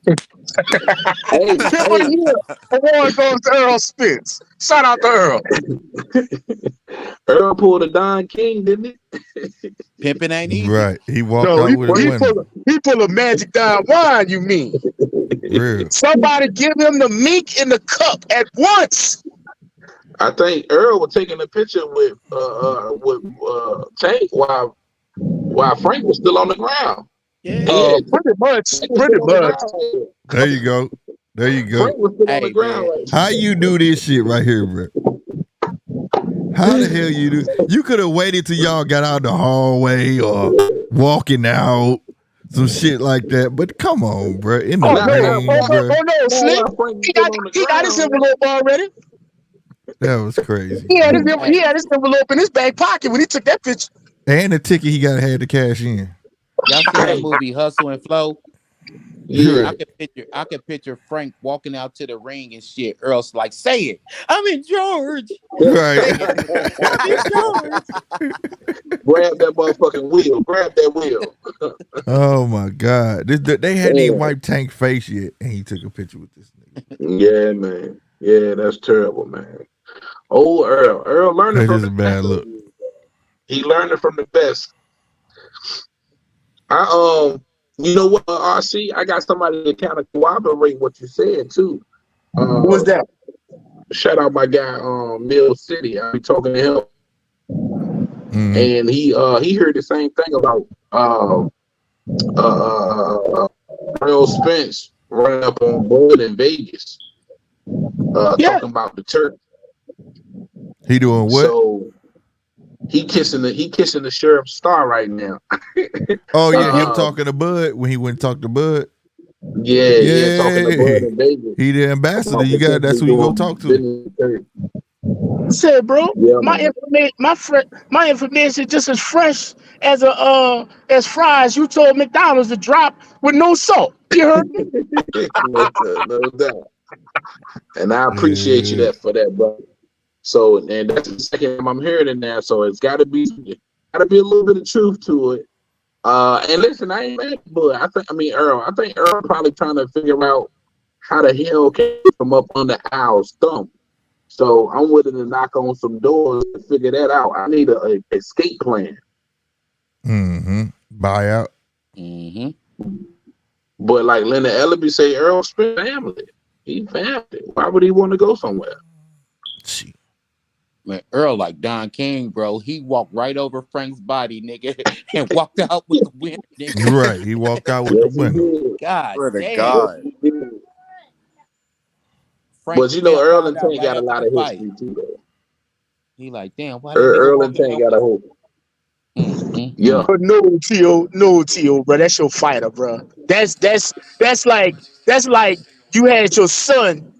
Pimp of the Year. Award goes to Earl Spence. Shout out to Earl. Earl pulled a Don King, didn't he? Pimping ain't easy. Right. He walked out with a winner. He pulled a Magic Don Wine, you mean? Real. Somebody give him the mink in the cup at once. I think Earl was taking a picture with Tank while Frank was still on the ground. Yeah, pretty much. There you go. Frank was still on the ground. Right? How you do this shit right here, bro? How the hell you do? You could have waited till y'all got out the hallway or walking out, some shit like that. But come on, bro. In the no, Slick. He got his envelope already. That was crazy. He had his envelope in his back pocket when he took that picture. And the ticket he had to cash in. Y'all see that movie Hustle and Flow? Yeah. I could picture Frank walking out to the ring and shit. Earl's like, say it. I'm in George. Right. I'm in George. Grab that motherfucking wheel. Grab that wheel. Oh my God. They hadn't even wiped Tank face yet, and he took a picture with this nigga. Yeah, man. Yeah, that's terrible, man. Oh, Earl learned it from the bad look. He learned it from the best. You know what, RC? I got somebody to kind of corroborate what you said too. Who was that? Shout out my guy, Mill City. I be talking to him, and he heard the same thing about Earl Spence running up on Bud in Vegas, talking about the turkey. He doing what? So he kissing the sheriff's star right now. Oh yeah, him talking to Bud when he went and talked to Bud. Yeah, talking to Bud in Vegas. He the ambassador. That's who you go talk to. Said, bro, my information just as fresh as as fries you told McDonald's to drop with no salt. You heard me? No doubt. And I appreciate you for that, bro. So, and that's the second time I'm hearing it now. So it's got to be a little bit of truth to it. And listen, I ain't mad, but I think Earl probably trying to figure out how the hell came from up under Al's thumb. So I'm willing to knock on some doors to figure that out. I need a escape plan. Buyout. But like Leonard Ellaby say, Earl Spence family. He family. Why would he want to go somewhere? Man, Earl like Don King, bro. He walked right over Frank's body, nigga, and walked out with the win, nigga. Right, he walked out with the win. God damn. God. But you know, Earl and Tank got a lot of history too, though. He like, damn, why Earl and Tank got a whole. Yeah. But no, T.O., bro. That's your fighter, bro. That's like you had your son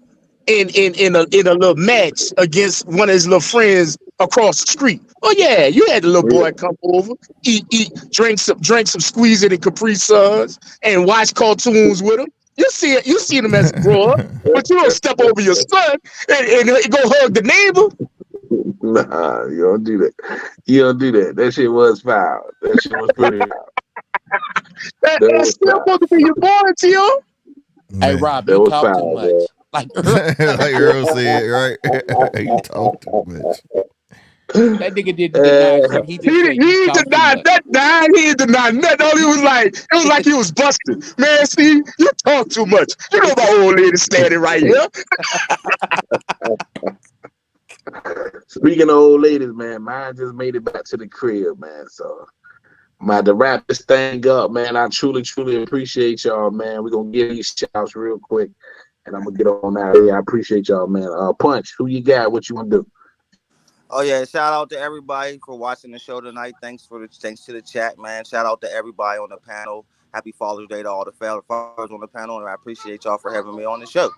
in a little match against one of his little friends across the street. Oh yeah, you had the little boy come over, eat, drink some Squeeze It and Capri Suns, and watch cartoons with him. You see them as a bro, but you don't step over your son and go hug the neighbor. Nah, you don't do that. You don't do that. That shit was foul. That shit was pretty foul. That That's was still foul. supposed to be your boy, Tio. Hey, Man. Rob, That you was talk too foul, much. Like Like Earl said, right? He talked too much. that nigga didn't deny man. shit. He He just said you he talk too denied much. that. Nah, he ain't denied nothing. All he was like, it was like he was busted. Man, see, you talk too much. You know my old lady standing right here. Speaking of old ladies, man, mine just made it back to the crib, man. So to wrap this thing up, man, I truly, truly appreciate y'all, man. We're gonna give these shouts real quick, and I'm gonna get on out of here. I appreciate y'all, man. Punch, who you got? What you wanna do? Oh yeah, shout out to everybody for watching the show tonight. Thanks to the chat, man. Shout out to everybody on the panel. Happy Father's Day to all the fathers on the panel, and I appreciate y'all for having me on the show.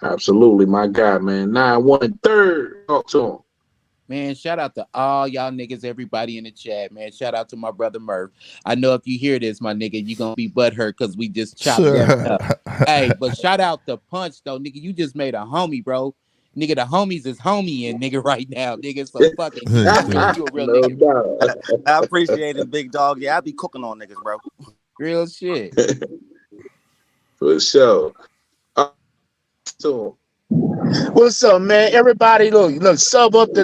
Absolutely, my guy, man. 913. Talk to him. Man, shout out to all y'all niggas, everybody in the chat, man. Shout out to my brother Murph. I know if you hear this, my nigga, you gonna be butthurt because we just chopped that up. Hey, but shout out to Punch though, nigga. You just made a homie, bro. Nigga, the homies is homie and nigga right now, nigga. So fucking you a real No nigga. doubt. I appreciate it, big dog. Yeah, I be cooking on niggas, bro. Real shit. For sure. So What's up, man? Everybody, look, sub up the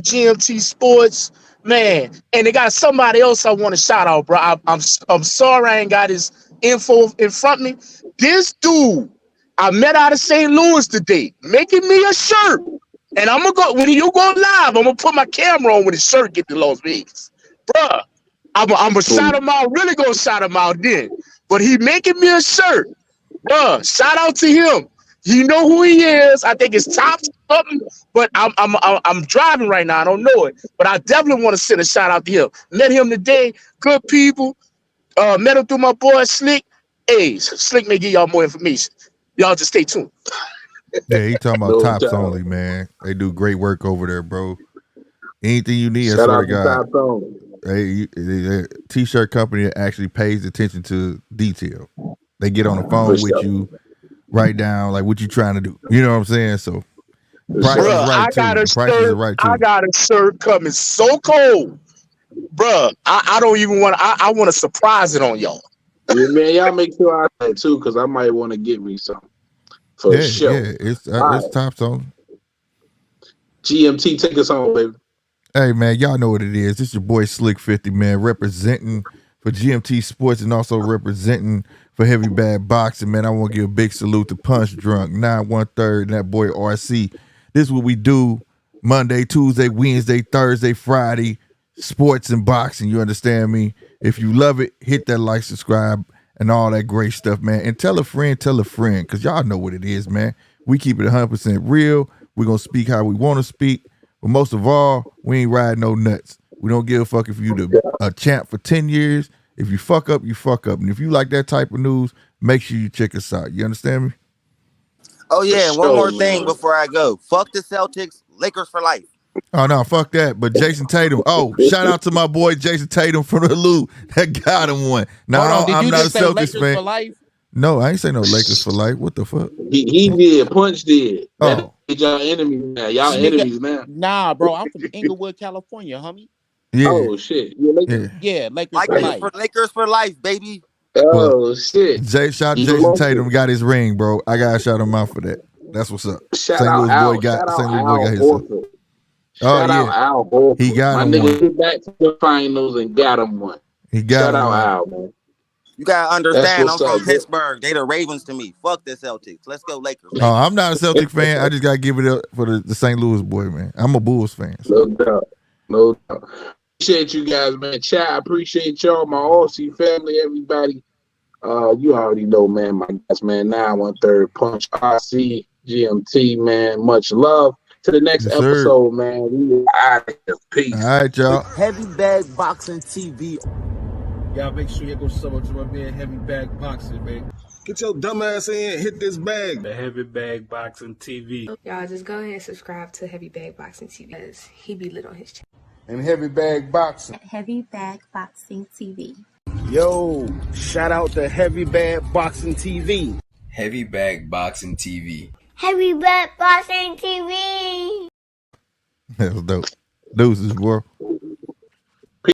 GMT Sports, man. And they got somebody else I want to shout out, bro. I'm sorry I ain't got his info in front of me. This dude I met out of St. Louis today, making me a shirt. And I'm gonna go when you go live. I'm gonna put my camera on when his shirt get to Las Vegas, bruh. I'm gonna shout him out. Really gonna shout him out then. But he making me a shirt, bruh. Shout out to him. You know who he is. I think it's top something, but I'm driving right now. I don't know it, but I definitely want to send a shout out to him. Met him today. Good people. Met him through my boy Slick. Hey, Slick may give y'all more information. Y'all just stay tuned. Yeah, he talking about no Tops doubt. Only, man. They do great work over there, bro. Anything you need, I Shout swear out to to God. Top Only. They t-shirt company that actually pays attention to detail. They get on the phone with you, write down like what you trying to do. You know what I'm saying? So price is Bruh, right too. The prices are right too. I got a shirt coming so cold. Bruh, I don't even want to, I want to surprise it on y'all. Yeah, man, y'all make sure I that too, because I might want to get me some for sure. Yeah, it's right. Tops Only. GMT, take us home, baby. Hey man, y'all know what it is. This your boy Slick 50, man, representing for GMT Sports and also representing for Heavy Bag Boxing, man. I want to give a big salute to Punch Drunk, 913, and that boy RC. This is what we do Monday, Tuesday, Wednesday, Thursday, Friday, sports and boxing. You understand me? If you love it, hit that like, subscribe, and all that great stuff, man. And tell a friend, because y'all know what it is, man. We keep it 100% real. We're going to speak how we want to speak. But most of all, we ain't riding no nuts. We don't give a fuck if you a champ for 10 years. If you fuck up, you fuck up. And if you like that type of news, make sure you check us out. You understand me? Oh yeah, and one more thing before I go. Fuck the Celtics, Lakers for life. Oh no, fuck that. But Jason Tatum. Oh, shout out to my boy Jason Tatum from the Lou. That got him one. No, I'm not a Celtics fan. For life? No, I ain't say no Lakers for life. What the fuck? He did. Punch did. Oh. Y'all enemies now. Y'all enemies now. Nah, bro. I'm from Inglewood, California, homie. Yeah. Oh shit. Yeah, Lakers for life. Lakers for life, baby. Oh shit. Jason Tatum got his ring, bro. I gotta shout him out for that. That's what's up. St. Louis boy got his. Shout out Al Horford. He got him nigga went back to the finals and got him one. He got Shout out Al, man. You gotta understand, I'm from Pittsburgh. They the Ravens to me. Fuck the Celtics. Let's go Lakers. Oh, I'm not a Celtic fan. I just gotta give it up for the St. Louis boy, man. I'm a Bulls fan. So. No doubt. Appreciate you guys, man. Chat, I appreciate y'all, my Aussie family, everybody. You already know, man, my guys, man. 913 Punch RC GMT, man. Much love. To the next episode, man. We are out of here. Peace. All right, y'all. Heavy Bag Boxing TV. Y'all make sure you go sub up to my man Heavy Bag Boxing, man. Get your dumb ass in, hit this bag. The Heavy Bag Boxing TV. Y'all just go ahead and subscribe to Heavy Bag Boxing TV because he be lit on his channel. And Heavy Bag Boxing. Heavy Bag Boxing TV. Yo, shout out to Heavy Bag Boxing TV. Heavy Bag Boxing TV. Heavy Bag Boxing TV. That was dope. Deuces, bro.